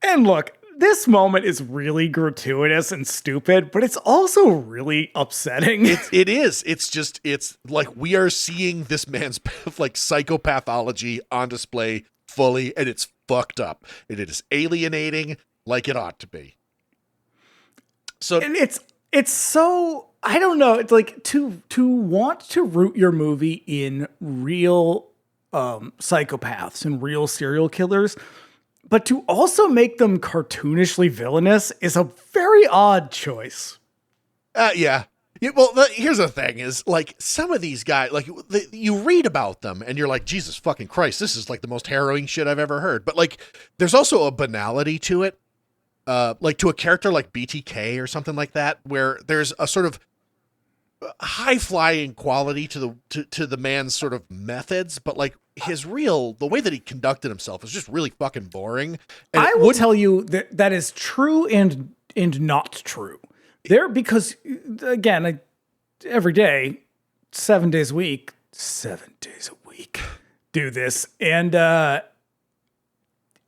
And look, this moment is really gratuitous and stupid, but it's also really upsetting. It is. It's like we are seeing this man's like psychopathology on display fully, and it's fucked up. And it is alienating like it ought to be. So, and it's so, I don't know. It's like to want to root your movie in real psychopaths and real serial killers, but to also make them cartoonishly villainous is a very odd choice. Yeah. Well, here's the thing is, like, some of these guys, like, you read about them and you're like, Jesus fucking Christ, this is like the most harrowing shit I've ever heard. But like, there's also a banality to it. Like to a character like BTK or something like that, where there's a sort of high flying quality to the man's sort of methods, but like the way that he conducted himself is just really fucking boring. And I will tell you that is true and not true. Because again, every day, 7 days a week, do this. And,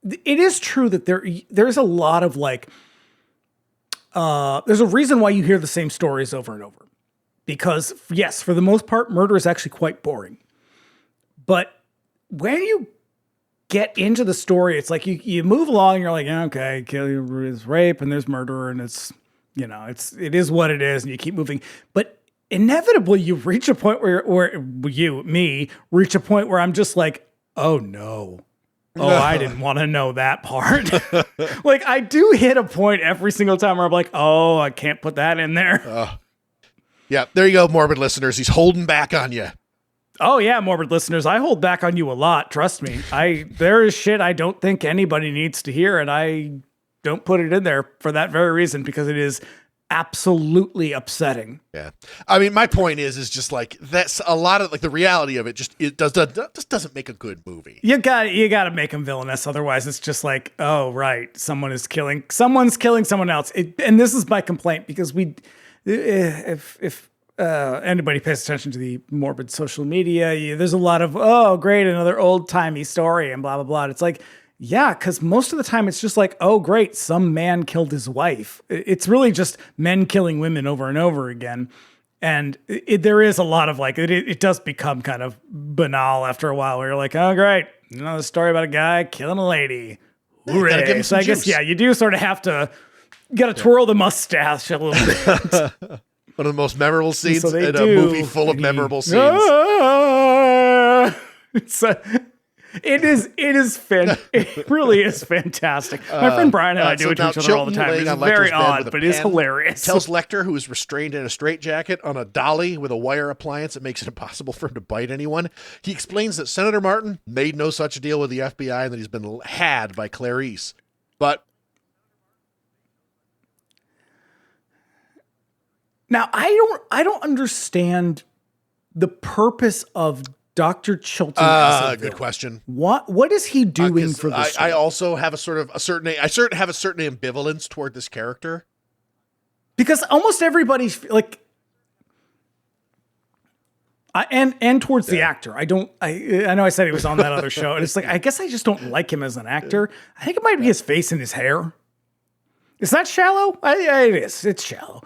it is true that there's a lot of like, there's a reason why you hear the same stories over and over. Because yes, for the most part, murder is actually quite boring. But when you get into the story, it's like you move along and you're like, yeah, okay, there's rape and there's murder and it's, you know, it is what it is, and you keep moving. But inevitably you reach a point where reach a point where I'm just like, oh no. Oh, I didn't want to know that part. Like, I do hit a point every single time where I'm like, oh, I can't put that in there. Yeah, there you go, morbid listeners. He's holding back on you. Oh yeah, morbid listeners, I hold back on you a lot. Trust me. There is shit I don't think anybody needs to hear, and I don't put it in there for that very reason, because it is absolutely upsetting. Yeah. I mean, my point is just like, that's a lot of like the reality of it. Just doesn't make a good movie. You got to make him villainous. Otherwise it's just like, oh, right. Someone's killing someone else. And this is my complaint, because if anybody pays attention to the morbid social media, there's a lot of, oh, great, another old timey story and blah, blah, blah. It's like, yeah, because most of the time it's just like, oh, great, some man killed his wife. It's really just men killing women over and over again. And there is a lot of like, it does become kind of banal after a while, where you're like, oh, great, another story about a guy killing a lady. Hooray. So I guess, yeah, you do sort of have to, twirl the mustache a little bit. One of the most memorable scenes So in a movie full of memorable scenes. It really is fantastic. My friend Brian and I do it to each other all the time. It's very odd, but it is hilarious. Tells Lecter, who is restrained in a straitjacket on a dolly with a wire appliance that makes it impossible for him to bite anyone. He explains that Senator Martin made no such deal with the FBI and that he's been had by Clarice. But now I don't understand the purpose of Dr. Chilton. Good question. What is he doing for this? I also have a certain ambivalence toward this character, because almost everybody's like, and towards the actor. I know I said he was on that other show, and it's like, I guess I just don't like him as an actor. I think it might be his face and his hair. Is that shallow? It is. It's shallow.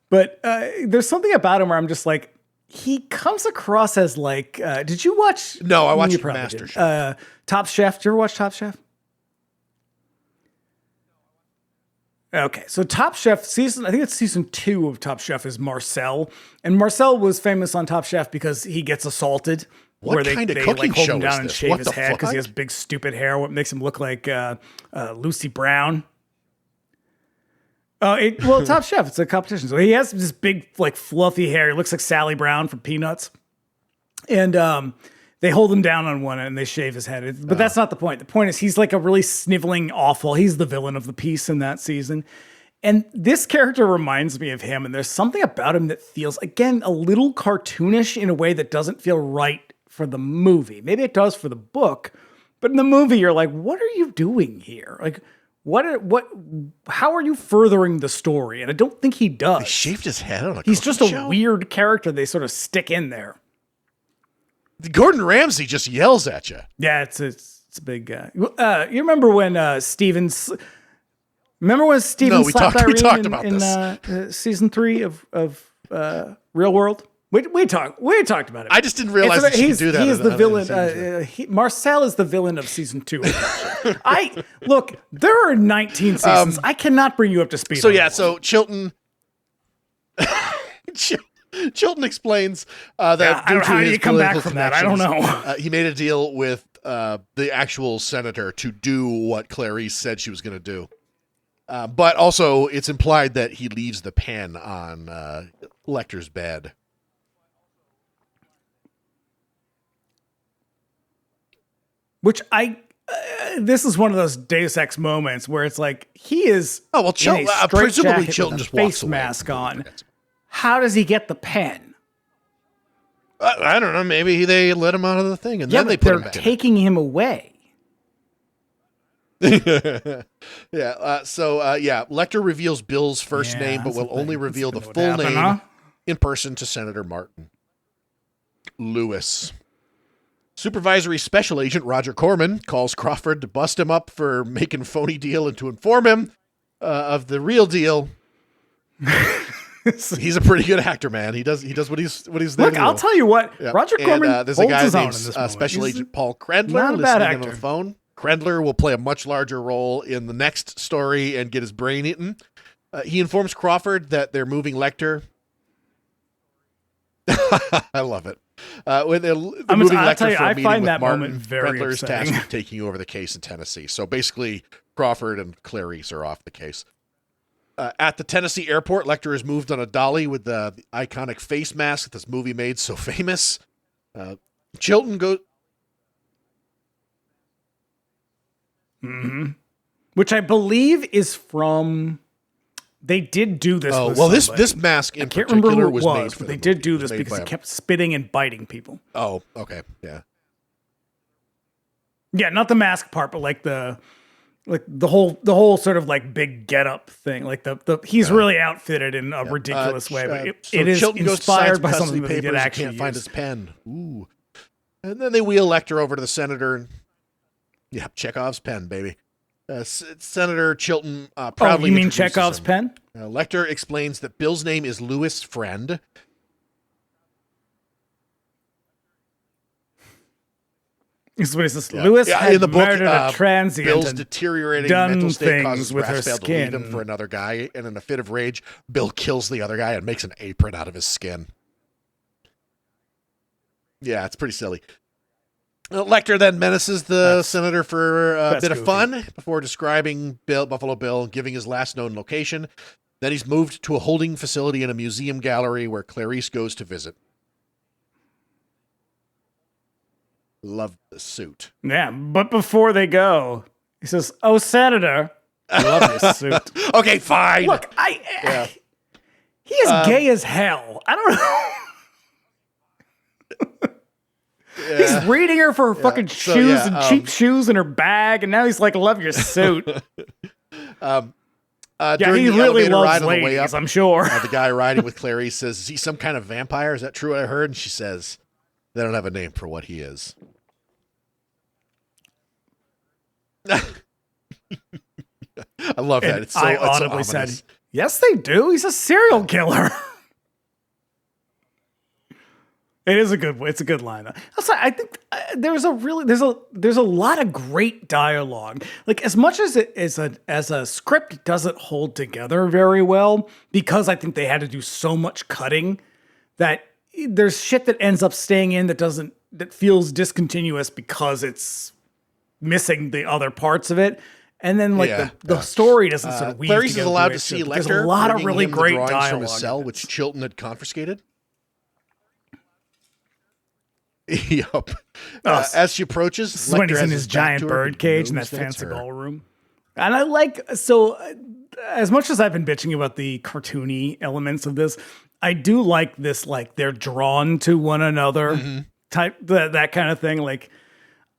But there's something about him where I'm just like, he comes across as like, did you watch? No, I watched MasterChef. Top Chef. Did you ever watch Top Chef? Okay, so Top Chef I think it's season 2 of Top Chef is Marcel. And Marcel was famous on Top Chef because he gets assaulted. What where kind they of cooking like hold show him down is and this? shave What his the head because he fuck? has big stupid hair, what makes him look like Lucy Brown. Top Chef, it's a competition. So he has this big, like, fluffy hair. He looks like Sally Brown from Peanuts. And they hold him down on one and they shave his head. But that's not the point. The point is he's like a really sniveling, awful. He's the villain of the piece in that season. And this character reminds me of him. And there's something about him that feels, again, a little cartoonish in a way that doesn't feel right for the movie. Maybe it does for the book. But in the movie, you're like, what are you doing here? Like, how are you furthering the story? And I don't think he does. He shaved his head on a He's just a show? weird character they sort of stick in there. Gordon Ramsay just yells at you. Yeah, it's a big guy. You remember when Steven slapped Irene talked about this. In season 3 of Real World? We talked about it. I just didn't realize that you could do that. He is the villain. Marcel is the villain of season 2. Look, there are 19 seasons. I cannot bring you up to speed. So Chilton explains that how do you come back from that? I don't know. He made a deal with the actual senator to do what Clarice said she was going to do. But also, it's implied that he leaves the pen on Lecter's bed. Which this is one of those Deus Ex moments where it's like, he is presumably Chilton just walks face away. mask on. How does he get the pen? I don't know. Maybe they let him out of the thing and then they put him back. They're taking him away. Lecter reveals Bill's first name, but will only reveal the full name in person to Senator Martin. Lewis. Supervisory Special Agent Roger Corman calls Crawford to bust him up for making a phony deal and to inform him of the real deal. He's a pretty good actor, man. He does what he's there. Look, I'll tell you what. Yeah. Roger Corman there's holds a guy his own named in this movie. Special Agent Paul Krendler not a bad listening in actor. on the phone. Krendler will play a much larger role in the next story and get his brain eaten. He informs Crawford that they're moving Lecter. I love it. When they're moving Lecter for a meeting with Martin, Krendler's tasked with taking over the case in Tennessee. So basically, Crawford and Clarice are off the case. At the Tennessee airport, Lecter is moved on a dolly with the iconic face mask that this movie made so famous. Chilton goes... Mm-hmm. Which I believe is from... They did do this. Oh, with well, somebody. this mask in I can't remember particular who it was made for but the they did movie. do It was this made because by he a- kept spitting and biting people. Oh, okay, yeah. Yeah, not the mask part, but like the whole sort of like big get up thing. Like the he's really outfitted in a ridiculous way, but it is Chilton goes to sign inspired some by custody something that he did papers and actually can't find use. his pen. Ooh. And then they wheel Lecter over to the senator. And, yeah, Chekhov's pen, baby. Senator Chilton proudly you mean introduces Chekhov's him. pen? Lecter explains that Bill's name is Louis Friend. This is what he says. Yeah. Lewis Yeah, had in the book, murdered a transient Bill's and deteriorating done mental state things causes with her Brassfield to leave him skin. for another guy, and in a fit of rage, Bill kills the other guy and makes an apron out of his skin. Yeah, it's pretty silly. Lecter then menaces the senator for a bit of goofy. fun before describing Buffalo Bill and giving his last known location. Then he's moved to a holding facility in a museum gallery where Clarice goes to visit. Love the suit. Yeah, but before they go, he says, "Oh, Senator, I love your suit." Okay, fine. Look, he is gay as hell. I don't know. He's reading her for her fucking shoes and cheap shoes in her bag, and now he's like, "Love your suit." During he the really elevator loves ride on the way ladies, up, I'm sure. The guy riding with Clarice says, "Is he some kind of vampire? Is that true? What I heard?" And she says, "They don't have a name for what he is." I love that. And It's so, I it's so audibly ominous. said, "Yes, they do. He's a serial killer." It is a good. It's a good line. Though. Also, I think there's a lot of great dialogue. Like as much as it is as a script doesn't hold together very well because I think they had to do so much cutting that there's shit that ends up staying in that feels discontinuous because it's missing the other parts of it. And then like the story doesn't sort of weave Clarice is together allowed the way to it see should, but Lecter. There's a lot of bringing really him the great drawings dialogue from his cell, in which this. Chilton had confiscated. Yup. As she approaches, This is when he's Lecter in has his back giant to her, bird but cage in knows that that it's fancy her. ballroom. And I like, so as much as I've been bitching about the cartoony elements of this, I do like this, like they're drawn to one another type, that kind of thing. Like,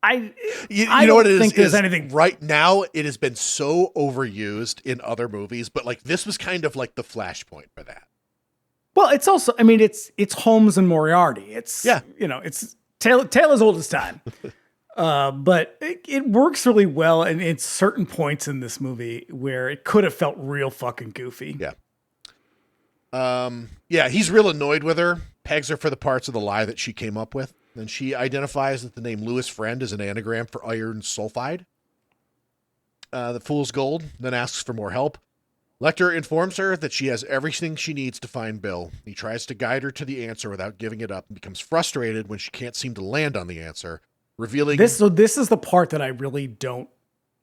I know what it is? think there's anything. Right now, it has been so overused in other movies, but like this was kind of like the flashpoint for that. Well, it's also, I mean, it's Holmes and Moriarty. It's, it's Taylor's old as time. But it works really well, and it's certain points in this movie where it could have felt real fucking goofy. Yeah. He's real annoyed with her, pegs her for the parts of the lie that she came up with. Then she identifies that the name Louis Friend is an anagram for iron sulfide. The fool's gold, then asks for more help. Lecter informs her that she has everything she needs to find Bill. He tries to guide her to the answer without giving it up and becomes frustrated when she can't seem to land on the answer, revealing... This is the part that I really don't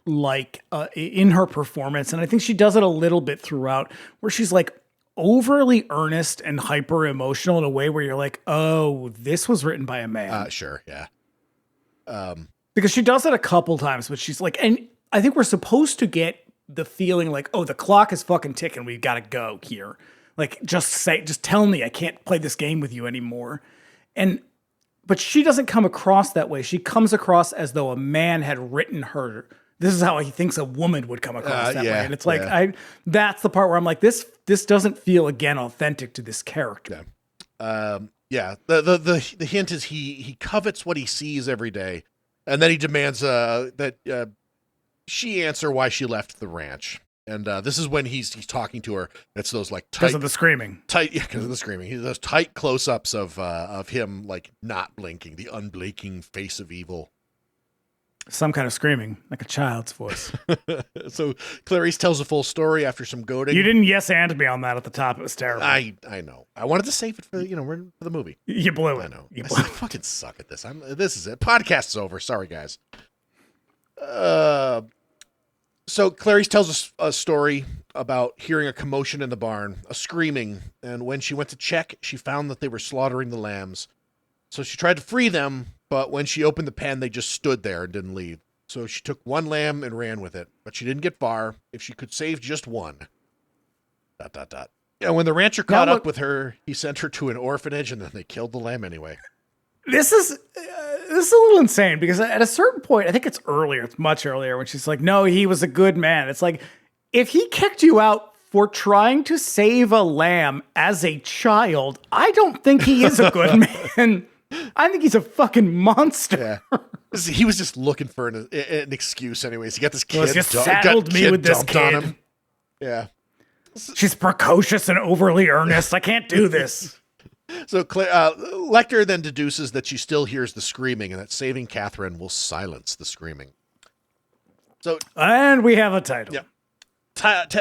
like in her performance, and I think she does it a little bit throughout, where she's like overly earnest and hyper emotional in a way where you're like, oh, this was written by a man. Sure, yeah. Because she does it a couple times, but she's like, and I think we're supposed to get the feeling like, oh, the clock is fucking ticking. We've got to go here. Like, just tell me I can't play this game with you anymore. But she doesn't come across that way. She comes across as though a man had written her. This is how he thinks a woman would come across that way. And it's like, that's the part where I'm like, this doesn't feel, again, authentic to this character. The hint is he covets what he sees every day. And then he demands that she answer why she left the ranch. And this is when he's talking to her. It's those like tight, because of the screaming. Because of the screaming. Those tight close-ups of him like not blinking, the unblinking face of evil. Some kind of screaming, like a child's voice. So Clarice tells the full story after some goading. You didn't yes and me on that at the top. It was terrible. I know. I wanted to save it for for the movie. You blew it. I know. You I blew it. fucking suck at this. This is it. Podcast's over. Sorry, guys. So Clarice tells us a story about hearing a commotion in the barn, a screaming, and when she went to check, she found that they were slaughtering the lambs. So she tried to free them, but when she opened the pen, they just stood there and didn't leave. So she took one lamb and ran with it, but she didn't get far. If she could save just one. ... And when the rancher caught up with her, he sent her to an orphanage, and then they killed the lamb anyway. This is a little insane because at a certain point, I think it's earlier, it's much earlier, when she's like, no, he was a good man. It's like, if he kicked you out for trying to save a lamb as a child, I don't think he is a good man. I think he's a fucking monster. Yeah. He was just looking for an excuse anyways. He got this kid, just saddled me with this kid. On him. Yeah. She's precocious and overly earnest. I can't do this. So Lecter then deduces that she still hears the screaming and that saving Catherine will silence the screaming. And we have a title. Yeah.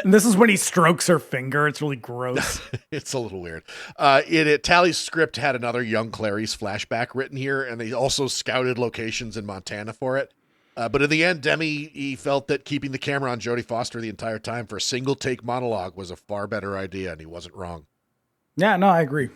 And this is when he strokes her finger. It's really gross. It's a little weird. Tally's script had another young Clarice flashback written here, and they also scouted locations in Montana for it. But in the end, Demme, he felt that keeping the camera on Jodie Foster the entire time for a single take monologue was a far better idea, and he wasn't wrong. Yeah, no, I agree.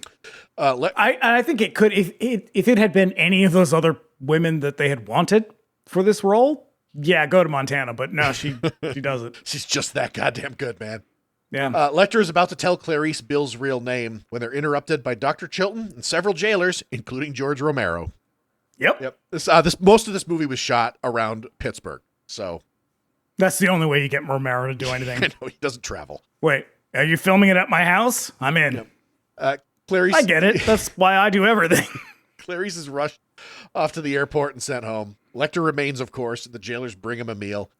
I think it could, if it had been any of those other women that they had wanted for this role, yeah, go to Montana. But no, she doesn't. She's just that goddamn good, man. Yeah. Lecter is about to tell Clarice Bill's real name when they're interrupted by Dr. Chilton and several jailers, including George Romero. Yep. Most of this movie was shot around Pittsburgh, so that's the only way you get Romero to do anything. I know he doesn't travel. Wait, are you filming it at my house? I'm in. Yep. Clarice, I get it. That's why I do everything. Clarice is rushed off to the airport and sent home. Lecter remains, of course, and the jailers bring him a meal.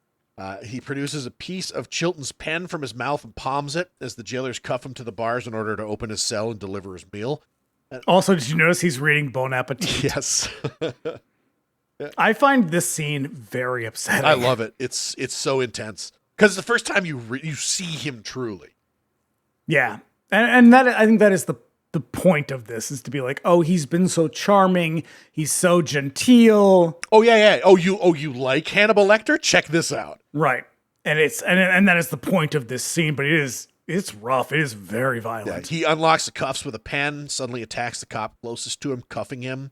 He produces a piece of Chilton's pen from his mouth and palms it as the jailers cuff him to the bars in order to open his cell and deliver his meal. Also, did you notice he's reading Bon Appetit? Yes. I find this scene very upsetting. I love it. It's so intense because it's the first time you see him truly. Yeah, and that I think that is the point of this is to be like, oh, he's been so charming, he's so genteel. Oh yeah. Oh you like Hannibal Lecter? Check this out. Right, and and that is the point of this scene. But it's rough. It is very violent. Yeah, he unlocks the cuffs with a pen, suddenly attacks the cop closest to him, cuffing him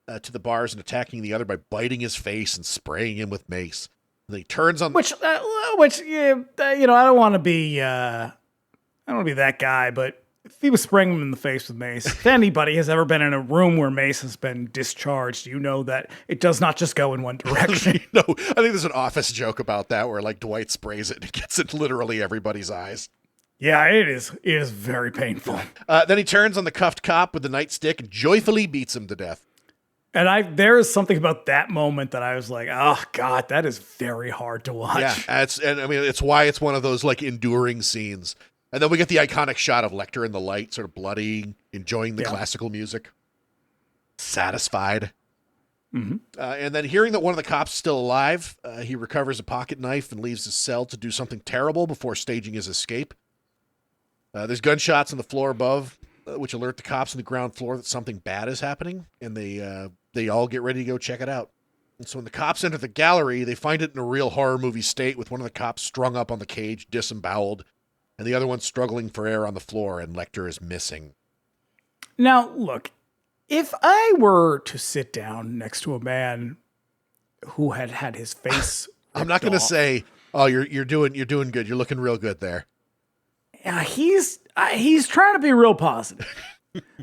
to the bars and attacking the other by biting his face and spraying him with mace. And then he turns on which I don't want to be that guy, but if he was spraying him in the face with mace, if anybody has ever been in a room where mace has been discharged, you know that it does not just go in one direction. No, I think there's an Office joke about that where like Dwight sprays it and it gets in literally everybody's eyes. Yeah, it is. It is very painful. Then he turns on the cuffed cop with the nightstick and joyfully beats him to death. And there is something about that moment that I was like, oh God, that is very hard to watch. Yeah, it's why it's one of those like enduring scenes. And then we get the iconic shot of Lecter in the light, sort of bloody, enjoying the classical music, satisfied. Mm-hmm. And then hearing that one of the cops is still alive, he recovers a pocket knife and leaves his cell to do something terrible before staging his escape. There's gunshots on the floor above, which alert the cops on the ground floor that something bad is happening, and they all get ready to go check it out. And so when the cops enter the gallery, they find it in a real horror movie state with one of the cops strung up on the cage, disemboweled, and the other one struggling for air on the floor, and Lecter is missing. Now, look, if I were to sit down next to a man who had his face I'm not going to say, oh, you're doing good. You're looking real good there. Yeah, he's trying to be real positive.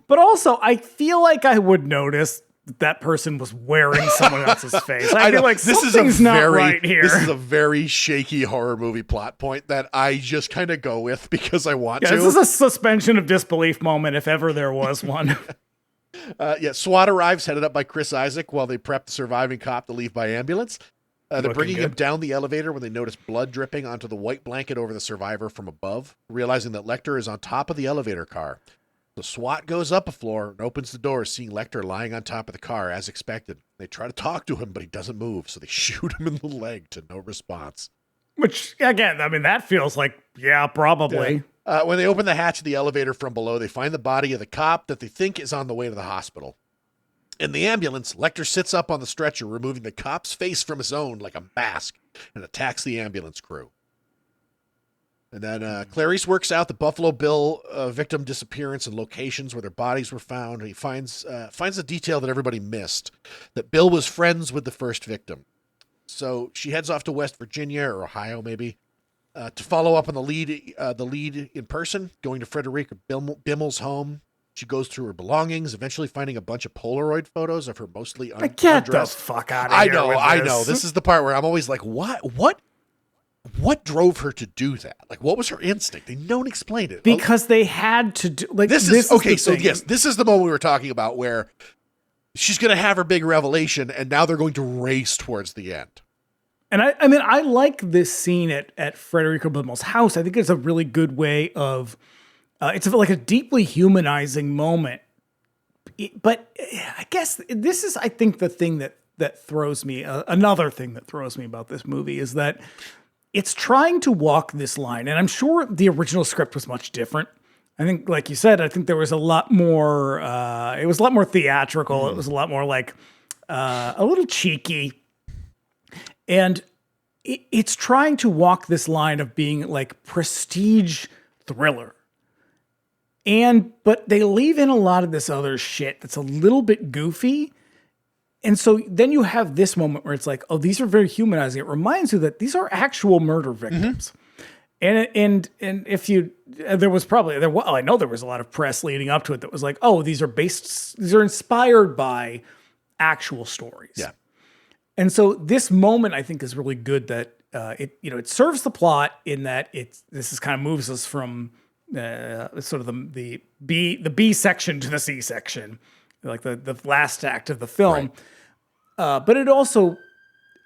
But also, I feel like I would notice that person was wearing someone else's face. I feel like something's not right here. This is a very shaky horror movie plot point that I just kind of go with because I want to. This is a suspension of disbelief moment if ever there was one. SWAT arrives headed up by Chris Isaac while they prep the surviving cop to leave by ambulance. They're bringing him down the elevator when they notice blood dripping onto the white blanket over the survivor from above, realizing that Lecter is on top of the elevator car. The SWAT goes up a floor and opens the door, seeing Lecter lying on top of the car as expected. They try to talk to him, but he doesn't move, so they shoot him in the leg to no response. Which, again, I mean, that feels like, yeah, probably. Yeah. When they open the hatch of the elevator from below, they find the body of the cop that they think is on the way to the hospital. In the ambulance, Lecter sits up on the stretcher, removing the cop's face from his own like a mask, and attacks the ambulance crew. And then Clarice works out the Buffalo Bill victim disappearance and locations where their bodies were found. And he finds a detail that everybody missed, that Bill was friends with the first victim. So she heads off to West Virginia or Ohio, maybe, to follow up on the lead in person, going to Frederica Bimmel's home. She goes through her belongings, eventually finding a bunch of Polaroid photos of her mostly undressed. Get the fuck out of here. I know. This is the part where I'm always like, what drove her to do that? Like, what was her instinct? They don't explain it. Because they had to do, like, this is okay. So thing. Yes, this is the moment we were talking about where she's going to have her big revelation, and now they're going to race towards the end. And I mean, I like this scene at Frederica Bimmel's house. I think it's a really good way of, it's like a deeply humanizing moment. But I guess this is, I think, the thing that throws me, another thing that throws me about this movie is that it's trying to walk this line. And I'm sure the original script was much different. I think, like you said, I think there was a lot more, it was a lot more theatrical. It was a lot more like a little cheeky. And it's trying to walk this line of being like prestige thriller. But they leave in a lot of this other shit that's a little bit goofy. And so then you have this moment where it's like, oh, these are very humanizing. It reminds you that these are actual murder victims. And if there was probably, I know there was a lot of press leading up to it that was like, oh, these are inspired by actual stories. Yeah. And so this moment, I think, is really good that it serves the plot in that this kind of moves us from sort of the B section to the C section, like the last act of the film. Right. But it also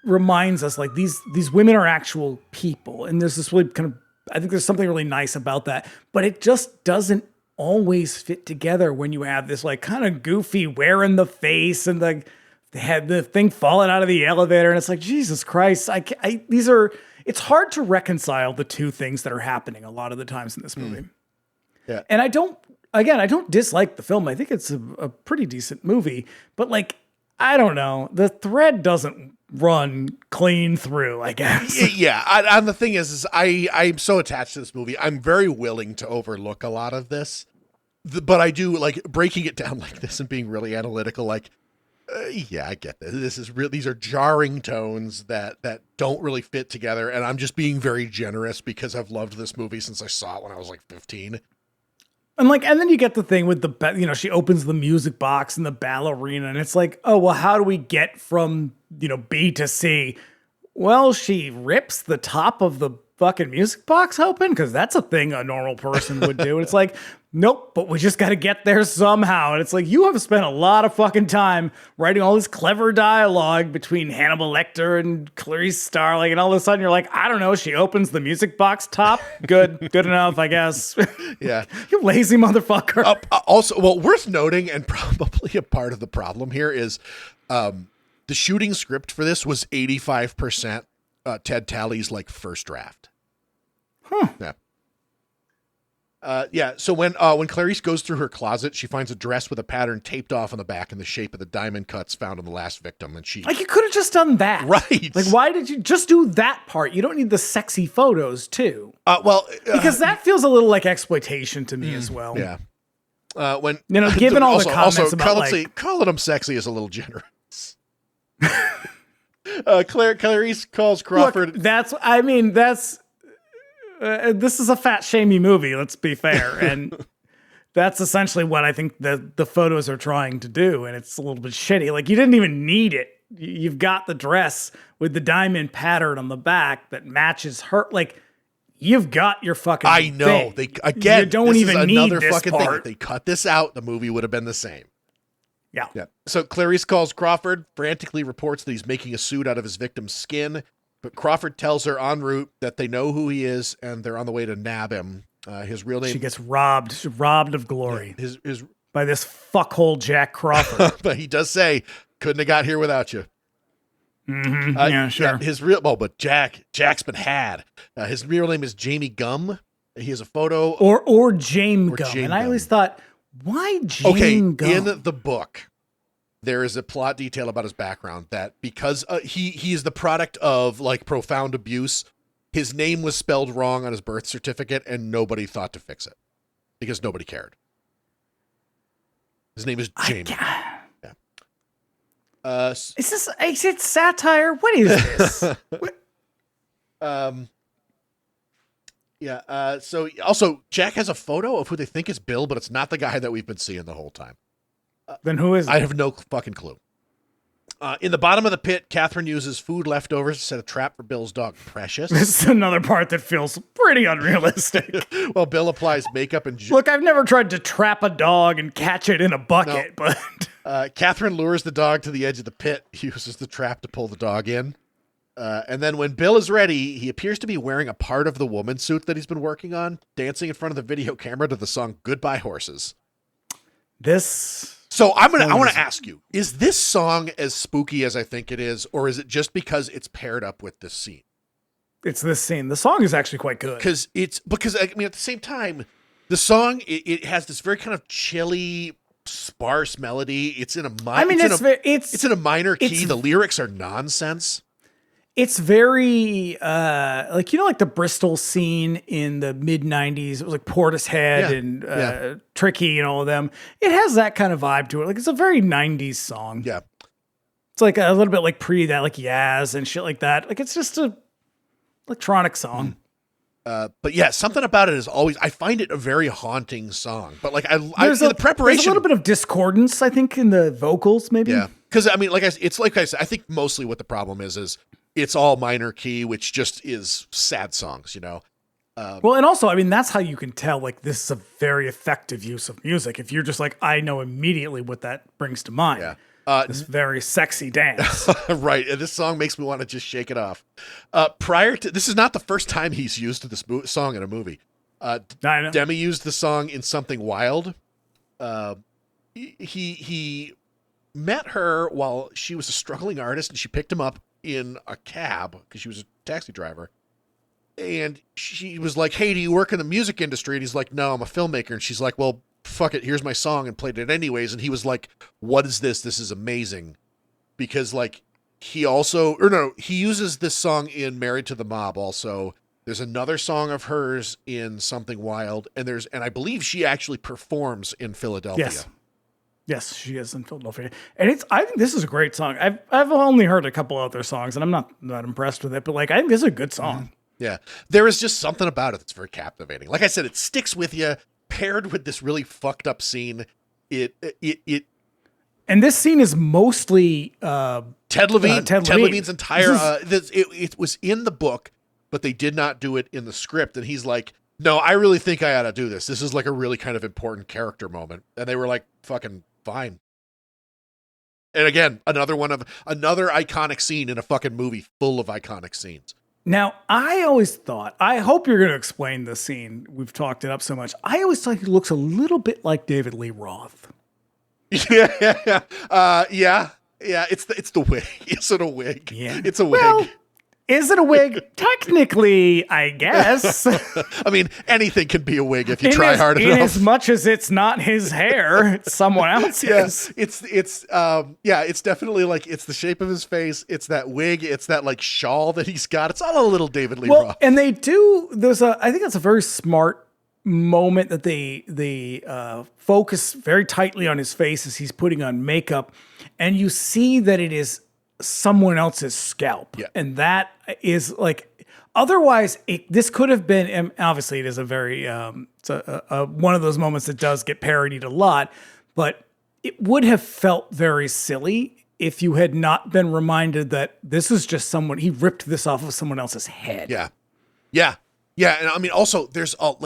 reminds us like these women are actual people, and there's this really kind of, I think there's something really nice about that, but it just doesn't always fit together when you have this like kind of goofy wear in the face and they had the thing falling out of the elevator, and it's like, Jesus Christ, it's hard to reconcile the two things that are happening a lot of the times in this movie. Yeah. And I don't dislike the film. I think it's a pretty decent movie, but like, I don't know, the thread doesn't run clean through, I guess. Yeah. And the thing is I'm so attached to this movie. I'm very willing to overlook a lot of this, but I do like breaking it down like this and being really analytical. Like, yeah, I get this. This is real. These are jarring tones that don't really fit together. And I'm just being very generous because I've loved this movie since I saw it when I was like 15. And then you get the thing with she opens the music box and the ballerina, and it's like, oh, well, how do we get from, B to C? Well, she rips the top of the fucking music box open, because that's a thing a normal person would do. And it's like, nope, but we just got to get there somehow. And it's like, you have spent a lot of fucking time writing all this clever dialogue between Hannibal Lecter and Clarice Starling, and all of a sudden you're like, I don't know, she opens the music box top. Good enough, I guess. Yeah. You lazy motherfucker. Also, well, worth noting, and probably a part of the problem here is the shooting script for this was 85% Ted Talley's like first draft. Huh. Yeah. So when Clarice goes through her closet, she finds a dress with a pattern taped off on the back in the shape of the diamond cuts found on the last victim, and she you could have just done that, right? Like, why did you just do that part? You don't need the sexy photos too. Because that feels a little like exploitation to me as well. Yeah. When given all the comments about calling them sexy is a little generous. Clarice calls Crawford. Look, that's. This is a fat shamey movie, let's be fair. And that's essentially what I think the photos are trying to do. And it's a little bit shitty. Like, you didn't even need it. You've got the dress with the diamond pattern on the back that matches her. Like, you've got your fucking I know. thing. You don't even need this fucking part. thing. If they cut this out, the movie would have been the same. Yeah. So Clarice calls Crawford, frantically reports that he's making a suit out of his victim's skin. But Crawford tells her en route that they know who he is and they're on the way to nab him. His real name. She gets robbed of glory. Yeah, his by this fuckhole Jack Crawford. But he does say, couldn't have got here without you. Mm-hmm. Yeah, sure. Yeah, but Jack's been had. His real name is Jamie Gum. He has a photo. Or Jame Gum. And I always thought, why Jame Gum? In the book, there is a plot detail about his background that because he is the product of like profound abuse, his name was spelled wrong on his birth certificate and nobody thought to fix it because nobody cared. His name is Jamie. Is it satire? What is this? So also Jack has a photo of who they think is Bill, but it's not the guy that we've been seeing the whole time. Then who is it? I have no fucking clue. In the bottom of the pit, Catherine uses food leftovers to set a trap for Bill's dog, Precious. This is another part that feels pretty unrealistic. Well, Bill applies makeup and... Look, I've never tried to trap a dog and catch it in a bucket, but... Catherine lures the dog to the edge of the pit, uses the trap to pull the dog in. And then when Bill is ready, he appears to be wearing a part of the woman suit that he's been working on, dancing in front of the video camera to the song Goodbye Horses. So I want to ask you, is this song as spooky as I think it is, or is it just because it's paired up with this scene? It's this scene. The song is actually quite good. Because I mean, at the same time, the song, it has this very kind of chilly, sparse melody. It's in a minor key. The lyrics are nonsense. It's very like the Bristol scene in the mid 90s. It was like Portishead and Tricky and all of them. It has that kind of vibe to it. Like it's a very 90s song. Yeah. It's like a little bit like pre that, like Yaz and shit like that. Like it's just a electronic song. But yeah, something about it is always, I find it a very haunting song. But like the preparation, there's a little bit of discordance, I think, in the vocals, maybe. Yeah. Because I mean, it's like I said, I think mostly what the problem is it's all minor key, which just is sad songs, Well, and also, I mean, that's how you can tell, like, this is a very effective use of music. If you're just like, I know immediately what that brings to mind. Yeah. This very sexy dance. Right. And this song makes me want to just shake it off. This is not the first time he's used this song in a movie. I know. Demme used the song in Something Wild. He met her while she was a struggling artist, and she picked him up in a cab because she was a taxi driver. And she was like, hey, do you work in the music industry? And he's like, no, I'm a filmmaker. And she's like, well, fuck it, here's my song, and played it anyways. And he was like, what is this? This is amazing. Because like he uses this song in Married to the Mob also. There's another song of hers in Something Wild, and I believe she actually performs in Philadelphia. Yes, she is in Philadelphia. And I think this is a great song. I've only heard a couple other songs, and I'm not impressed with it, but like I think this is a good song. Yeah. There is just something about it that's very captivating. Like I said, it sticks with you, paired with this really fucked up scene. And this scene is mostly Ted Levine. Ted Levine's entire it was in the book, but they did not do it in the script. And he's like, no, I really think I ought to do this. This is like a really kind of important character moment. And they were like, fucking fine. And again, another iconic scene in a fucking movie full of iconic scenes. Now, I hope you're going to explain this scene. We've talked it up so much. I always thought he looks a little bit like David Lee Roth. Yeah. It's the wig. Is it a wig? Yeah. It's a wig. Well, is it a wig? Technically, I guess. I mean, anything can be a wig if you try hard enough. In as much as it's not his hair, it's someone else's. Yeah, it's definitely like, it's the shape of his face. It's that wig. It's that like shawl that he's got. It's all a little David Lee Roth. And I think that's a very smart moment that they focus very tightly on his face as he's putting on makeup. And you see that it is someone else's scalp. Yeah. And that is like, otherwise this could have been, and obviously it is a very, it's one of those moments that does get parodied a lot, but it would have felt very silly if you had not been reminded that this is just he ripped this off of someone else's head. Yeah. And I mean, also there's all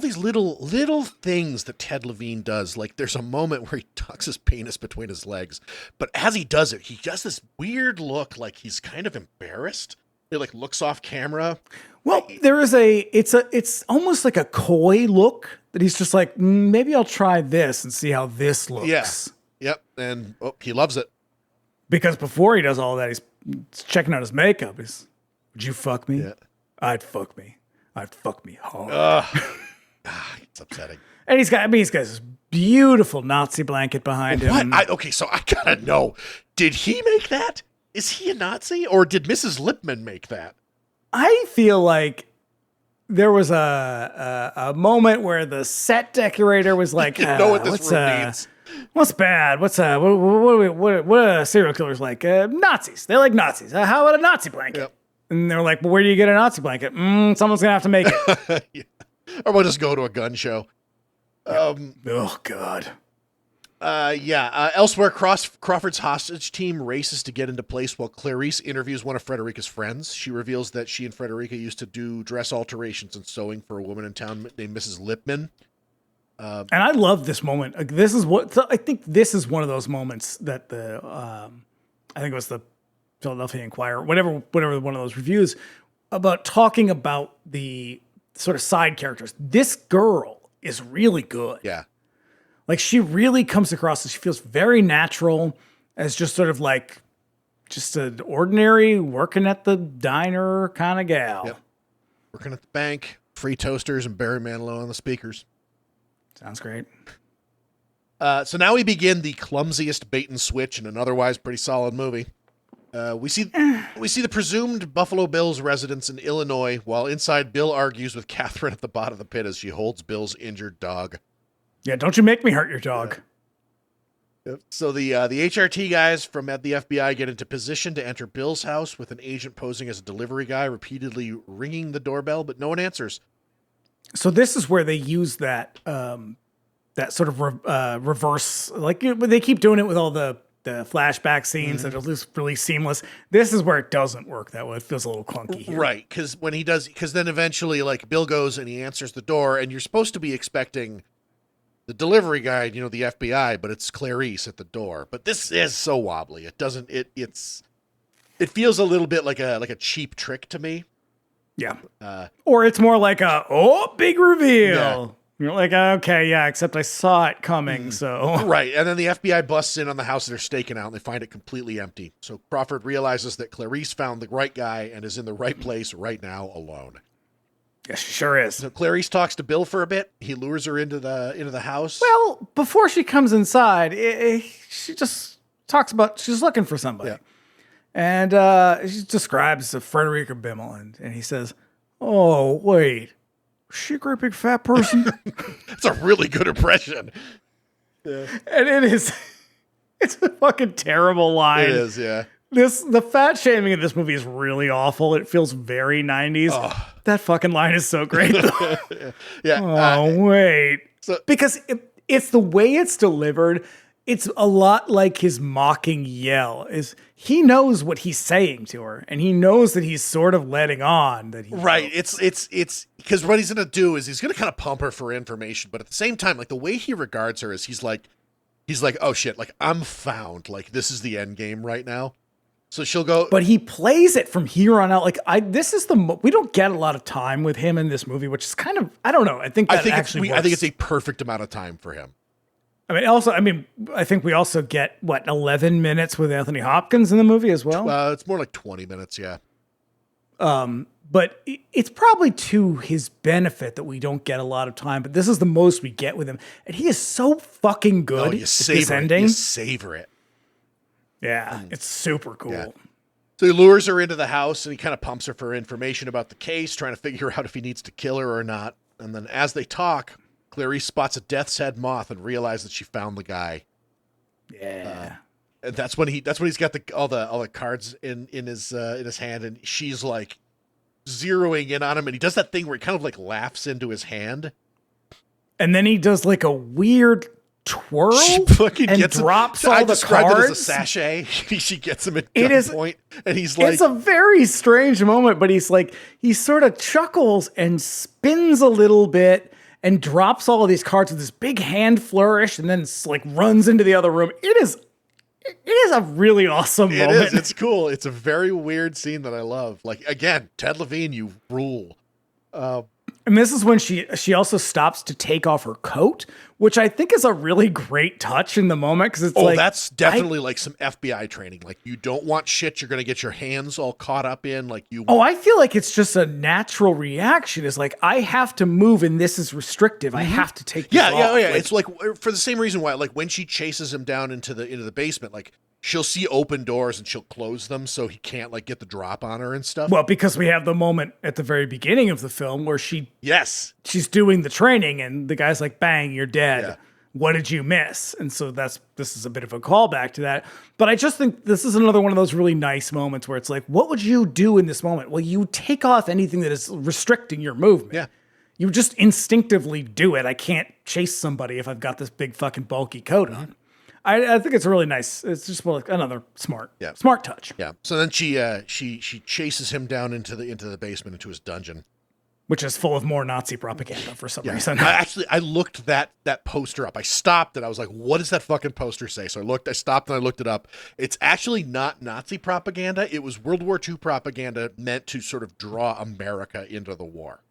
these little things that Ted Levine does. Like there's a moment where he tucks his penis between his legs, but as he does it, he does this weird look, like he's kind of embarrassed. He like looks off camera. Well, it's almost like a coy look that he's just like, maybe I'll try this and see how this looks. Yeah. Yep. And he loves it. Because before he does all that, he's checking out his makeup. Would you fuck me? Yeah. I'd fuck me hard. It's upsetting. And he's got his beautiful Nazi blanket behind him. Okay, so I gotta know, did he make that? Is he a Nazi, or did Mrs. Lippman make that? I feel like there was a moment where the set decorator was like, You know what this room needs. What's bad? What serial killers like? Nazis. They like Nazis. How about a Nazi blanket? Yep. And they're like, well, where do you get a Nazi blanket? Someone's gonna have to make it. Yeah. Or we'll just go to a gun show. Oh God. Elsewhere, Crawford's hostage team races to get into place while Clarice interviews one of Frederica's friends. She reveals that she and Frederica used to do dress alterations and sewing for a woman in town named Mrs. Lippman. And I love this moment. I think this is one of those moments that I think it was the Philadelphia Inquirer, whatever one of those reviews about talking about the sort of side characters. This girl is really good. Yeah. Like, she really comes across as she feels very natural, as just sort of like just an ordinary working at the diner kind of gal. Yep. Working at the bank, free toasters, and Barry Manilow on the speakers. Sounds great. So now we begin the clumsiest bait and switch in an otherwise pretty solid movie. We see the presumed Buffalo Bill's residence in Illinois, while inside Bill argues with Catherine at the bottom of the pit as she holds Bill's injured dog. Yeah, don't you make me hurt your dog. Yeah. Yep. So the HRT guys from the FBI get into position to enter Bill's house with an agent posing as a delivery guy, repeatedly ringing the doorbell, but no one answers. So this is where they use that that sort of reverse, like they keep doing it with all the flashback scenes that are just really seamless. This is where it doesn't work that way. It feels a little clunky here. Right, because then eventually, like, Bill goes and he answers the door, and you're supposed to be expecting the delivery guy, the FBI, but it's Clarice at the door. But this is so wobbly. It doesn't. It feels a little bit like a cheap trick to me. Yeah. Or it's more like big reveal. Yeah. You're like, okay, yeah, except I saw it coming, so. Right, and then the FBI busts in on the house they're staking out, and they find it completely empty. So Crawford realizes that Clarice found the right guy and is in the right place right now alone. Yeah, she sure is. So Clarice talks to Bill for a bit. He lures her into the house. Well, before she comes inside, she just talks about she's looking for somebody. Yeah. And she describes Frederica Bimmel, and he says, oh, wait. Is she a great big fat person? That's a really good impression. Yeah. And it's a fucking terrible line. It is, yeah. The fat shaming in this movie is really awful. It feels very 90s. Oh. That fucking line is so great. Yeah. Oh, wait. Because it's the way it's delivered. It's a lot like his mocking yell. He knows what he's saying to her, and he knows that he's sort of letting on that he right. It's because what he's gonna do is he's gonna kind of pump her for information, but at the same time, like, the way he regards her is he's like, oh shit, like, I'm found, like, this is the end game right now. So she'll go, but he plays it from here on out. Like, we don't get a lot of time with him in this movie, which is kind of, I don't know. I think it's a perfect amount of time for him. I think we also get 11 minutes with Anthony Hopkins in the movie as well. It's more like 20 minutes, yeah. But it's probably to his benefit that we don't get a lot of time. But this is the most we get with him, and he is so fucking good. Oh, you savor it. Ending. You savor it. Yeah, it's super cool. Yeah. So he lures her into the house, and he kind of pumps her for information about the case, trying to figure out if he needs to kill her or not. And then as they talk, Clarice spots a death's head moth and realizes that she found the guy. Yeah. And that's when he's got all the cards in his hand, and she's like zeroing in on him, and he does that thing where he kind of like laughs into his hand. And then he does like a weird twirl and drops all the cards. I described it as a sachet. She gets him at gunpoint, and he's like, it's a very strange moment, but he sort of chuckles and spins a little bit and drops all of these cards with this big hand flourish, and then like runs into the other room. It is a really awesome moment. It is. It's cool. It's a very weird scene that I love. Like, again, Ted Levine, you rule. And this is when she also stops to take off her coat, which I think is a really great touch in the moment, because it's that's definitely like some FBI training. Like, you don't want shit you're going to get your hands all caught up in. Like you. Oh, I feel like it's just a natural reaction. Is like, I have to move, and this is restrictive. I have to take this off. Yeah. It's like for the same reason why, like, when she chases him down into the basement, like, she'll see open doors and she'll close them so he can't like get the drop on her and stuff. Well, because we have the moment at the very beginning of the film where she's doing the training and the guy's like, bang, you're dead. Yeah. What did you miss? And so this is a bit of a callback to that. But I just think this is another one of those really nice moments where it's like, what would you do in this moment? Well, you take off anything that is restricting your movement. Yeah. You just instinctively do it. I can't chase somebody if I've got this big fucking bulky coat on. I think it's really nice. It's just like another smart touch. Yeah. So then she chases him down into the basement, into his dungeon, which is full of more Nazi propaganda for some reason. I looked that poster up. I stopped and I was like, what does that fucking poster say? So I stopped and I looked it up. It's actually not Nazi propaganda. It was World War II propaganda meant to sort of draw America into the war.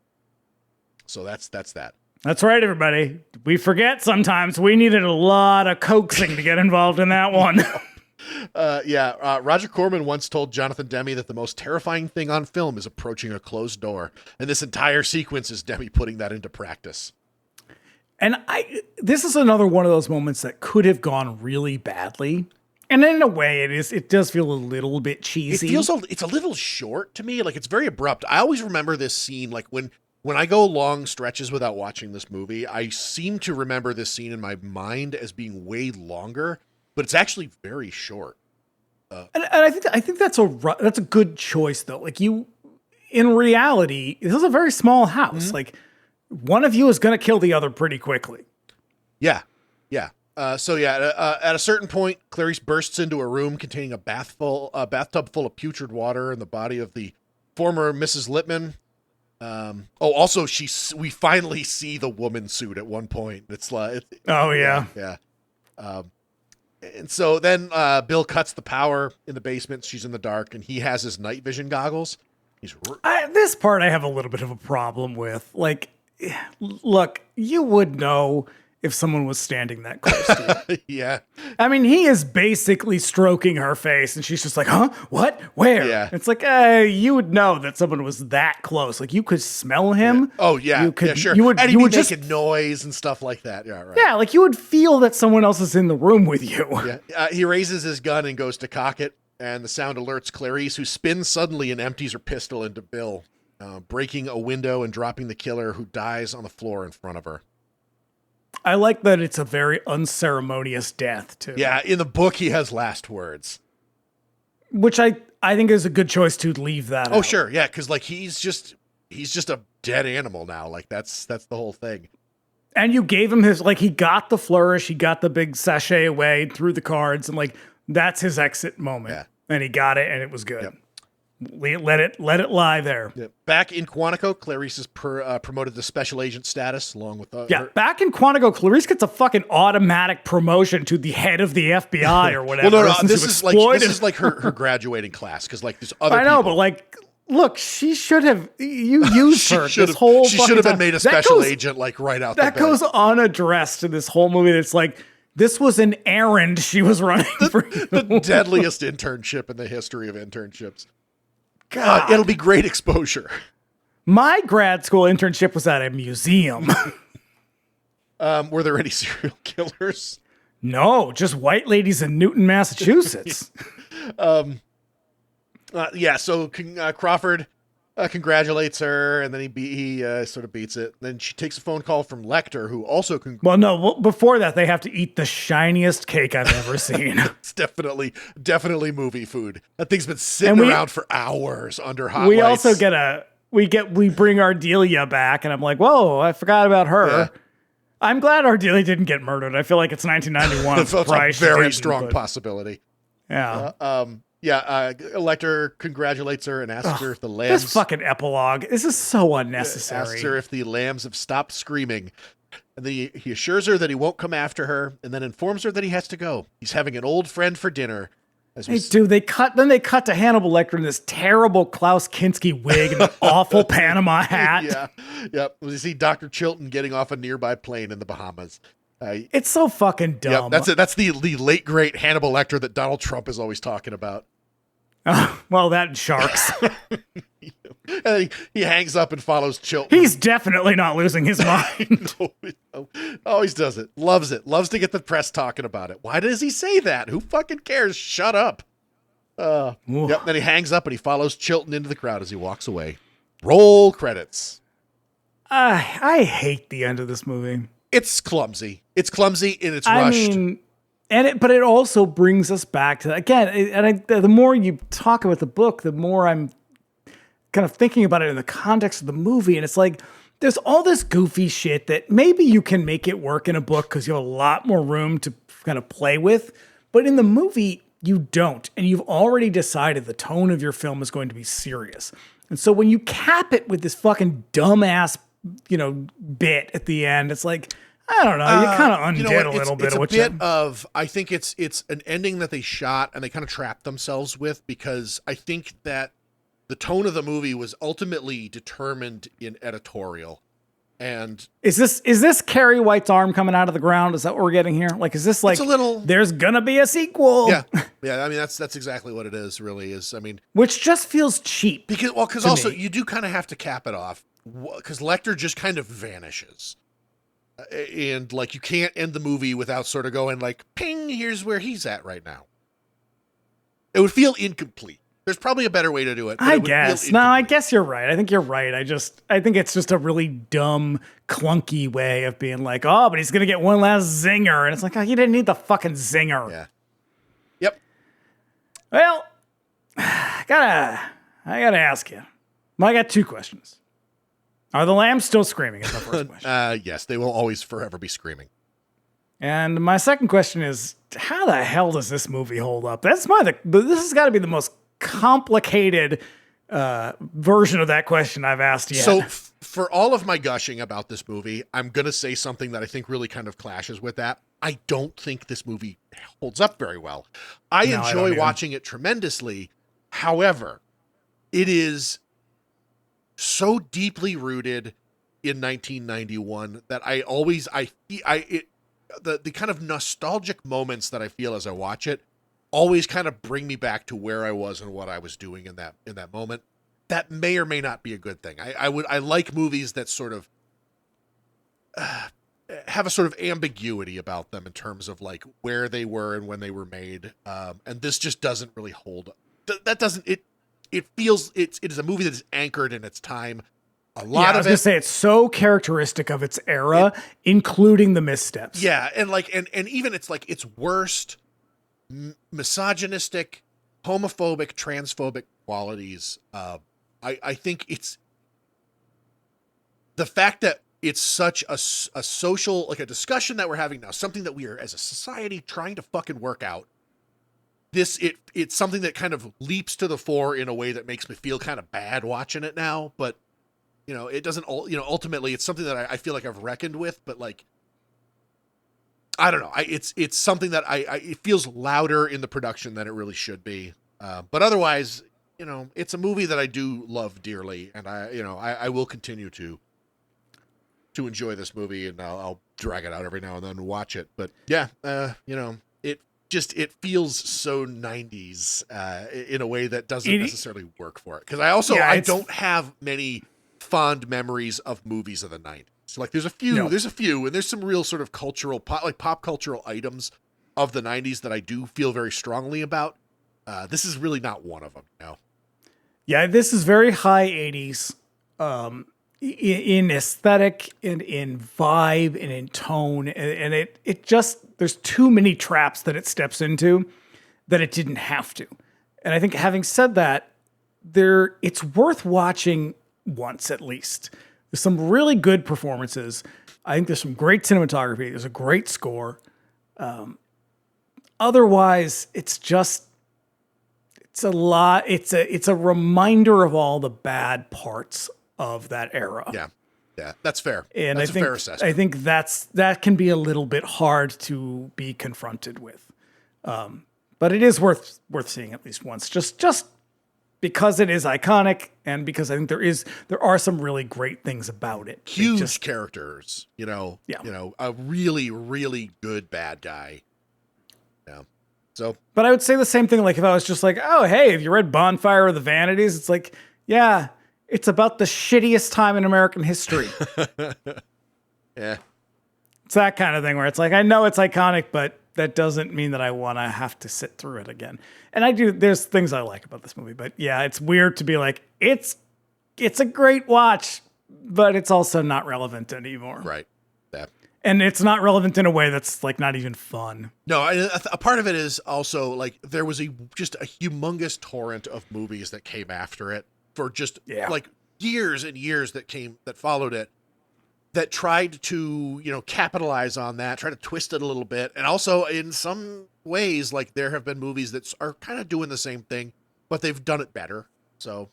So that's that. That's right, everybody. We forget sometimes. We needed a lot of coaxing to get involved in that one. Roger Corman once told Jonathan Demme that the most terrifying thing on film is approaching a closed door. And this entire sequence is Demme putting that into practice. And this is another one of those moments that could have gone really badly. And in a way, it does feel a little bit cheesy. It's a little short to me. Like, it's very abrupt. I always remember this scene, like when I go long stretches without watching this movie, I seem to remember this scene in my mind as being way longer, but it's actually very short. And I think that's a good choice though. Like, in reality, this is a very small house. Mm-hmm. Like, one of you is going to kill the other pretty quickly. Yeah. At a certain point, Clarice bursts into a room containing a bathtub full of putrid water and the body of the former Mrs. Lippman. Also we finally see the woman suit at one point. It's like, yeah. And so then Bill cuts the power in the basement. She's in the dark, and he has his night vision goggles. This part I have a little bit of a problem with. Like, look, you would know if someone was standing that close to you. Yeah. I mean, he is basically stroking her face, and she's just like, huh? What? Where? Yeah. It's like, you would know that someone was that close. Like, you could smell him. Yeah. Oh, yeah. You could, yeah, sure. You would, and you would just making noise and stuff like that. Yeah, right. Yeah, like, you would feel that someone else is in the room with you. Yeah. He raises his gun and goes to cock it, and the sound alerts Clarice, who spins suddenly and empties her pistol into Bill, breaking a window and dropping the killer, who dies on the floor in front of her. I like that it's a very unceremonious death, too. Yeah, in the book, he has last words. Which I think is a good choice to leave that out. Oh, sure, yeah, because, like, he's just a dead animal now. Like, that's the whole thing. And you gave him his, like, he got the flourish, he got the big sachet away, threw the cards, and, like, that's his exit moment. Yeah. And he got it, and it was good. Yep. Let it lie there. Yeah. Back in Quantico, Clarice is promoted to special agent status along with her. Back in Quantico, Clarice gets a fucking automatic promotion to the head of the FBI or whatever. Well, no, this is like her graduating class, because like there's other. I know, people. But like, look, she should have used her. She should have been made a special agent like right out. That goes unaddressed in this whole movie. It's like, this was an errand she was running for. The deadliest internship in the history of internships. God, it'll be great exposure. My grad school internship was at a museum. Were there any serial killers? No, just white ladies in Newton, Massachusetts. So Crawford congratulates her, and then he sort of beats it. Then she takes a phone call from Lecter, who also before that, they have to eat the shiniest cake I've ever seen. It's definitely movie food. That thing's been sitting around for hours under hot lights. We also we bring Ardelia back, and I'm like, whoa, I forgot about her. Yeah. I'm glad Ardelia didn't get murdered. I feel like it's 1991. It's a very strong possibility. Yeah. Lecter congratulates her and asks her if the lambs... This fucking epilogue. This is so unnecessary. Asks her if the lambs have stopped screaming. And then he assures her that he won't come after her, and then informs her that he has to go. He's having an old friend for dinner, Hey, dude, they cut to Hannibal Lecter in this terrible Klaus Kinski wig and an awful Panama hat. Yeah. Yep. We see Dr. Chilton getting off a nearby plane in the Bahamas. It's so fucking dumb. Yep, that's it. That's the late great Hannibal Lecter that Donald Trump is always talking about. Well, that and sharks. And he hangs up and follows Chilton. He's definitely not losing his mind. No, always does it. Loves it. Loves to get the press talking about it. Why does he say that? Who fucking cares? Shut up. Yep. Then he hangs up and he follows Chilton into the crowd as he walks away. Roll credits. I hate the end of this movie. It's clumsy. It's clumsy and it's rushed. But it also brings us back to again. The more you talk about the book, the more I'm kind of thinking about it in the context of the movie. And it's like, there's all this goofy shit that maybe you can make it work in a book because you have a lot more room to kind of play with. But in the movie, you don't. And you've already decided the tone of your film is going to be serious. And so when you cap it with this fucking dumbass, bit at the end, it's like, I don't know. You kind of undid a little bit. It's of a what bit of, I think it's an ending that they shot and they kind of trapped themselves with, because I think that the tone of the movie was ultimately determined in editorial. And is this Carrie White's arm coming out of the ground? Is that what we're getting here? Like, is this like it's a little, there's gonna be a sequel? Yeah. I mean, that's exactly what it is. Really is. I mean, which just feels cheap. Because also you do kind of have to cap it off, because Lecter just kind of vanishes. And like, you can't end the movie without sort of going like, ping, here's where he's at right now. It would feel incomplete. There's probably a better way to do it. I guess. No, I guess you're right. I think you're right. I think it's just a really dumb, clunky way of being like, oh, but he's going to get one last zinger. And it's like, oh, you didn't need the fucking zinger. Yeah. Yep. Well, I gotta ask you. I got two questions. Are the lambs still screaming? Is my first question. Yes, they will always forever be screaming. And my second question is, how the hell does this movie hold up? This has got to be the most complicated version of that question I've asked yet. So for all of my gushing about this movie, I'm going to say something that I think really kind of clashes with that. I don't think this movie holds up very well. I enjoy watching it tremendously. However, it is so deeply rooted in 1991 that the kind of nostalgic moments that I feel as I watch it always kind of bring me back to where I was and what I was doing in that moment. That may or may not be a good thing. I like movies that sort of have a sort of ambiguity about them in terms of like where they were and when they were made. And this just doesn't really hold. It feels it is a movie that is anchored in its time. I was going to say it's so characteristic of its era, including the missteps. Yeah, and like and even it's like its worst misogynistic, homophobic, transphobic qualities. I think it's the fact that it's such a social, like a discussion that we're having now, something that we are as a society trying to fucking work out. It's something that kind of leaps to the fore in a way that makes me feel kind of bad watching it now, but it doesn't, ultimately it's something that I feel like I've reckoned with, but like, I don't know. It's something that it feels louder in the production than it really should be. But otherwise, it's a movie that I do love dearly, and I will continue to enjoy this movie, and I'll drag it out every now and then and watch it. But yeah, it feels so 90s in a way that doesn't necessarily work for it. Because I don't have many fond memories of movies of the 90s. So like there's a few, and there's some real sort of cultural, pop cultural items of the 90s that I do feel very strongly about. This is really not one of them. Yeah, this is very high 80s in aesthetic and in vibe and in tone. And it just, there's too many traps that it steps into that it didn't have to. And I think having said that, it's worth watching once at least. There's some really good performances. I think there's some great cinematography. There's a great score. Otherwise, it's a lot. It's a reminder of all the bad parts of that era. Yeah, that's fair. And that's a fair assessment. I think that can be a little bit hard to be confronted with. But it is worth seeing at least once, just because it is iconic, and because I think there are some really great things about it. Huge characters, a really, really good bad guy. Yeah. So, but I would say the same thing. Like if I was just like, oh, hey, have you read Bonfire of the Vanities? It's like, yeah, it's about the shittiest time in American history. Yeah. It's that kind of thing where it's like, I know it's iconic, but that doesn't mean that I want to have to sit through it again. And there's things I like about this movie, but yeah, it's weird to be like, it's a great watch, but it's also not relevant anymore. Right. Yeah. And it's not relevant in a way that's like not even fun. No, a part of it is also like there was just a humongous torrent of movies that came after it for just like years and years that followed it, that tried to, capitalize on that, try to twist it a little bit. And also in some ways, like there have been movies that are kind of doing the same thing, but they've done it better. So,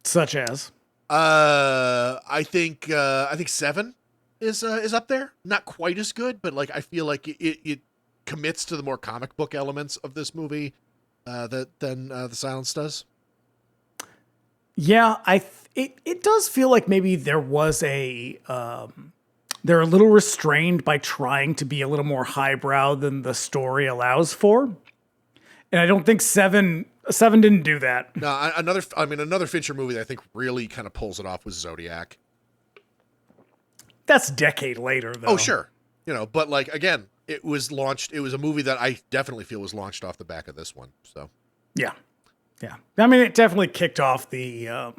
Such as? I think 7 is up there. Not quite as good, but like, I feel like it commits to the more comic book elements of this movie, than The Silence does. Yeah, it does feel like maybe there was they're a little restrained by trying to be a little more highbrow than the story allows for. And I don't think 7 didn't do that. No, another Fincher movie that I think really kind of pulls it off was Zodiac. That's a decade later, though. Oh, sure. But like, again, it was a movie that I definitely feel was launched off the back of this one. So, yeah. Yeah. I mean, it definitely kicked off the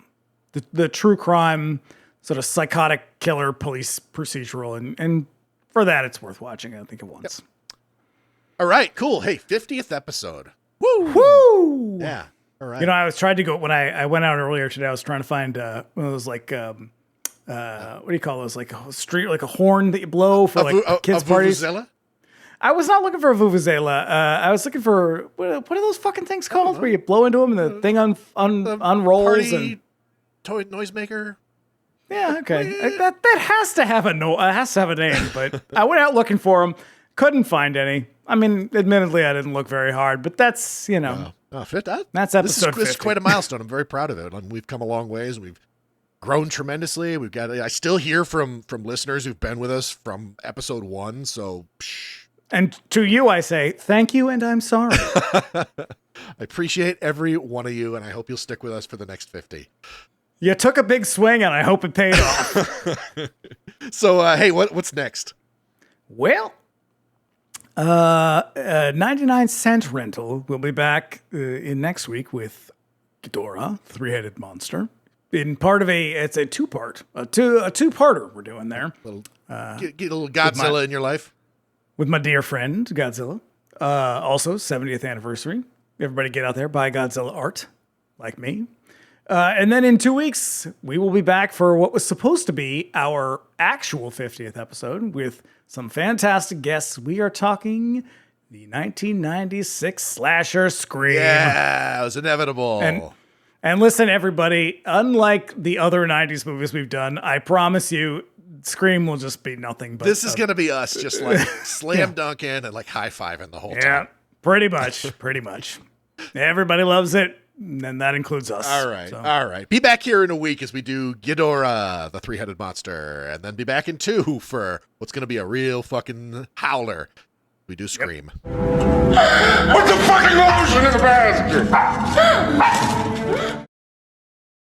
true crime sort of psychotic killer police procedural. And for that, it's worth watching. I think it once. Yep. All right, cool. Hey, 50th episode. Woo! Woo! Yeah. All right. I was trying to go, when I went out earlier today, I was trying to find one of those like, what do you call those? Like a street, like a horn that you blow for like kids' parties. Vuvuzela? I was not looking for a vuvuzela. I was looking for, what are those fucking things called? Where you blow into them and the thing unrolls. Party and toy noisemaker. Yeah, okay. That has to have a name, but I went out looking for them. Couldn't find any. I mean, admittedly, I didn't look very hard, but that's, that's episode 50. This is quite a milestone. I'm very proud of it. We've come a long ways. We've grown tremendously. I still hear from listeners who've been with us from episode 1. So, and to you, I say thank you, and I'm sorry. I appreciate every one of you, and I hope you'll stick with us for the next 50. You took a big swing, and I hope it paid off. So, hey, what's next? Well, 99-cent rental. We'll be back in next week with Ghidorah, three-headed monster. In part of it's a two-part, a two-parter we're doing there. Get a little Godzilla in your life. With my dear friend, Godzilla. Also, 70th anniversary. Everybody get out there, buy Godzilla art, like me. And then in 2 weeks, we will be back for what was supposed to be our actual 50th episode with some fantastic guests. We are talking the 1996 slasher Scream. Yeah, it was inevitable. And listen, everybody, unlike the other 90s movies we've done, I promise you, Scream will just be nothing but... This is going to be us just like slam dunking and like high-fiving the whole time. Yeah, pretty much. Everybody loves it, and that includes us. All right. Be back here in a week as we do Ghidorah, the three-headed monster, and then be back in 2 for what's going to be a real fucking howler. We do Scream. Put the fucking lotion in the basket!